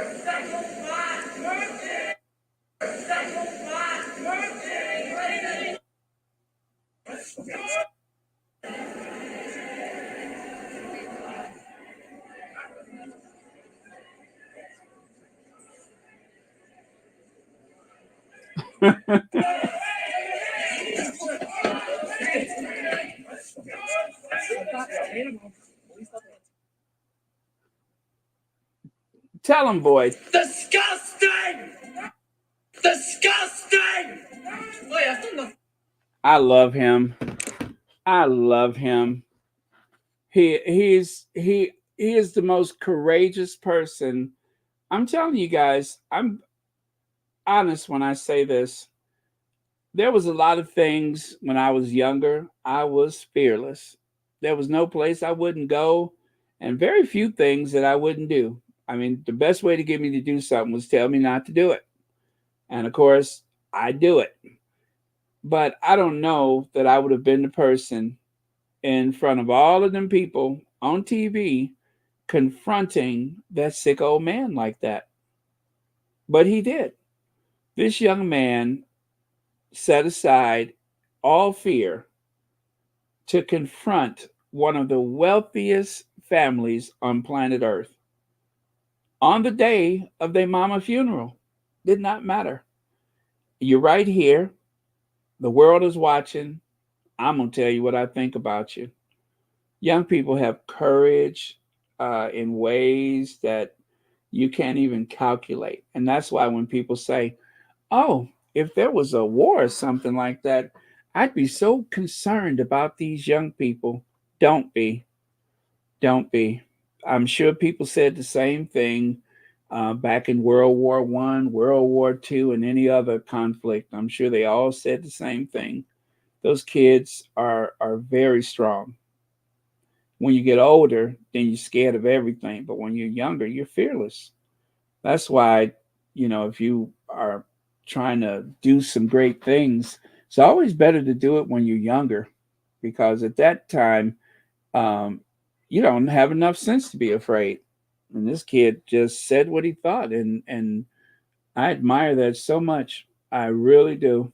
Tell him, boy. Disgusting. Disgusting! Wait, I've done nothing. I love him. I love him. He is the most courageous person. I'm telling you guys, I'm honest when I say this. There was a lot of things when I was younger. I was fearless. There was no place I wouldn't go, and very few things that I wouldn't do. I mean, the best way to get me to do something was tell me not to do it. And of course, I do it. But I don't know that I would have been the person in front of all of them people on TV confronting that sick old man like that. But he did. This young man set aside all fear to confront one of the wealthiest families on planet Earth on the day of their mama funeral. Did not matter. You're right here. The world is watching. I'm going to tell you what I think about you. Young people have courage in ways that you can't even calculate. And that's why when people say, oh, if there was a war or something like that, I'd be so concerned about these young people. Don't be. Don't be. I'm sure people said the same thing back in World War One, World War Two, and any other conflict. I'm sure they all said the same thing. Those kids are very strong. When you get older, then you're scared of everything. But when you're younger, you're fearless. That's why, if you are trying to do some great things, it's always better to do it when you're younger, because at that time, um, you don't have enough sense to be afraid. And this kid just said what he thought, and I admire that so much. I really do.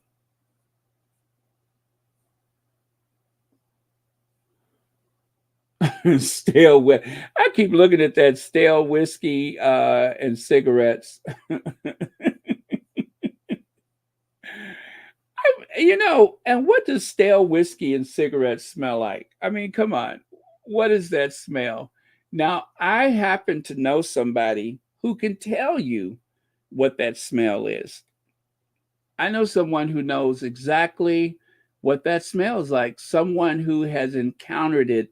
Stale I keep looking at that stale whiskey and cigarettes. And what does stale whiskey and cigarettes smell like? I mean, come on. What is that smell? Now, I happen to know somebody who can tell you what that smell is. I know someone who knows exactly what that smells like, someone who has encountered it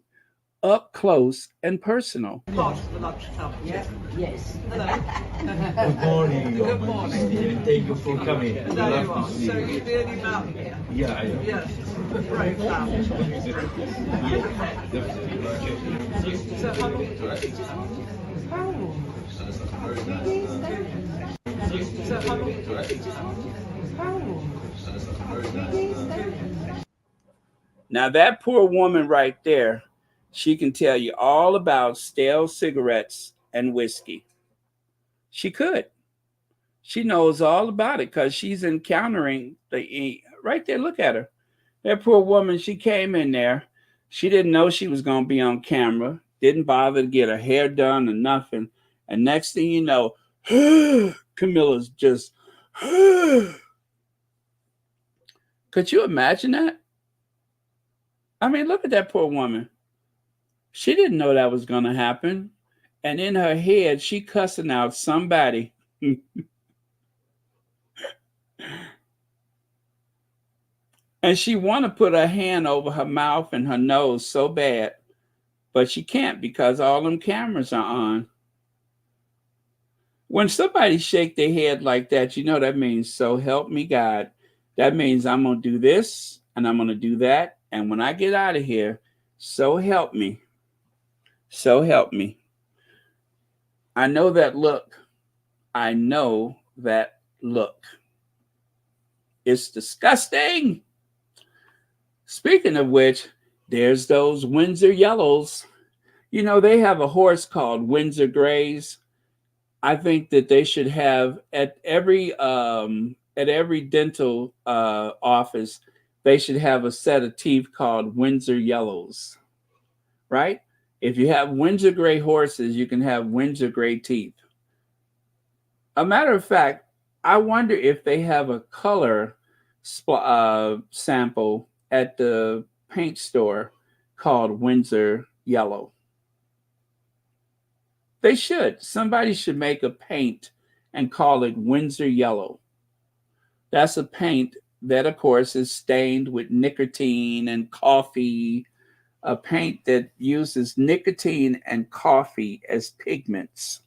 up close and personal. Part of the lunch club. Yeah. Yes. Hello. Good morning. Good morning. Thank you for coming. There you are. So you're the only mountain here? Yeah, I am. Yes. Brave mountain. So how long did you teach us? So how long did you teach us? Now, that poor woman right there, she can tell you all about stale cigarettes and whiskey. She could. She knows all about it because she's encountering right there. Look at her. That poor woman, she came in there. She didn't know she was going to be on camera, didn't bother to get her hair done or nothing. And next thing you know, Camilla's just, could you imagine that? I mean, look at that poor woman. She didn't know that was going to happen. And in her head, she cussing out somebody. And she want to put her hand over her mouth and her nose so bad. But she can't because all them cameras are on. When somebody shake their head like that, that means so help me God. That means I'm going to do this and I'm going to do that. And when I get out of here, so help me. So help me. I know that look. I know that look. It's disgusting. Speaking of which, there's those Windsor Yellows. They have a horse called Windsor Greys. I think that they should have at every dental office, they should have a set of teeth called Windsor Yellows, right? If you have Windsor Gray horses, you can have Windsor Gray teeth. A matter of fact, I wonder if they have a color sample at the paint store called Windsor Yellow. They should. Somebody should make a paint and call it Windsor Yellow. That's a paint that, of course, is stained with nicotine and coffee. A paint that uses nicotine and coffee as pigments.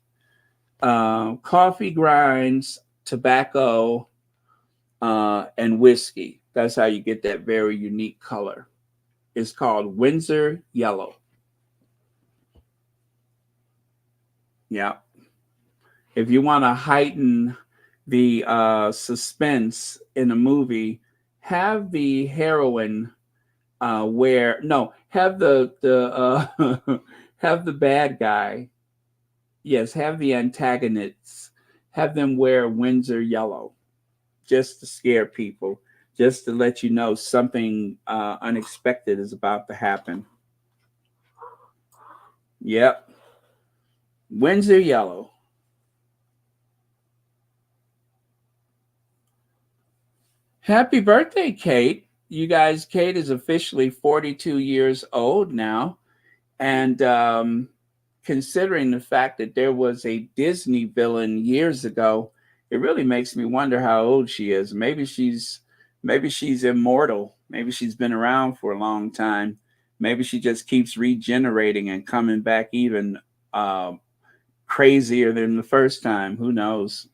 Coffee grinds, tobacco, and whiskey. That's how you get that very unique color. It's called Windsor Yellow. Yeah. If you want to heighten the suspense in a movie, have the heroine wear no, have the have the bad guy. Yes, have the antagonists. Have them wear Windsor Yellow, just to scare people, just to let you know something unexpected is about to happen. Yep, Windsor Yellow. Happy birthday, Kate. You guys, Kate is officially 42 years old now. And considering the fact that there was a Disney villain years ago, it really makes me wonder how old she is. Maybe she's immortal. Maybe she's been around for a long time. Maybe she just keeps regenerating and coming back even uh, crazier than the first time. Who knows?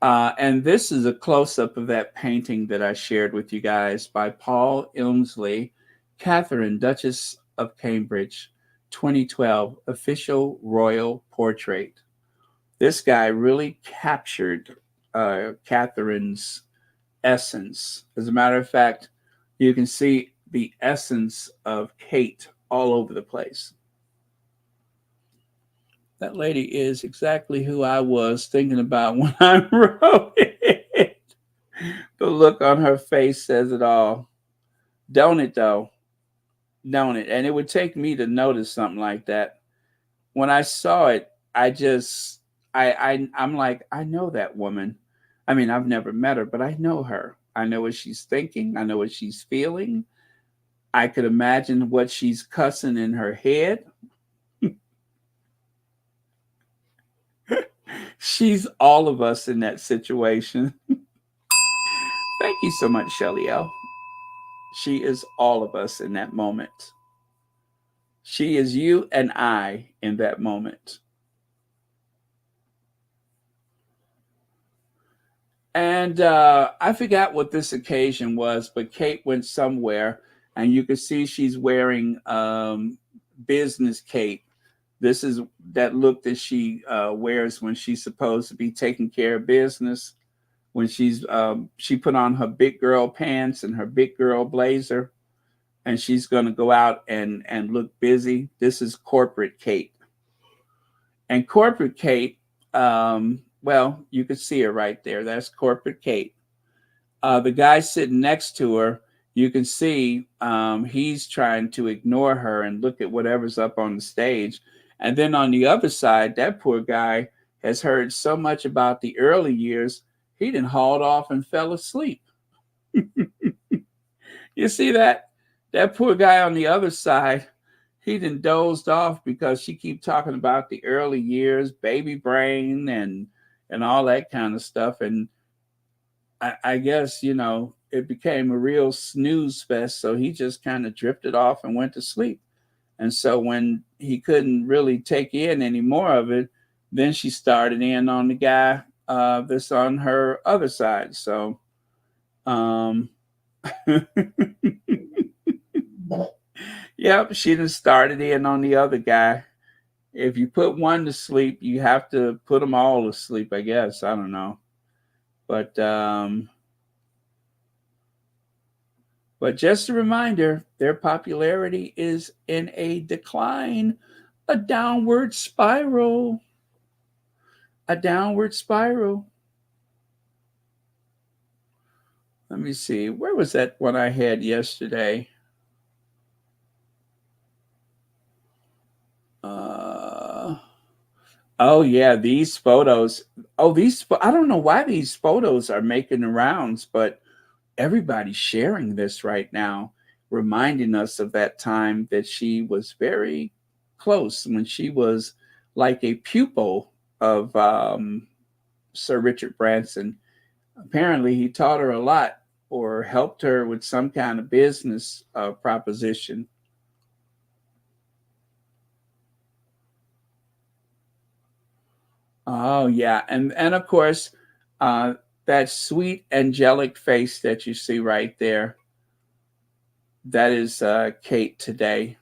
And this is a close-up of that painting that I shared with you guys by Paul Ilmsley, Catherine, Duchess of Cambridge, 2012, official royal portrait. This guy really captured Catherine's essence. As a matter of fact, you can see the essence of Kate all over the place. That lady is exactly who I was thinking about when I wrote it. The look on her face says it all. Don't it, though? Don't it? And it would take me to notice something like that. When I saw it, I'm like, I know that woman. I mean, I've never met her, but I know her. I know what she's thinking. I know what she's feeling. I could imagine what she's cussing in her head. She's all of us in that situation. Thank you so much, Shelly L. She is all of us in that moment. She is you and I in that moment. And I forgot what this occasion was, but Kate went somewhere, and you could see she's wearing business cape. This is that look that she wears when she's supposed to be taking care of business. When she put on her big girl pants and her big girl blazer, and she's going to go out and look busy. This is corporate Kate. And corporate Kate, well, you can see her right there. That's corporate Kate. The guy sitting next to her, you can see he's trying to ignore her and look at whatever's up on the stage. And then on the other side, that poor guy has heard so much about the early years, he done hauled off and fell asleep. You see that? That poor guy on the other side, he done dozed off because she keep talking about the early years, baby brain, and all that kind of stuff. And I guess, it became a real snooze fest. So he just kind of drifted off and went to sleep. And so when he couldn't really take in any more of it, then she started in on the guy that's on her other side. So, yep, she done started in on the other guy. If you put one to sleep, you have to put them all to sleep, I guess. I don't know. But just a reminder, their popularity is in a decline, a downward spiral. A downward spiral. Let me see. Where was that one I had yesterday? Oh yeah, these photos. Oh, I don't know why these photos are making the rounds, but everybody's sharing this right now, reminding us of that time that she was very close when she was like a pupil of Sir Richard Branson. Apparently, he taught her a lot or helped her with some kind of business proposition. Oh yeah, and of course, uh, that sweet angelic face that you see right there, that is Kate today.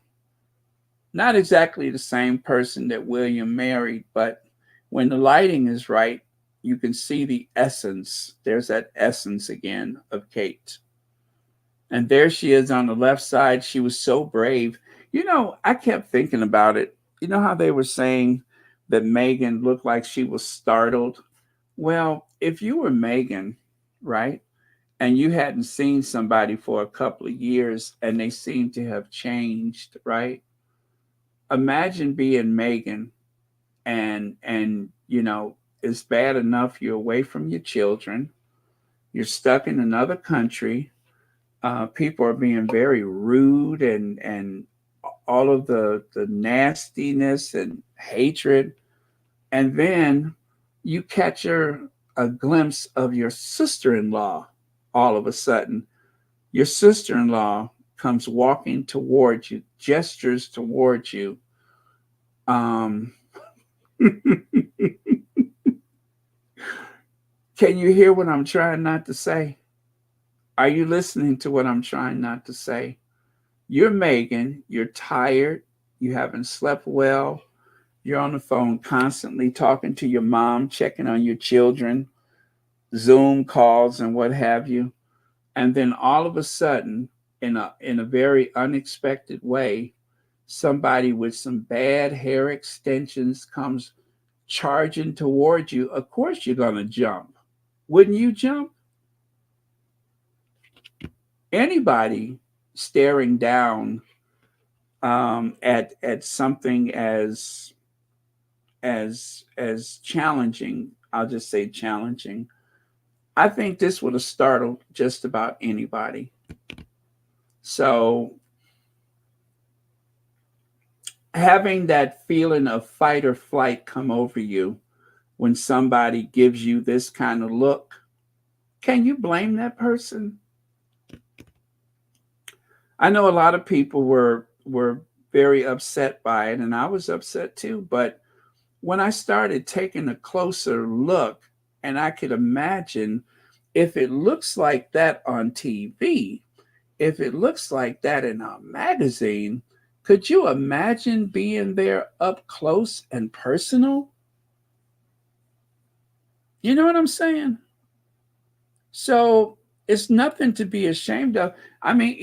Not exactly the same person that William married, but when the lighting is right, you can see the essence. There's that essence again of Kate. And there she is on the left side. She was so brave. You know, I kept thinking about it. You know how they were saying that Megan looked like she was startled? Well, if you were Megan, right, and you hadn't seen somebody for a couple of years and they seem to have changed, right? Imagine being Megan and you know, it's bad enough you're away from your children, you're stuck in another country, people are being very rude and all of the nastiness and hatred, and then you catch a glimpse of your sister-in-law. All of a sudden your sister-in-law comes walking towards you, gestures towards you. um, can you hear what I'm trying not to say? Are you listening to what I'm trying not to say? You're Megan, you're tired, you haven't slept well, you're on the phone constantly talking to your mom, checking on your children, Zoom calls and what have you. And then all of a sudden, in a very unexpected way, somebody with some bad hair extensions comes charging towards you. Of course you're gonna jump. Wouldn't you jump? Anybody staring down at something as challenging, I'll just say challenging, I think this would have startled just about anybody. So having that feeling of fight or flight come over you when somebody gives you this kind of look, can you blame that person? I know a lot of people were very upset by it, and I was upset too. But when I started taking a closer look, and I could imagine if it looks like that on TV, if it looks like that in a magazine, could you imagine being there up close and personal? You know what I'm saying? So it's nothing to be ashamed of. I mean,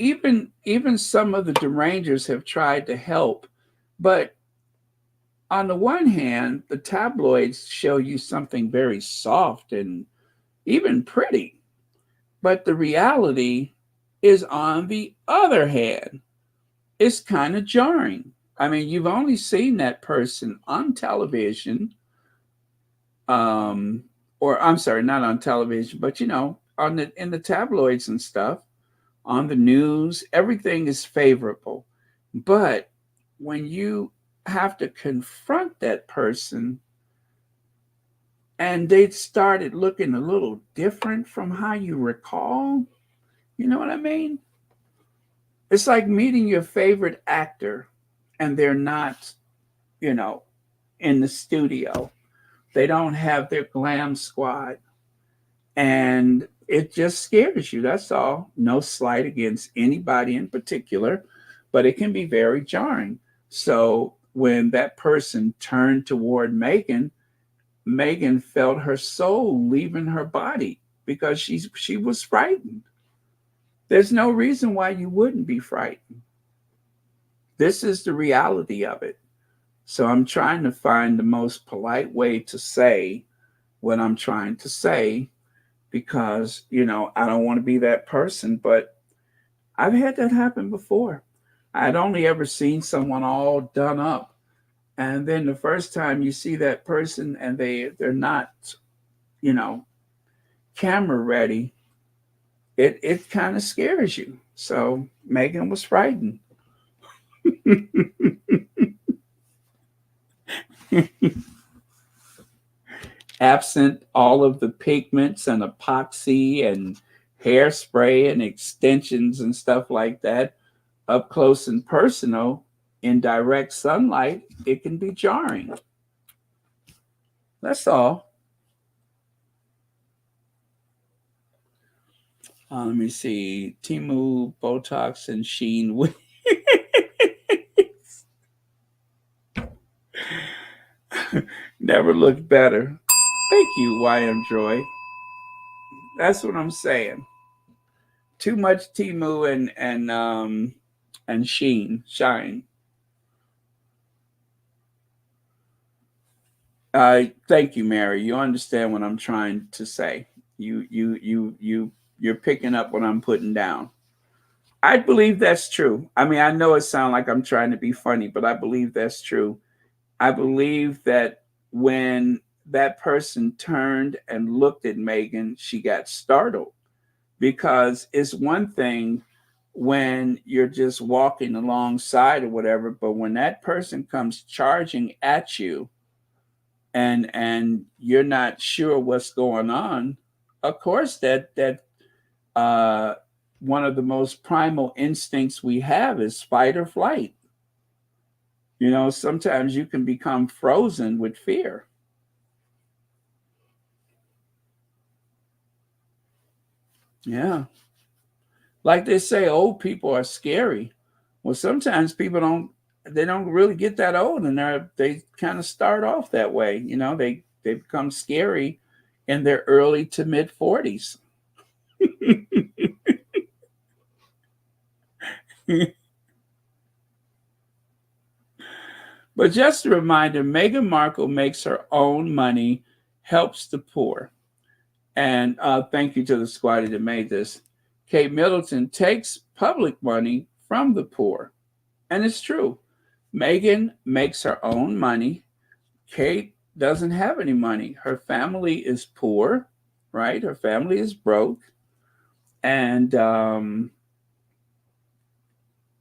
even some of the derangers have tried to help, but on the one hand, the tabloids show you something very soft and even pretty, but the reality is on the other hand. It's kind of jarring. I mean, you've only seen that person on television, um, or I'm sorry, not on television, but you know, on the in the tabloids and stuff, on the news, everything is favorable. But when you have to confront that person and they started looking a little different from how you recall, you know what I mean? It's like meeting your favorite actor and they're not, you know, in the studio. They don't have their glam squad. And it just scares you. That's all. No slight against anybody in particular, but it can be very jarring. So when that person turned toward Megan, Megan felt her soul leaving her body because she was frightened. There's no reason why you wouldn't be frightened. This is the reality of it. So I'm trying to find the most polite way to say what I'm trying to say because, you know, I don't want to be that person, but I've had that happen before. I'd only ever seen someone all done up. And then the first time you see that person and they're not, you know, camera ready, it kind of scares you. So Megan was frightened. absent all of the pigments and epoxy and hairspray and extensions and stuff like that, up close and personal in direct sunlight, it can be jarring. That's all. Let me see. Timu, Botox, and Sheen. Never looked better. Thank you, YM Joy. That's what I'm saying. Too much Timu and Shine. Thank you, Mary. You understand what I'm trying to say. You're picking up what I'm putting down. I believe that's true. I mean, I know it sounds like I'm trying to be funny, but I believe that's true. I believe that when that person turned and looked at Megan, she got startled, because it's one thing when you're just walking alongside or whatever, but when that person comes charging at you and you're not sure what's going on, of course that one of the most primal instincts we have is fight or flight. You know, sometimes you can become frozen with fear. Yeah. Like they say, old people are scary. Well, sometimes people don't really get that old, and they kind of start off that way. You know, they become scary in their early to mid 40s. But just a reminder, Meghan Markle makes her own money, helps the poor. And thank you to the squatty that made this. Kate Middleton takes public money from the poor. And it's true. Meghan makes her own money. Kate doesn't have any money. Her family is poor, right? Her family is broke. And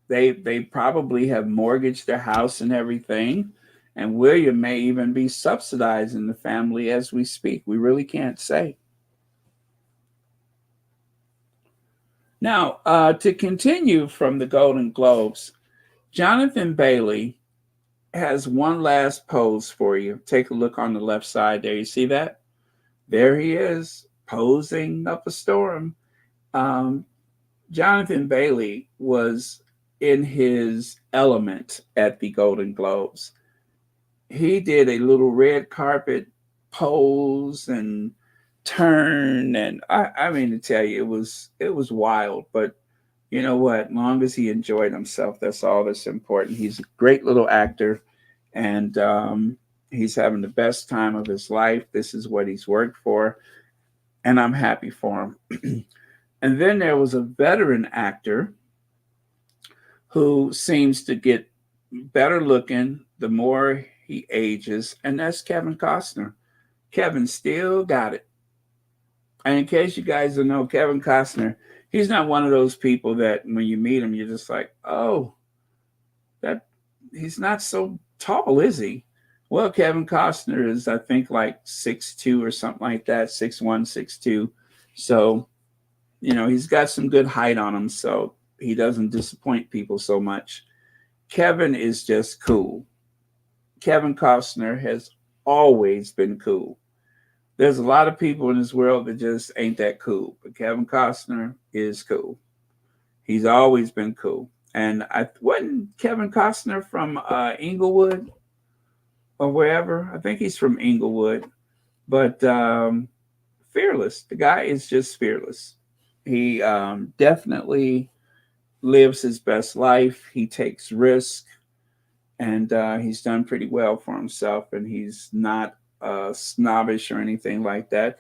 they probably have mortgaged their house and everything. And William may even be subsidizing the family as we speak. We really can't say. Now, to continue from the Golden Globes, Jonathan Bailey has one last pose for you. Take a look on the left side there. You see that? There he is, posing up a storm. Jonathan Bailey was in his element at the Golden Globes. He did a little red carpet pose and turn, and I mean to tell you, it was wild. But you know what? Long as he enjoyed himself, that's all that's important. He's a great little actor, and he's having the best time of his life. This is what he's worked for, and I'm happy for him. And then there was a veteran actor who seems to get better looking the more he ages, and that's Kevin Costner. Kevin still got it. And in case you guys don't know, Kevin Costner, he's not one of those people that when you meet him, you're just like, oh, that he's not so tall, is he? Well, Kevin Costner is, I think, like 6'2" or something like that, 6'1", 6'2". So, you know, he's got some good height on him, so he doesn't disappoint people so much. Kevin is just cool. Kevin Costner has always been cool. There's a lot of people in this world that just ain't that cool, but Kevin Costner is cool. He's always been cool. And I wasn't Kevin Costner from Inglewood or wherever. I think he's from Inglewood, but fearless. The guy is just fearless. He definitely lives his best life. He takes risks, and he's done pretty well for himself. And he's not snobbish or anything like that.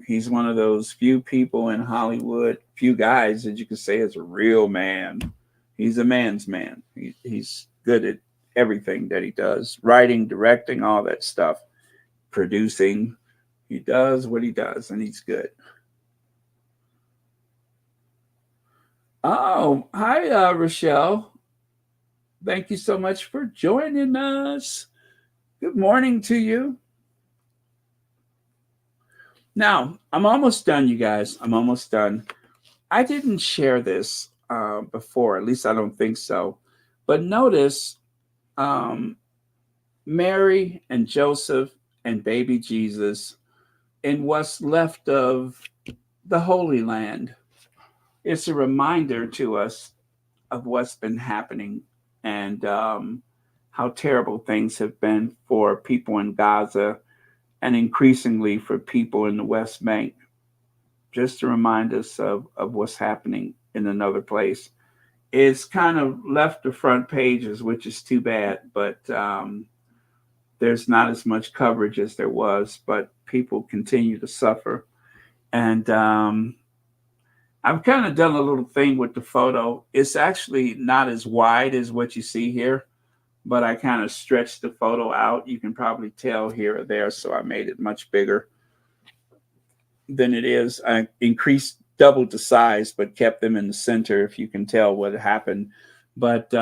He's one of those few people in Hollywood, few guys that you could say is a real man. He's a man's man. He's good at everything that he does, writing, directing, all that stuff, producing. He does what he does, and he's good. Oh, hi, Rochelle. Thank you so much for joining us. Good morning to you. Now, I'm almost done, you guys. I'm almost done. I didn't share this before, at least I don't think so. But notice um, Mary and Joseph and baby Jesus in what's left of the Holy Land. It's a reminder to us of what's been happening and how terrible things have been for people in Gaza and increasingly for people in the West Bank. Just to remind us of what's happening in another place. It's kind of left the front pages, which is too bad, but there's not as much coverage as there was, but people continue to suffer. And I've kind of done a little thing with the photo. It's actually not as wide as what you see here, but I kind of stretched the photo out. You can probably tell here or there, so I made it much bigger than it is. I increased, doubled the size, but kept them in the center, if you can tell what happened. But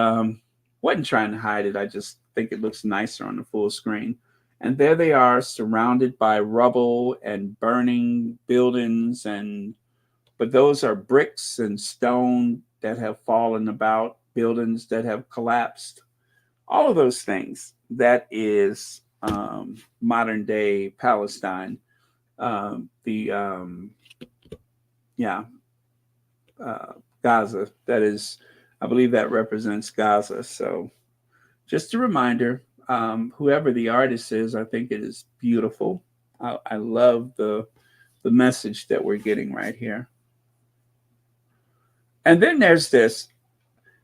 wasn't trying to hide it. I just think it looks nicer on the full screen. And there they are, surrounded by rubble and burning buildings, and but those are bricks and stone that have fallen about, buildings that have collapsed, all of those things. That is modern day Palestine. The yeah, Gaza. That is, I believe that represents Gaza. So just a reminder, whoever the artist is, I think it is beautiful. I love the message that we're getting right here. And then there's this.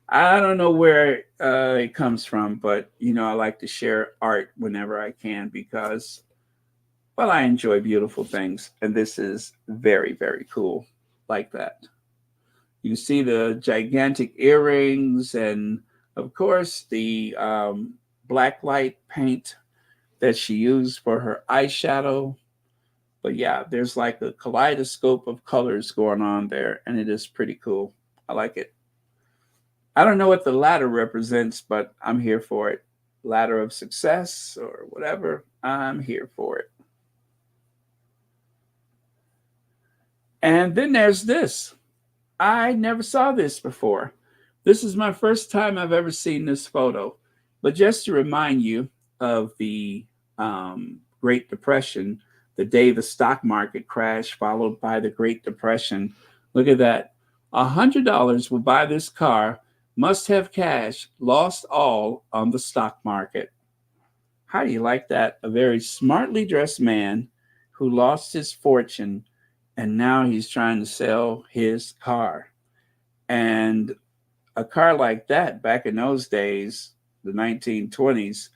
I don't know where it comes from, but I like to share art whenever I can because, well, I enjoy beautiful things, and this is very, very cool, like that. You see the gigantic earrings, and of course the black light paint that she used for her eyeshadow. But yeah, there's like a kaleidoscope of colors going on there, and it is pretty cool. I like it. I don't know what the ladder represents, but I'm here for it. Ladder of success or whatever, I'm here for it. And then there's this. I never saw this before. This is my first time I've ever seen this photo. But just to remind you of the Great Depression, the day the stock market crashed, followed by the Great Depression. Look at that. $100 will buy this car, must have cash, lost all on the stock market. How do you like that? A very smartly dressed man who lost his fortune and now he's trying to sell his car. And a car like that back in those days, the 1920s,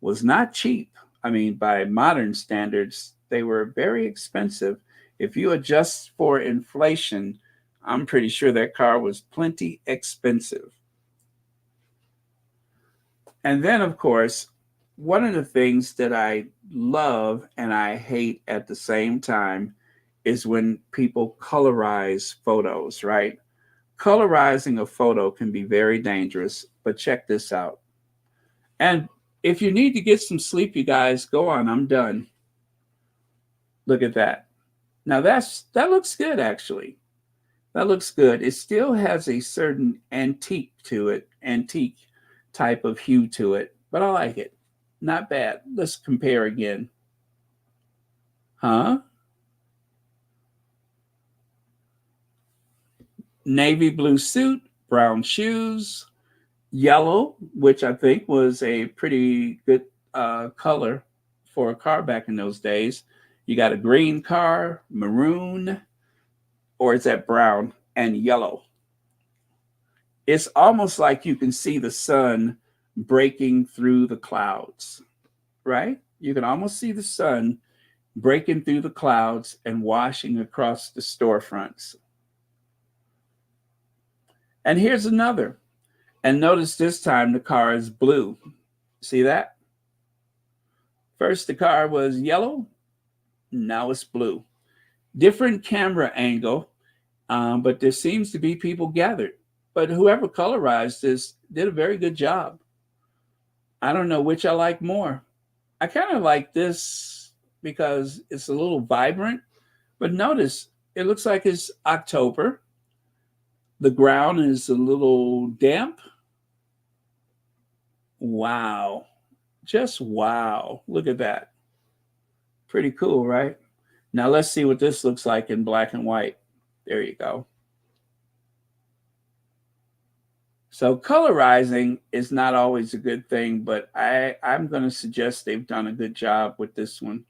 was not cheap. I mean, by modern standards, they were very expensive. If you adjust for inflation, I'm pretty sure that car was plenty expensive. And then, of course, one of the things that I love and I hate at the same time is when people colorize photos, right? Colorizing a photo can be very dangerous, but check this out. And if you need to get some sleep, you guys, go on. I'm done. Look at that. Now that looks good, actually. That looks good. It still has a certain antique to it, antique type of hue to it, but I like it. Not bad. Let's compare again. Huh? Navy blue suit, brown shoes, yellow, which I think was a pretty good color for a car back in those days. You got a green car, maroon, or is that brown, and yellow. It's almost like you can see the sun breaking through the clouds, right? You can almost see the sun breaking through the clouds and washing across the storefronts. And here's another. And notice this time the car is blue. See that? First the car was yellow, now it's blue. Different camera angle, but there seems to be people gathered. But whoever colorized this did a very good job. I don't know which I like more. I kind of like this because it's a little vibrant. But notice, it looks like it's October. The ground is a little damp. Wow. Just wow. Look at that. Pretty cool, right? Now let's see what this looks like in black and white. There you go. So colorizing is not always a good thing, but I'm going to suggest they've done a good job with this one.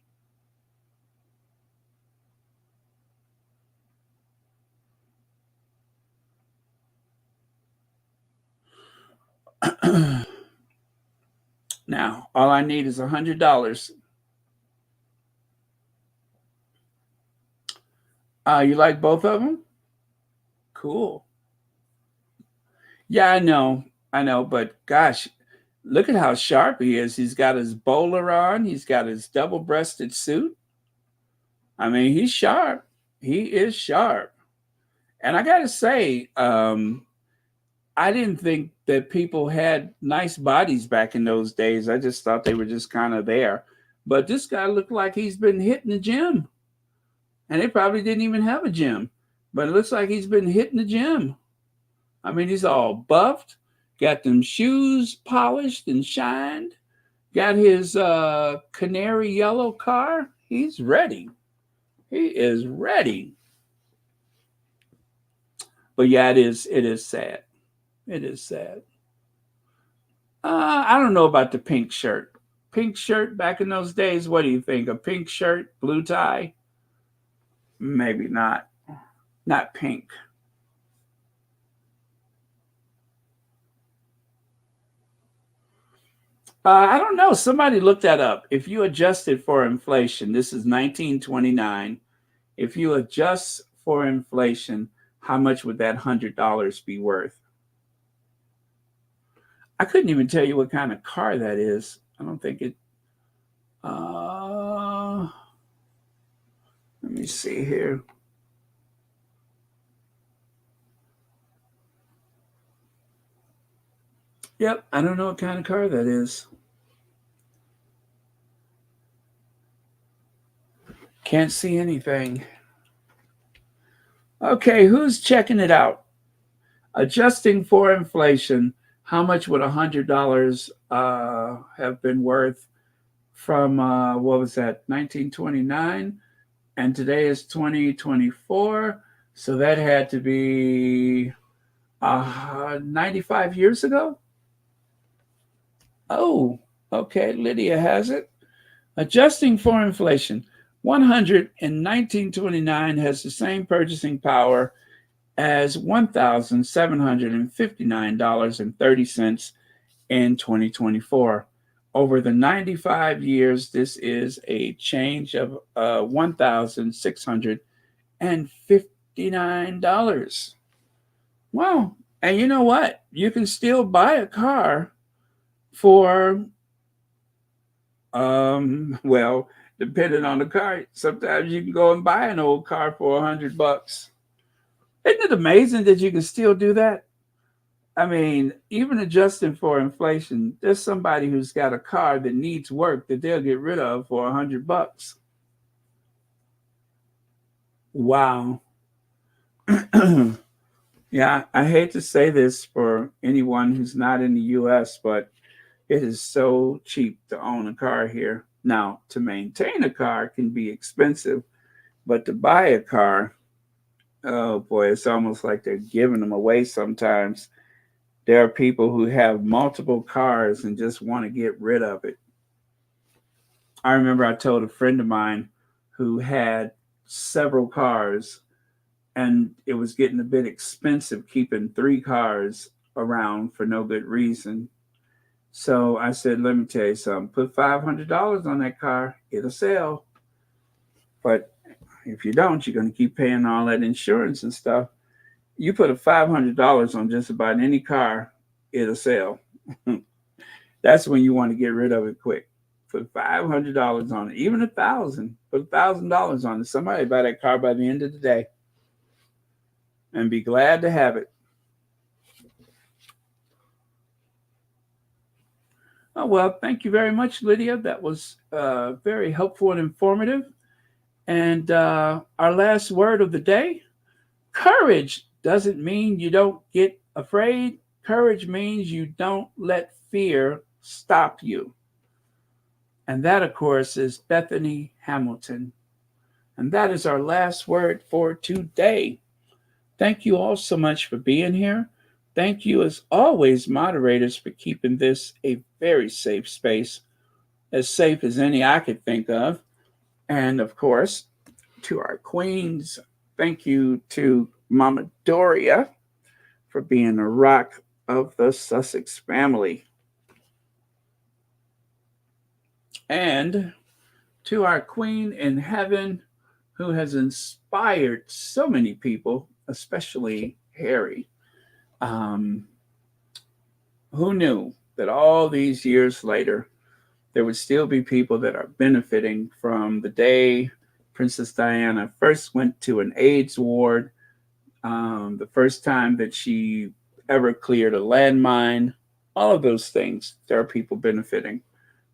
Now, all I need is $100. You like both of them? Cool. Yeah, I know, but gosh, look at how sharp he is. He's got his bowler on. He's got his double-breasted suit. I mean, he's sharp. He is sharp. And I got to say, I didn't think that people had nice bodies back in those days. I just thought they were just kind of there. But this guy looked like he's been hitting the gym. And they probably didn't even have a gym. But it looks like he's been hitting the gym. I mean, he's all buffed, got them shoes polished and shined, got his canary yellow car. He's ready. He is ready. But yeah, it is sad. It is sad. I don't know about the pink shirt. Pink shirt back in those days, what do you think? A pink shirt, blue tie? Maybe not. Not pink. I don't know. Somebody looked that up. If you adjusted for inflation, this is 1929. If you adjust for inflation, how much would that $100 be worth? I couldn't even tell you what kind of car that is. I don't think it. Let me see here. Yep, I don't know what kind of car that is. Can't see anything. Okay, who's checking it out? Adjusting for inflation, how much would $100 have been worth from what was that, 1929? And today is 2024, so that had to be 95 years ago. Oh, okay, Lydia has it. Adjusting for inflation, 100 in 1929 has the same purchasing power as $1,759.30 in 2024. Over the 95 years, this is a change of $1,659. Wow. And you know what? You can still buy a car for, well, depending on the car, sometimes you can go and buy an old car for $100. Isn't it amazing that you can still do that? I mean, even adjusting for inflation, there's somebody who's got a car that needs work that they'll get rid of for $100. Wow. Yeah, I hate to say this for anyone who's not in the US, but it is so cheap to own a car here. Now, to maintain a car can be expensive, but to buy a car, oh boy, it's almost like they're giving them away sometimes. There are people who have multiple cars and just want to get rid of it. I remember I told a friend of mine who had several cars, and it was getting a bit expensive keeping 3 cars around for no good reason. So I said, let me tell you something, put $500 on that car, it'll sell. But if you don't, you're going to keep paying all that insurance and stuff. You put a $500 on just about any car, it'll sell. That's when you want to get rid of it quick. Put $500 on it, even $1,000. Put $1,000 on it. Somebody buy that car by the end of the day, and be glad to have it. Oh well, thank you very much, Lydia. That was very helpful and informative. And our last word of the day, courage doesn't mean you don't get afraid. Courage means you don't let fear stop you. And that, of course, is Bethany Hamilton. And that is our last word for today. Thank you all so much for being here. Thank you, as always, moderators, for keeping this a very safe space, as safe as any I could think of. And of course, to our queens, thank you to Mama Doria for being a rock of the Sussex family. And to our queen in heaven, who has inspired so many people, especially Harry. Um, who knew that all these years later, there would still be people that are benefiting from the day Princess Diana first went to an AIDS ward, the first time that she ever cleared a landmine, all of those things, there are people benefiting.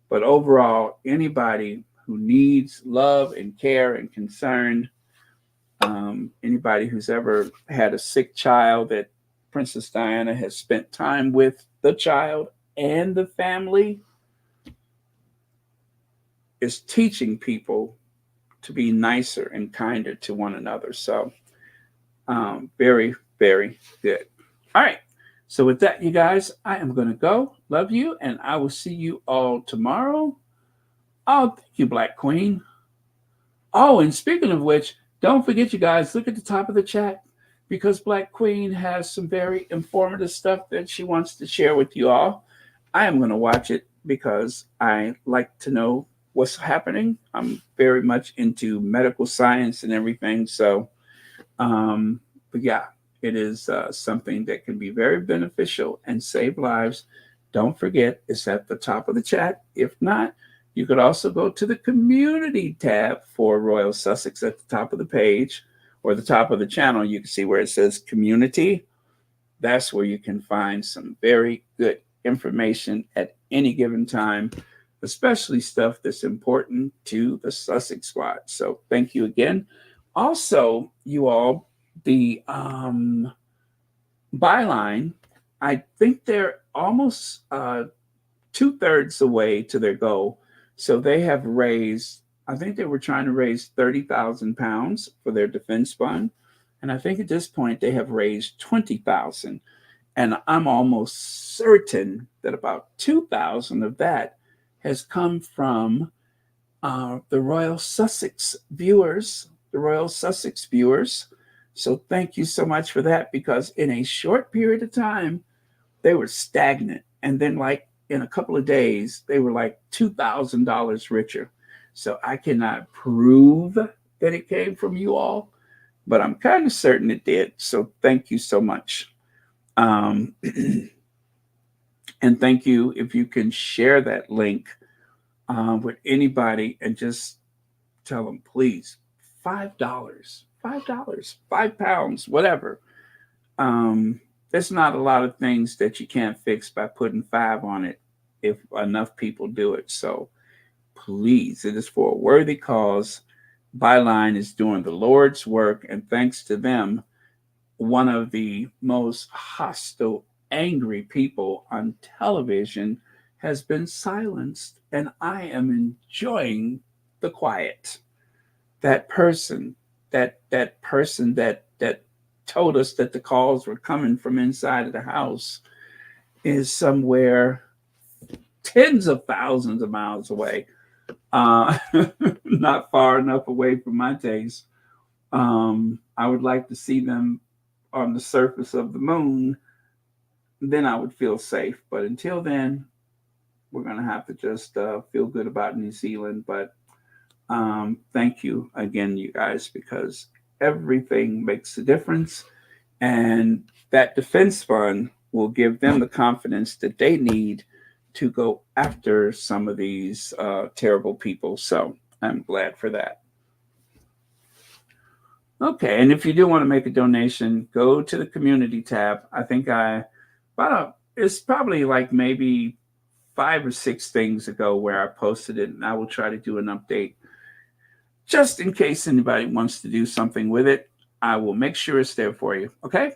But overall, anybody who needs love and care and concern, anybody who's ever had a sick child that Princess Diana has spent time with the child and the family, is teaching people to be nicer and kinder to one another. So, very, very good. All right. So, with that, you guys, I am going to go. Love you, and I will see you all tomorrow. Oh, thank you, Black Queen. Oh, and speaking of which, don't forget, you guys, look at the top of the chat because Black Queen has some very informative stuff that she wants to share with you all. I am going to watch it because I like to know what's happening. I'm very much into medical science and everything. So, but yeah, it is something that can be very beneficial and save lives. Don't forget, it's at the top of the chat. If not, you could also go to the community tab for Royal Sussex at the top of the page or the top of the channel. You can see where it says community. That's where you can find some very good information at any given time, especially stuff that's important to the Sussex squad. So thank you again. Also, you all, the byline, I think they're almost 2/3 the way to their goal. So they have raised, I think they were trying to raise £30,000 for their defense fund. And I think at this point they have raised 20,000. And I'm almost certain that about 2,000 of that has come from the Royal Sussex viewers, the Royal Sussex viewers. So thank you so much for that, because in a short period of time, they were stagnant. And then, like, in a couple of days, they were like $2,000 richer. So I cannot prove that it came from you all, but I'm kind of certain it did. So thank you so much. And thank you if you can share that link with anybody and just tell them, please, $5, $5, £5, whatever. There's not a lot of things that you can't fix by putting 5 on it if enough people do it. So please, it is for a worthy cause. Byline is doing the Lord's work, and thanks to them, one of the most hostile, angry people on television has been silenced, and I am enjoying the quiet. That person, that person that told us that the calls were coming from inside of the house is somewhere tens of thousands of miles away, not far enough away from my taste. I would like to see them on the surface of the moon. Then I would feel safe. But until then, we're going to have to just feel good about New Zealand. But thank you again, you guys, because everything makes a difference. And that defense fund will give them the confidence that they need to go after some of these terrible people. So I'm glad for that. Okay, and if you do want to make a donation, go to the community tab. I think it's probably like maybe 5 or 6 things ago where I posted it, and I will try to do an update just in case anybody wants to do something with it. I will make sure it's there for you. Okay.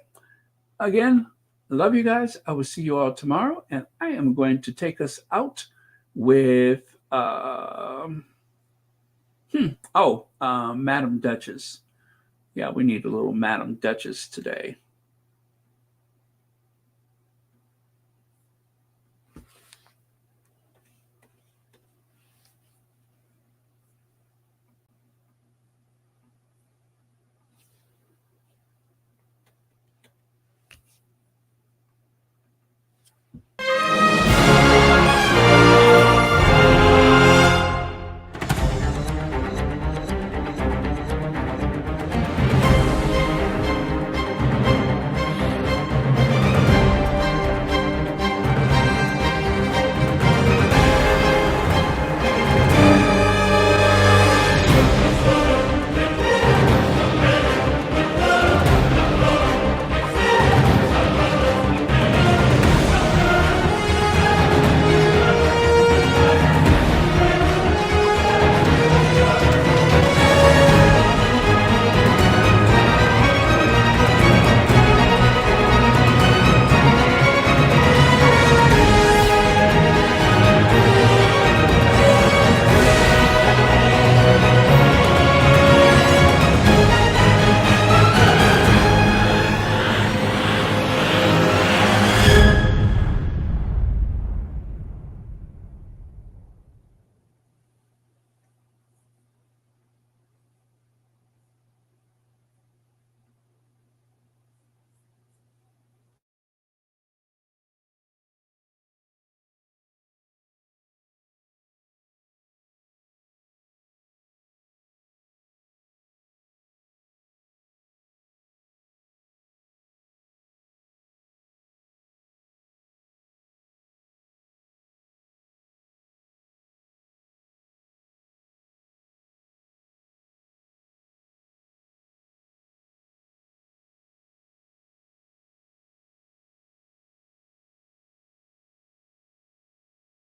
Again, love you guys. I will see you all tomorrow, and I am going to take us out with Madam Duchess. Yeah, we need a little Madam Duchess today.